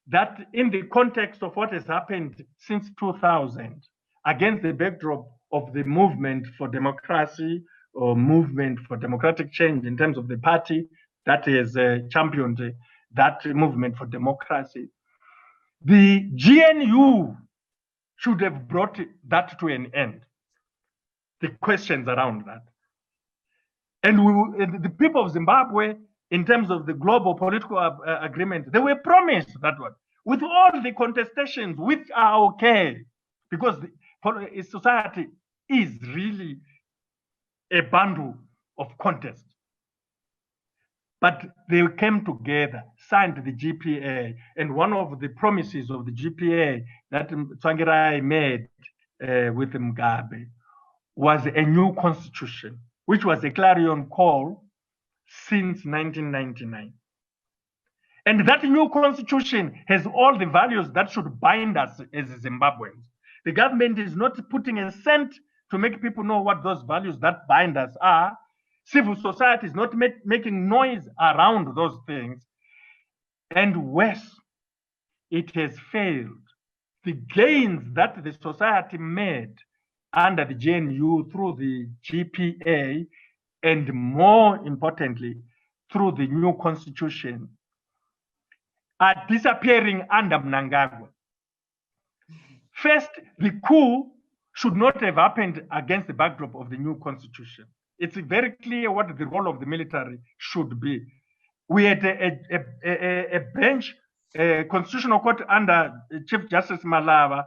that in the context of what has happened since 2000, against the backdrop of the movement for democracy or movement for democratic change in terms of the party that has championed that movement for democracy, the GNU should have brought that to an end. The questions around that. And the people of Zimbabwe, in terms of the global political agreement, they were promised that one. With all the contestations, which are okay, because the society is really a bundle of contests. But they came together, signed the GPA, and one of the promises of the GPA that Tsvangirai made with Mugabe was a new constitution, which was a clarion call since 1999. And that new constitution has all the values that should bind us as Zimbabweans. The government is not putting a cent to make people know what those values that bind us are. Civil society is not making noise around those things. And worse, it has failed. The gains that the society made under the GNU through the GPA, and more importantly, through the new constitution, are disappearing under Mnangagwa. First, the coup should not have happened against the backdrop of the new constitution. It's very clear what the role of the military should be. We had a bench, a constitutional court under Chief Justice Malava,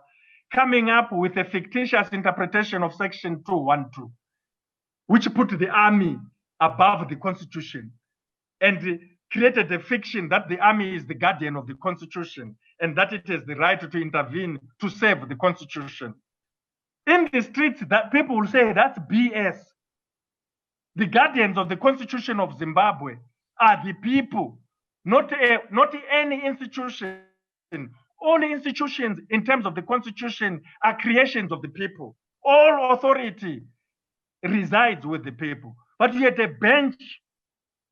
coming up with a fictitious interpretation of Section 212, which put the army above the constitution and created a fiction that the army is the guardian of the constitution and that it has the right to intervene to save the constitution. In the streets, that people will say that's BS. The guardians of the constitution of Zimbabwe are the people, not any institution. All institutions in terms of the constitution are creations of the people. All authority resides with the people. But yet a bench,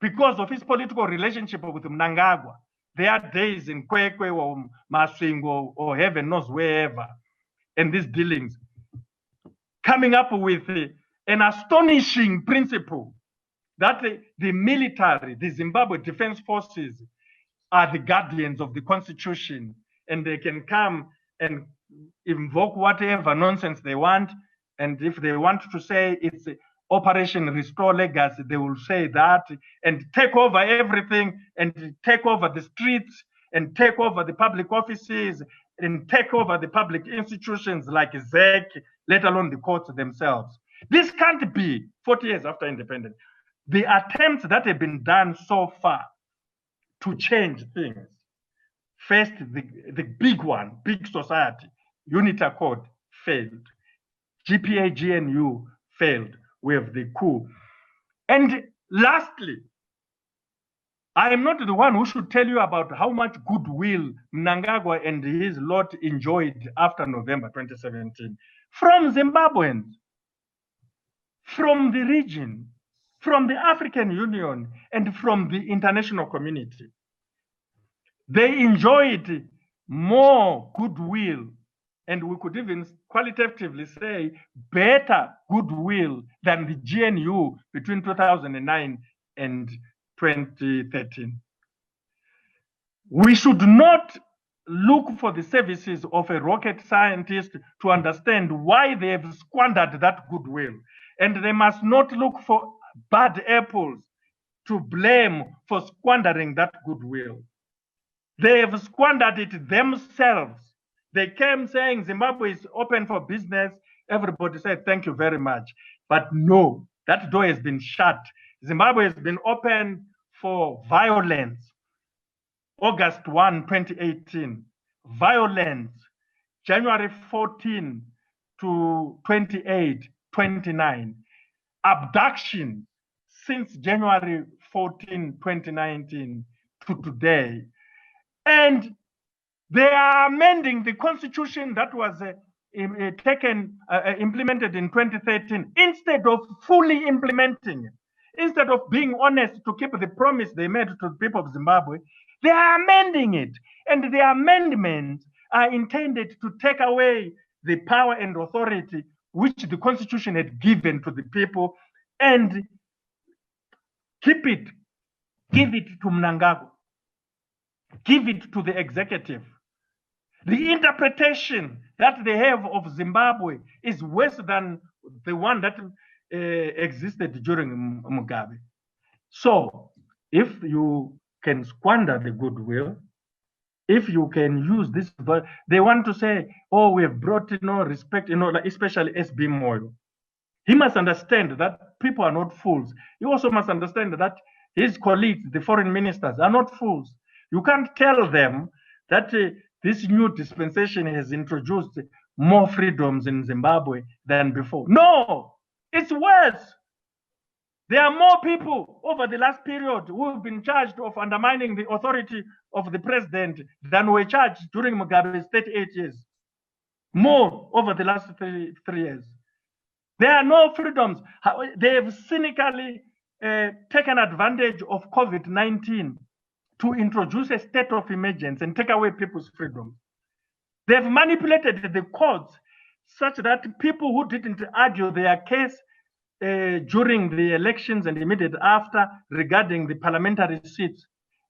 because of his political relationship with Mnangagwa, there are days in Kwekwe or Masvingo or heaven knows wherever, and these dealings, coming up with an astonishing principle that the military, the Zimbabwe Defense Forces, are the guardians of the constitution, and they can come and invoke whatever nonsense they want. And if they want to say it's Operation Restore Legacy, they will say that and take over everything and take over the streets and take over the public offices and take over the public institutions like ZEC, let alone the courts themselves. This can't be 40 years after independence. The attempts that have been done so far to change things, first, the big one, big society, Unity Accord failed. GPA, GNU failed. We have the coup. And lastly, I am not the one who should tell you about how much goodwill Mnangagwa and his lot enjoyed after November 2017 from Zimbabweans, from the region, from the African Union, and from the international community. They enjoyed more goodwill, and we could even qualitatively say better goodwill than the GNU between 2009 and 2013. We should not look for the services of a rocket scientist to understand why they have squandered that goodwill. And they must not look for bad apples to blame for squandering that goodwill. They have squandered it themselves. They came saying Zimbabwe is open for business. Everybody said, thank you very much. But no, that door has been shut. Zimbabwe has been open for violence. August 1, 2018, violence. January 14 to 28, 29. Abduction since They are amending the constitution that was implemented in 2013 instead of fully implementing it. Instead of being honest to keep the promise they made to the people of Zimbabwe, they are amending it. And the amendments are intended to take away the power and authority which the constitution had given to the people and give it to Mnangagwa, give it to the executive. The interpretation that they have of Zimbabwe is worse than the one that existed during Mugabe. So if you can squander the goodwill, if you can use this, but they want to say, oh, we have brought respect, like especially SB Moyo. He must understand that people are not fools. He also must understand that his colleagues, the foreign ministers, are not fools. You can't tell them that this new dispensation has introduced more freedoms in Zimbabwe than before. No, it's worse. There are more people over the last period who have been charged of undermining the authority of the president than were charged during Mugabe's 38 years. More over the last three years. There are no freedoms. They have cynically taken advantage of COVID-19 to introduce a state of emergency and take away people's freedoms. They've manipulated the courts such that people who didn't argue their case during the elections and immediately after regarding the parliamentary seats,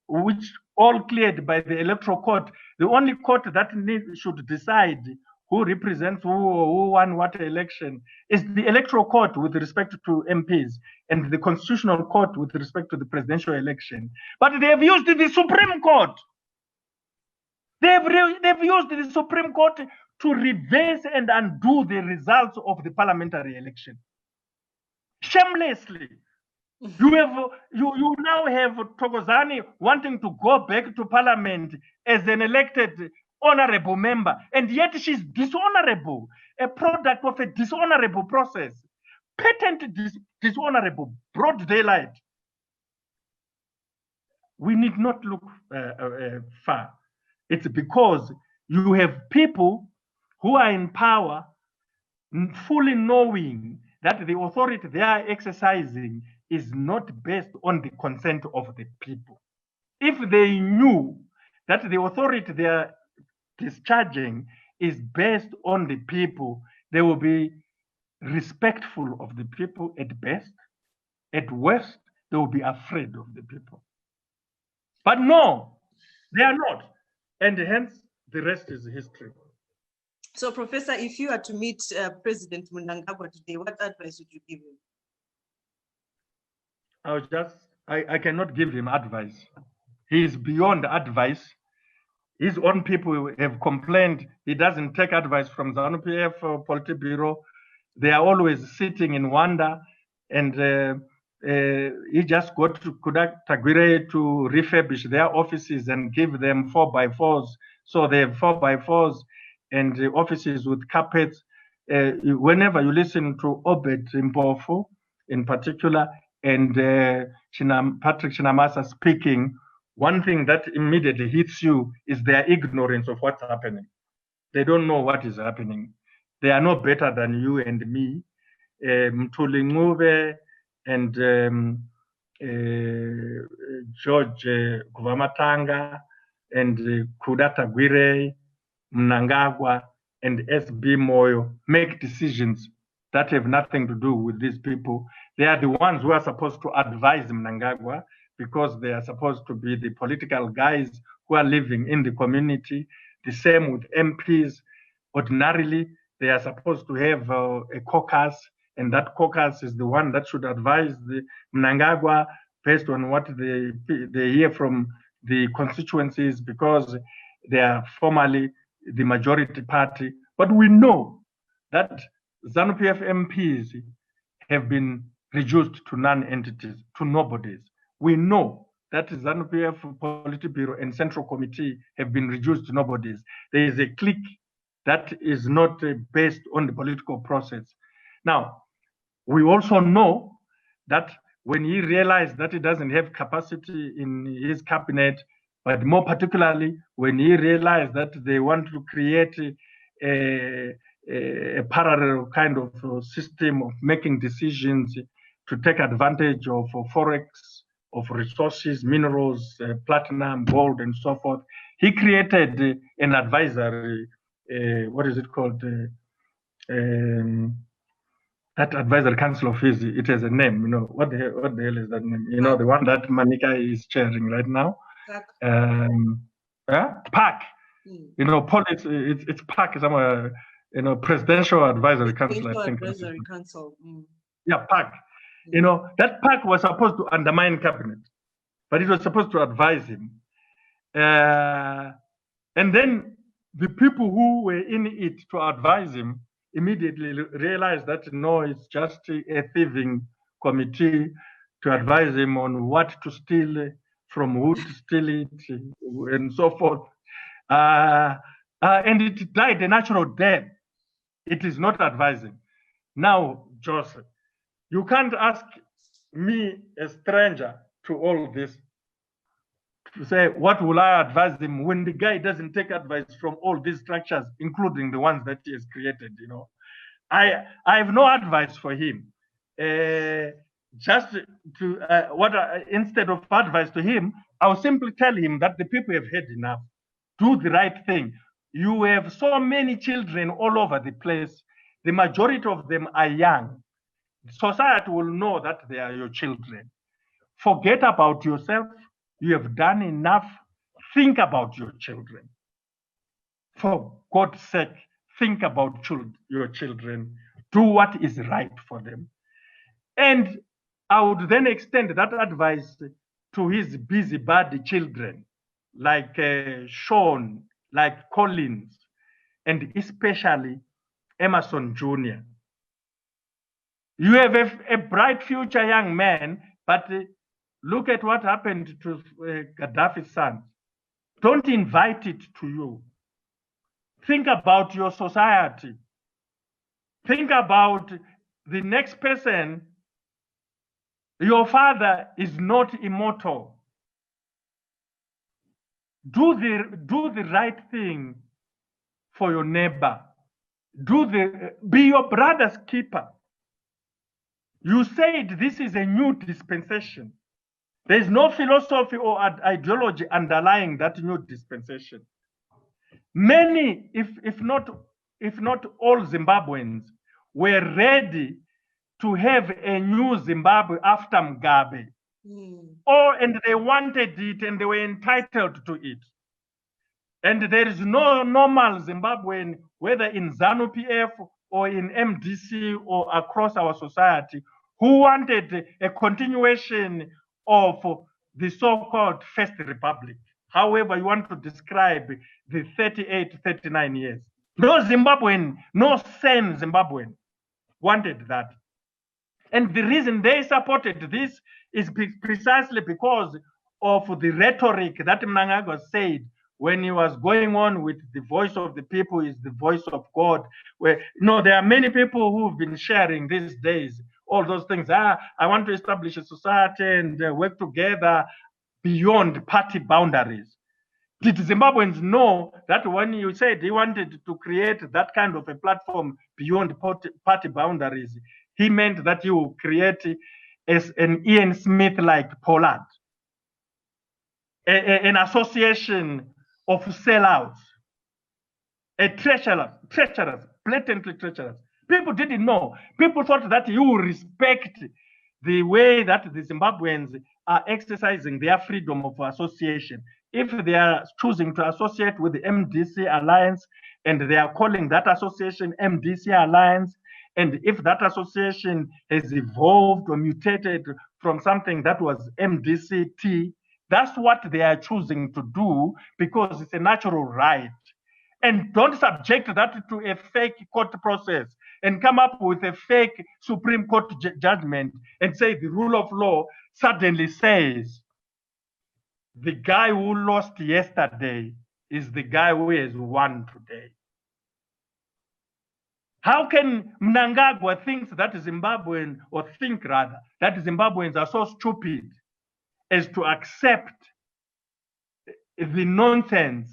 which all cleared by the electoral court, the only court that should decide who represents who won what election is the electoral court with respect to MPs and the constitutional court with respect to the presidential election. But they have used the Supreme Court. They've used the Supreme Court to reverse and undo the results of the parliamentary election. Shamelessly. You now have Thokozani wanting to go back to parliament as an elected honorable member, and yet she's dishonorable, a product of a dishonorable process, patent dishonorable, broad daylight. We need not look far. It's because you have people who are in power fully knowing that the authority they are exercising is not based on the consent of the people. If they knew that the authority they are discharging is based on the people, they will be respectful of the people at best. At worst, they will be afraid of the people. But no, they are not. And hence, the rest is history. So, Professor, if you are to meet President Mnangagwa today, what advice would you give him? I cannot give him advice. He is beyond advice. His own people have complained he doesn't take advice from ZANU-PF or Politburo. They are always sitting in wonder, and he just got to Tagwire to refurbish their offices and give them 4x4s. So they have 4x4s and offices with carpets. Whenever you listen to Obed Mpofu in particular, and Patrick Chinamasa speaking, one thing that immediately hits you is their ignorance of what's happening. They don't know what is happening. They are no better than you and me. Mthuli Ncube and George Guvamatanga and Kuda Tagwire, Mnangagwa and SB Moyo make decisions that have nothing to do with these people. They are the ones who are supposed to advise Mnangagwa because they are supposed to be the political guys who are living in the community. The same with MPs. Ordinarily, they are supposed to have a caucus, and that caucus is the one that should advise the Mnangagwa based on what they hear from the constituencies, because they are formally the majority party. But we know that ZANU-PF MPs have been reduced to non-entities, to nobodies. We know that ZANU-PF Politburo and Central Committee have been reduced to nobodies. There is a clique that is not based on the political process. Now, we also know that when he realized that he doesn't have capacity in his cabinet but more particularly when he realized that they want to create a parallel kind of system of making decisions to take advantage of forex, of resources, minerals, platinum, gold, and so forth. He created an advisory, what is it called? That advisory council of his, it has a name, you know, what the hell is that name? You know, the one that Manika is chairing right now. PAC. You know, it's PAC somewhere, you know, Presidential Advisory Council, I think. Advisory Council. Yeah, PAC. You know, that PAC was supposed to undermine cabinet, but it was supposed to advise him. And then the people who were in it to advise him immediately realized that no, it's just a thieving committee to advise him on what to steal, from who to steal it, and so forth. And it died a natural death. It is not advising. Now, Joseph, you can't ask me, a stranger to all this, to say, what will I advise him when the guy doesn't take advice from all these structures, including the ones that he has created, you know? I have no advice for him. Just to, instead of advice to him, I'll simply tell him that the people have had enough. Do the right thing. You have so many children all over the place. The majority of them are young. Society will know that they are your children. Forget about yourself. You have done enough. Think about your children. For God's sake, think about your children. Do what is right for them. And I would then extend that advice to his busybody children, like Sean, like Collins, and especially Emerson Jr. You have a bright future, young man, but look at what happened to Gaddafi's son. Don't invite it to you. Think about your society. Think about the next person. Your father is not immortal. Do the right thing for your neighbor. Be your brother's keeper. You said this is a new dispensation. There's no philosophy or ideology underlying that new dispensation. Many, if not all Zimbabweans, were ready to have a new Zimbabwe after Mugabe. And they wanted it and they were entitled to it. And there is no normal Zimbabwean, whether in ZANU-PF or in MDC or across our society, who wanted a continuation of the so-called First Republic. However you want to describe the 38, 39 years. No Zimbabwean, no sane Zimbabwean wanted that. And the reason they supported this is precisely because of the rhetoric that Mnangagwa said when he was going on with the voice of the people is the voice of God. Where, you know, there are many people who've been sharing these days all those things. I want to establish a society and work together beyond party boundaries. Did Zimbabweans know that when you said he wanted to create that kind of a platform beyond party boundaries, he meant that you will create an Ian Smith-like Pollard, an association of sellouts, a treacherous, blatantly treacherous. People didn't know. People thought that you will respect the way that the Zimbabweans are exercising their freedom of association. If they are choosing to associate with the MDC Alliance and they are calling that association MDC Alliance, and if that association has evolved or mutated from something that was MDCT, that's what they are choosing to do because it's a natural right. And don't subject that to a fake court process and come up with a fake Supreme Court judgment and say the rule of law suddenly says the guy who lost yesterday is the guy who has won today. How can Mnangagwa think that Zimbabweans are so stupid as to accept the nonsense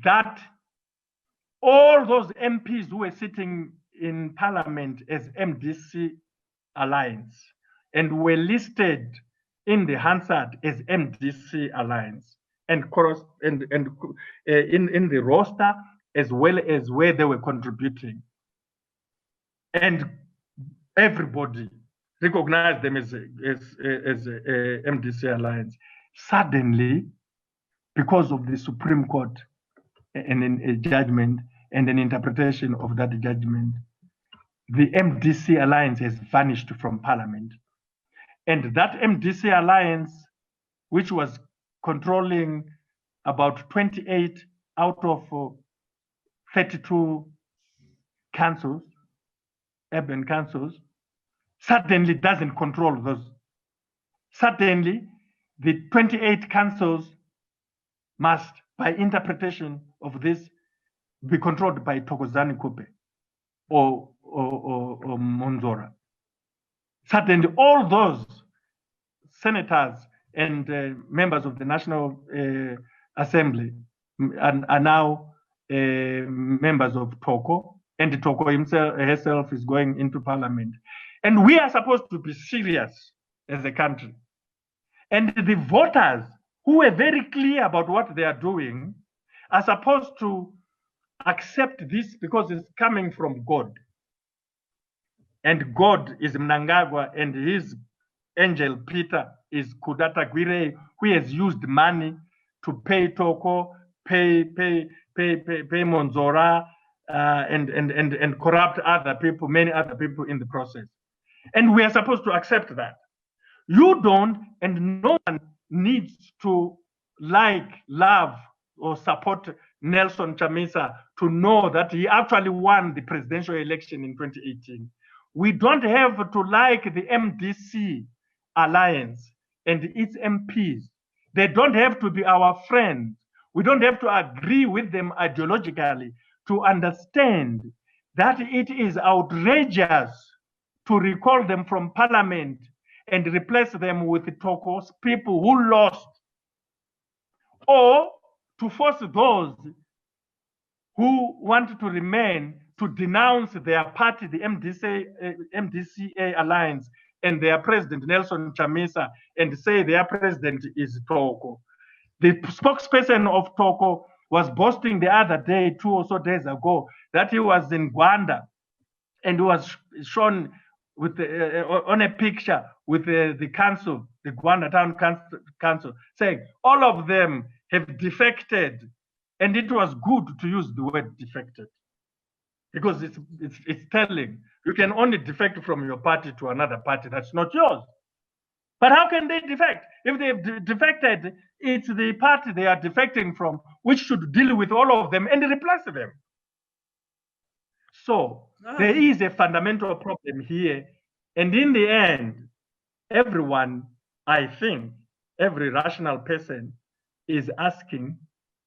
that all those MPs who were sitting in parliament as MDC alliance and were listed in the Hansard as MDC alliance and in the roster as well as where they were contributing. And everybody recognized them as MDC alliance. Suddenly, because of the Supreme Court and a judgment and an interpretation of that judgment, the MDC alliance has vanished from parliament. And that MDC alliance, which was controlling about 28 out of 32 councils, urban councils, suddenly doesn't control those. Suddenly, the 28 councils must, by interpretation of this, be controlled by Thokozani Kupe or Monzora. Suddenly, all those senators and members of the National Assembly are now members of Toko, and Toko herself is going into parliament. And we are supposed to be serious as a country. And the voters, who were very clear about what they are doing, are supposed to accept this because it's coming from God. And God is Mnangagwa, and his angel Peter is Kudata Gwire, who has used money to pay Toko, pay Monzora, and corrupt other people, many other people in the process. And we are supposed to accept that. You don't, and no one needs to like, love, or support Nelson Chamisa to know that he actually won the presidential election in 2018. We don't have to like the MDC alliance and its MPs. They don't have to be our friends. We don't have to agree with them ideologically to understand that it is outrageous to recall them from parliament and replace them with Toko's people who lost, or to force those who want to remain to denounce their party, the MDCA alliance, and their president, Nelson Chamisa, and say their president is Toko. The spokesperson of Toko was boasting the other day, 2 or so days ago, that he was in Gwanda and was shown with on a picture with the council, the Gwanda Town Council, saying all of them have defected. And it was good to use the word defected, because it's telling you can only defect from your party to another party that's not yours. But how can they defect? If they've defected, it's the party they are defecting from which should deal with all of them and replace them. So there is a fundamental problem here. And in the end, everyone, I think, every rational person is asking,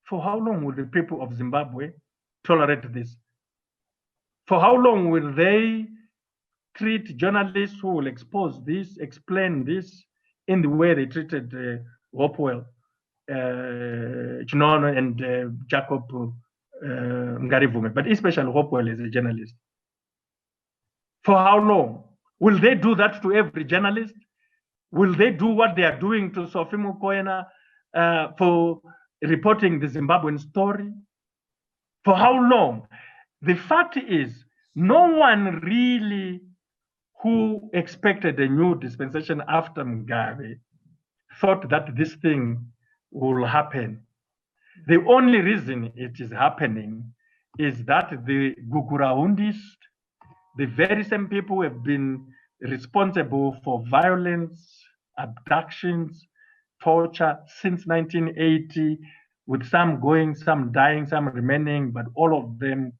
for how long will the people of Zimbabwe tolerate this? For how long will they treat journalists who will expose this, explain this in the way they treated Hopewell, Chinono, and Jacob Ngarivume, but especially Hopewell as a journalist? For how long? Will they do that to every journalist? Will they do what they are doing to Sofimu Koena for reporting the Zimbabwean story? For how long? The fact is, no one really who expected a new dispensation after Mugabe thought that this thing will happen. The only reason it is happening is that the Guguraundists, the very same people who have been responsible for violence, abductions, torture since 1980, with some going, some dying, some remaining, but all of them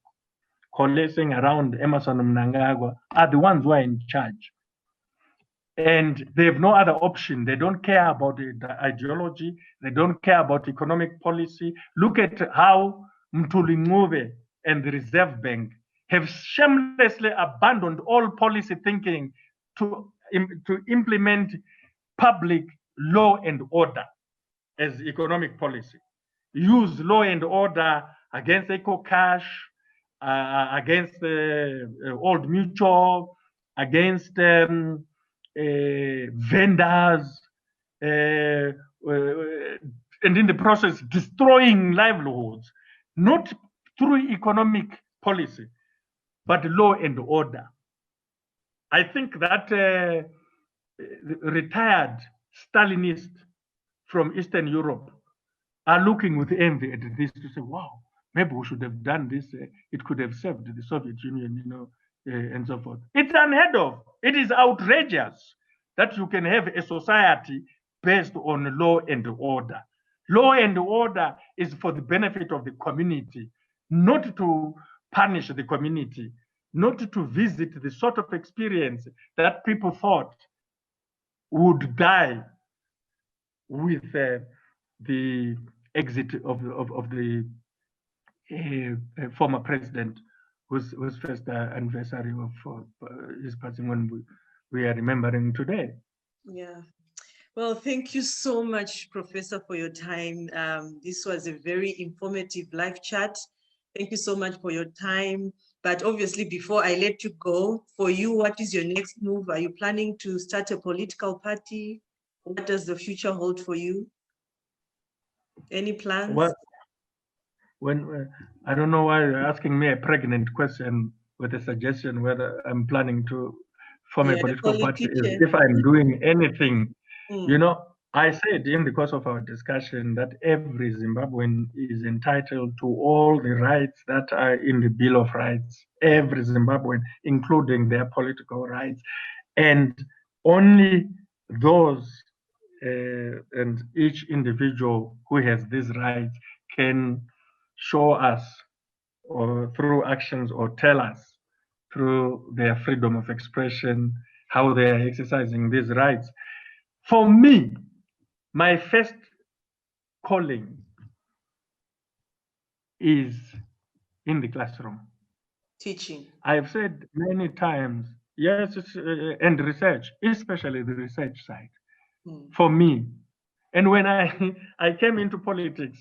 coalescing around Emmerson Mnangagwa, are the ones who are in charge. And they have no other option. They don't care about the ideology. They don't care about economic policy. Look at how Mtuli and the Reserve Bank have shamelessly abandoned all policy thinking to implement public law and order as economic policy. use law and order against Eco Cash, against Old Mutual, against vendors, and in the process destroying livelihoods, not through economic policy, but law and order. I think that retired Stalinists from Eastern Europe are looking with envy at this to say, wow, maybe we should have done this. It could have served the Soviet Union, and so forth. It's unheard of. It is outrageous that you can have a society based on law and order. Law and order is for the benefit of the community, not to punish the community, not to visit the sort of experience that people thought would die with the exit of the former president, whose first anniversary of his passing on we are remembering today. Yeah. Well, thank you so much, Professor, for your time. This was a very informative live chat. Thank you so much for your time. But obviously, before I let you go, for you, what is your next move? Are you planning to start a political party? What does the future hold for you? Any plans? Well, when I don't know why you're asking me a pregnant question with a suggestion whether I'm planning to form a political party, if I'm doing anything. I said in the course of our discussion that every Zimbabwean is entitled to all the rights that are in the Bill of Rights, every Zimbabwean, including their political rights. And only those and each individual who has these rights can show us or through actions or tell us through their freedom of expression how they are exercising these rights. For me, my first calling is in the classroom. Teaching. I've said many times, yes, and research, especially the research side, for me. And when I came into politics,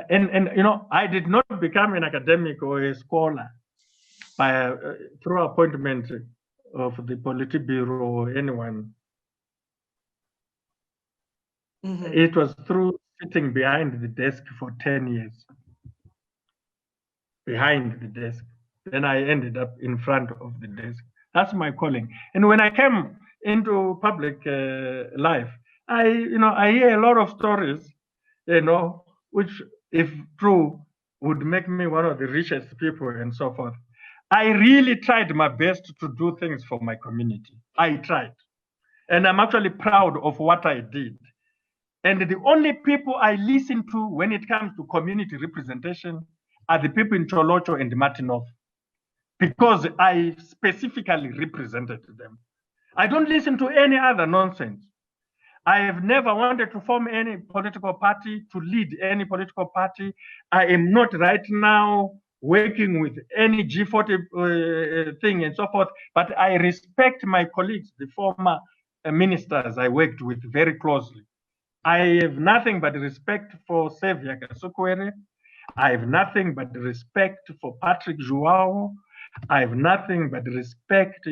and I did not become an academic or a scholar by through appointment of the Politburo or anyone. It was through sitting behind the desk for 10 years. Behind the desk. Then I ended up in front of the desk. That's my calling. And when I came into public life, I hear a lot of stories, which, if true, would make me one of the richest people and so forth. I really tried my best to do things for my community. I tried. And I'm actually proud of what I did. And the only people I listen to when it comes to community representation are the people in Cholocho and Martinov, because I specifically represented them. I don't listen to any other nonsense. I have never wanted to form any political party, to lead any political party. I am not right now working with any G40 thing and so forth, but I respect my colleagues, the former ministers I worked with very closely. I have nothing but respect for Xavier Kasukwere. I have nothing but respect for Patrick Joao. I have nothing but respect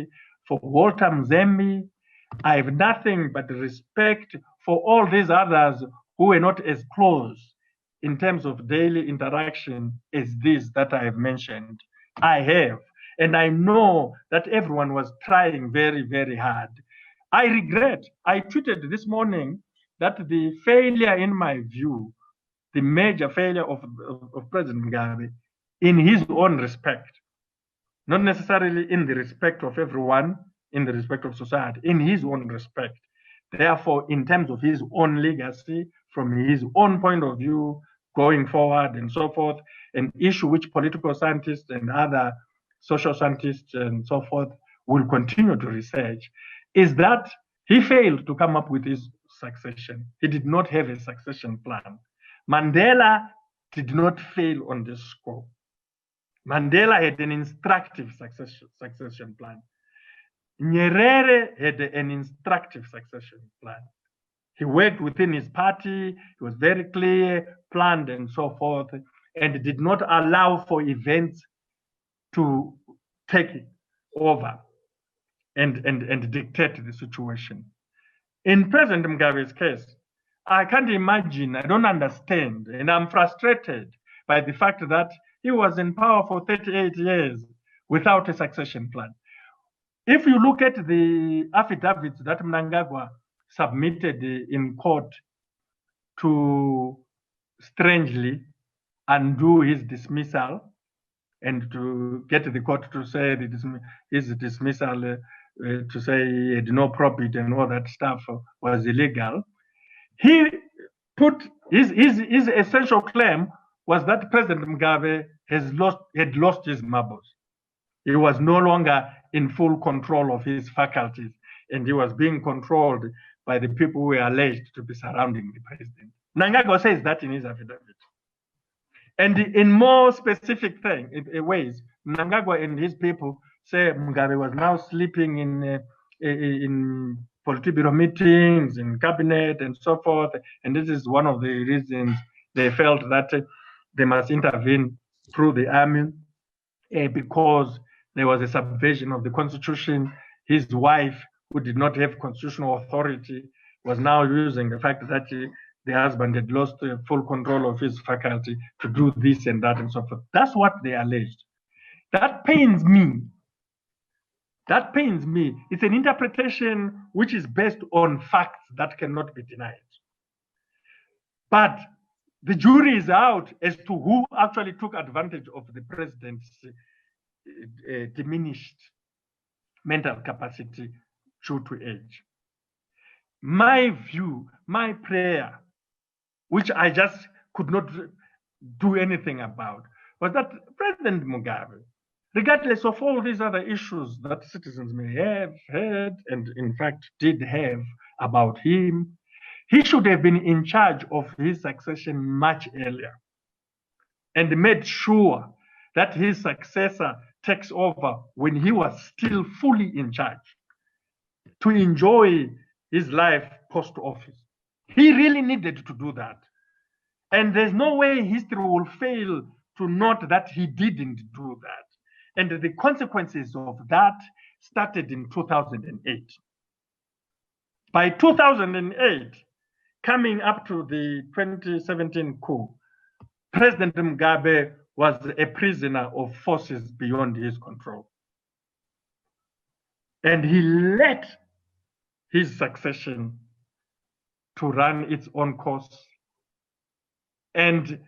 for Walter Mzembe. I have nothing but respect for all these others who were not as close in terms of daily interaction as these that I have mentioned. I have. And I know that everyone was trying very, very hard. I regret, I tweeted this morning that the failure, in my view, the major failure of President Mugabe, in his own respect, not necessarily in the respect of everyone, in the respect of society, in his own respect. Therefore, in terms of his own legacy, from his own point of view, going forward and so forth, an issue which political scientists and other social scientists and so forth will continue to research, is that he failed to come up with his succession. He did not have a succession plan. Mandela did not fail on this score. Mandela had an instructive succession plan. Nyerere had an instructive succession plan. He worked within his party. He was very clear, planned, and so forth, and did not allow for events to take over and dictate the situation. In President Mugabe's case, I can't imagine, I don't understand, and I'm frustrated by the fact that he was in power for 38 years without a succession plan. If you look at the affidavits that Mnangagwa submitted in court to strangely undo his dismissal and to get the court to say his dismissal, to say he had no probity and all that stuff was illegal, he put his essential claim was that President Mugabe had lost his marbles. He was no longer in full control of his faculties, and he was being controlled by the people who were alleged to be surrounding the president. Mnangagwa says that in his affidavit. And in more specific ways, Mnangagwa and his people say Mugabe was now sleeping in Politburo meetings, in cabinet, and so forth. And this is one of the reasons they felt that they must intervene through the army because there was a subversion of the constitution. His wife, who did not have constitutional authority, was now using the fact that the husband had lost full control of his faculty to do this and that and so forth. That's what they alleged. That pains me. That pains me. It's an interpretation which is based on facts that cannot be denied. But the jury is out as to who actually took advantage of the president's diminished mental capacity due to age. My view, my prayer, which I just could not do anything about, was that President Mugabe, regardless of all these other issues that citizens may have had and in fact did have about him, he should have been in charge of his succession much earlier and made sure that his successor takes over when he was still fully in charge to enjoy his life post-office. He really needed to do that. And there's no way history will fail to note that he didn't do that. And the consequences of that started in 2008. By 2008, coming up to the 2017 coup, President Mugabe was a prisoner of forces beyond his control. And he let his succession to run its own course. And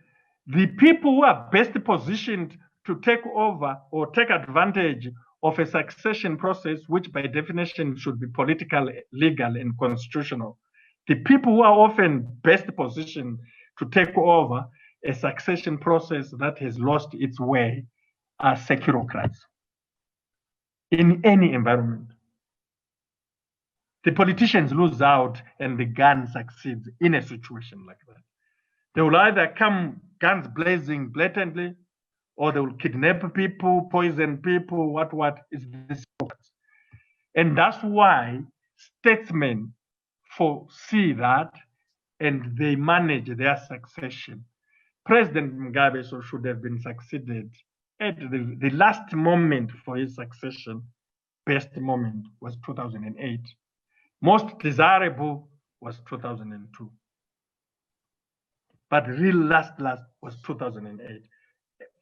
the people who are best positioned to take over or take advantage of a succession process, which by definition should be political, legal, and constitutional, the people who are often best positioned to take over a succession process that has lost its way are securocrats in any environment. The politicians lose out and the gun succeeds in a situation like that. They will either come guns blazing blatantly, or they will kidnap people, poison people, what is this? And that's why statesmen foresee that and they manage their succession. President Mugabe should have been succeeded at the last moment for his succession. Best moment was 2008. Most desirable was 2002. But real last was 2008.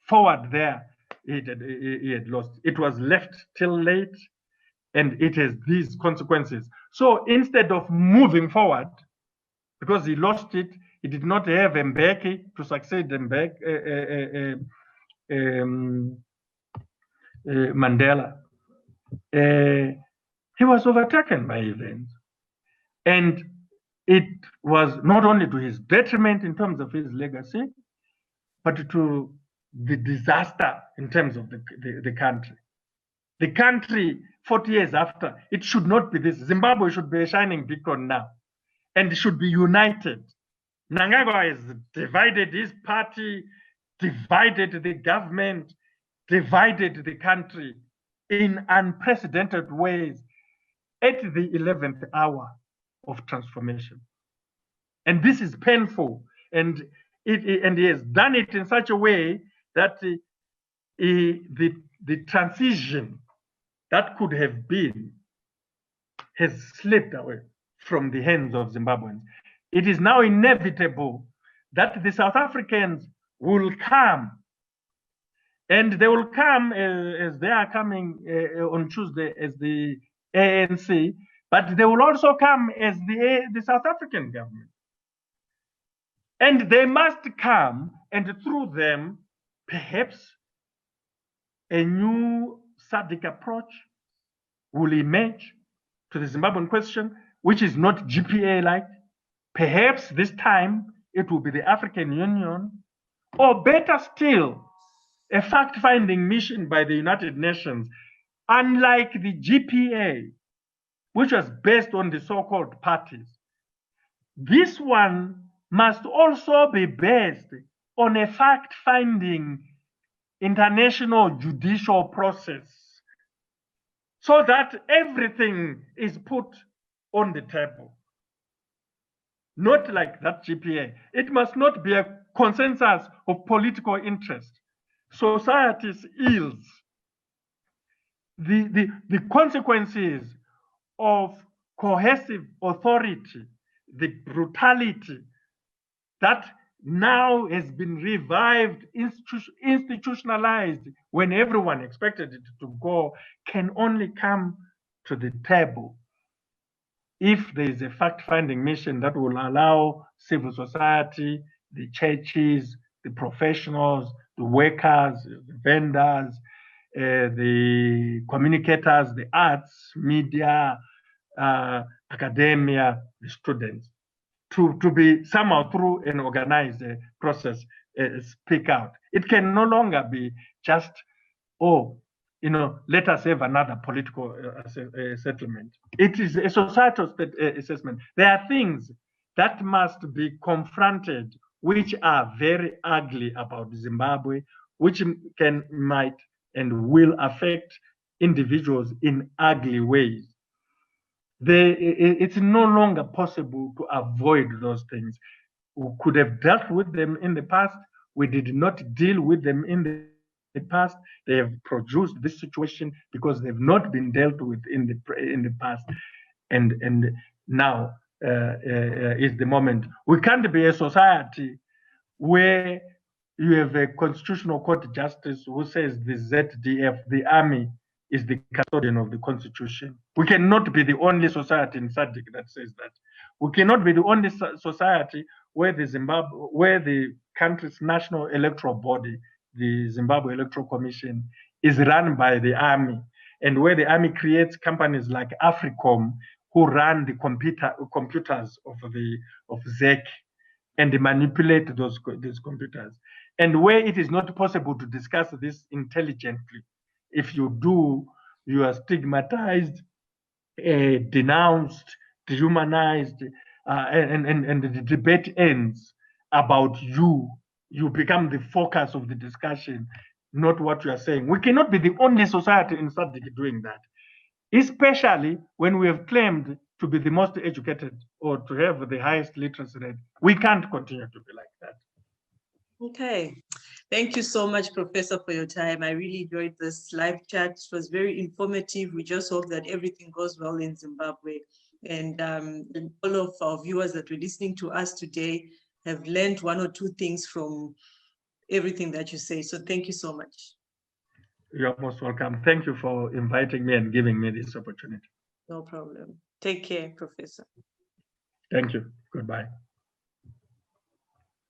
Forward there, he had lost. It was left till late, and it has these consequences. So instead of moving forward, because he lost it, he did not have Mbeki to succeed Mandela. He was overtaken by events. And it was not only to his detriment in terms of his legacy, but to the disaster in terms of the country. The country, 40 years after, it should not be this. Zimbabwe should be a shining beacon now, and it should be united. Mnangagwa has divided his party, divided the government, divided the country in unprecedented ways at the 11th hour of transformation. And this is painful. And he has done it in such a way that the transition that could have been has slipped away from the hands of Zimbabweans. It is now inevitable that the South Africans will come, and they will come as they are coming on Tuesday as the ANC, but they will also come as the South African government. And they must come, and through them, perhaps a new SADC approach will emerge to the Zimbabwean question, which is not GPA-like. Perhaps this time it will be the African Union, or better still, a fact-finding mission by the United Nations, unlike the GPA, which was based on the so-called parties. This one must also be based on a fact-finding international judicial process, so that everything is put on the table. Not like that GPA. It must not be a consensus of political interest. Society's ills, the consequences of cohesive authority, the brutality that now has been revived, institutionalized when everyone expected it to go, can only come to the table if there is a fact-finding mission that will allow civil society, the churches, the professionals, the workers, the vendors, the communicators, the arts, media, academia, the students, to be somehow through an organized process speak out. It can no longer be just, let us have another political settlement. It is a societal assessment. There are things that must be confronted, which are very ugly about Zimbabwe, which might and will affect individuals in ugly ways. It's no longer possible to avoid those things. We could have dealt with them in the past. We did not deal with them in the past. They have produced this situation because they've not been dealt with in the past. And now is the moment. We can't be a society where you have a constitutional court justice who says the ZDF, the army, is the custodian of the constitution. We cannot be the only society in SADC that says that. We cannot be the only society where the country's national electoral body, the Zimbabwe Electoral Commission, is run by the army, and where the army creates companies like Africom who run the computers of ZEC and they manipulate those computers, and where it is not possible to discuss this intelligently. If you do, you are stigmatized, denounced, dehumanized, and the debate ends about you. You become the focus of the discussion, not what you are saying. We cannot be the only society in SADC doing that, especially when we have claimed to be the most educated or to have the highest literacy rate. We can't continue to be like that. Okay. Thank you so much, Professor, for your time. I really enjoyed this live chat. It was very informative. We just hope that everything goes well in Zimbabwe. And all of our viewers that were listening to us today have learned one or two things from everything that you say. So thank you so much. You're most welcome. Thank you for inviting me and giving me this opportunity. No problem. Take care, Professor. Thank you. Goodbye.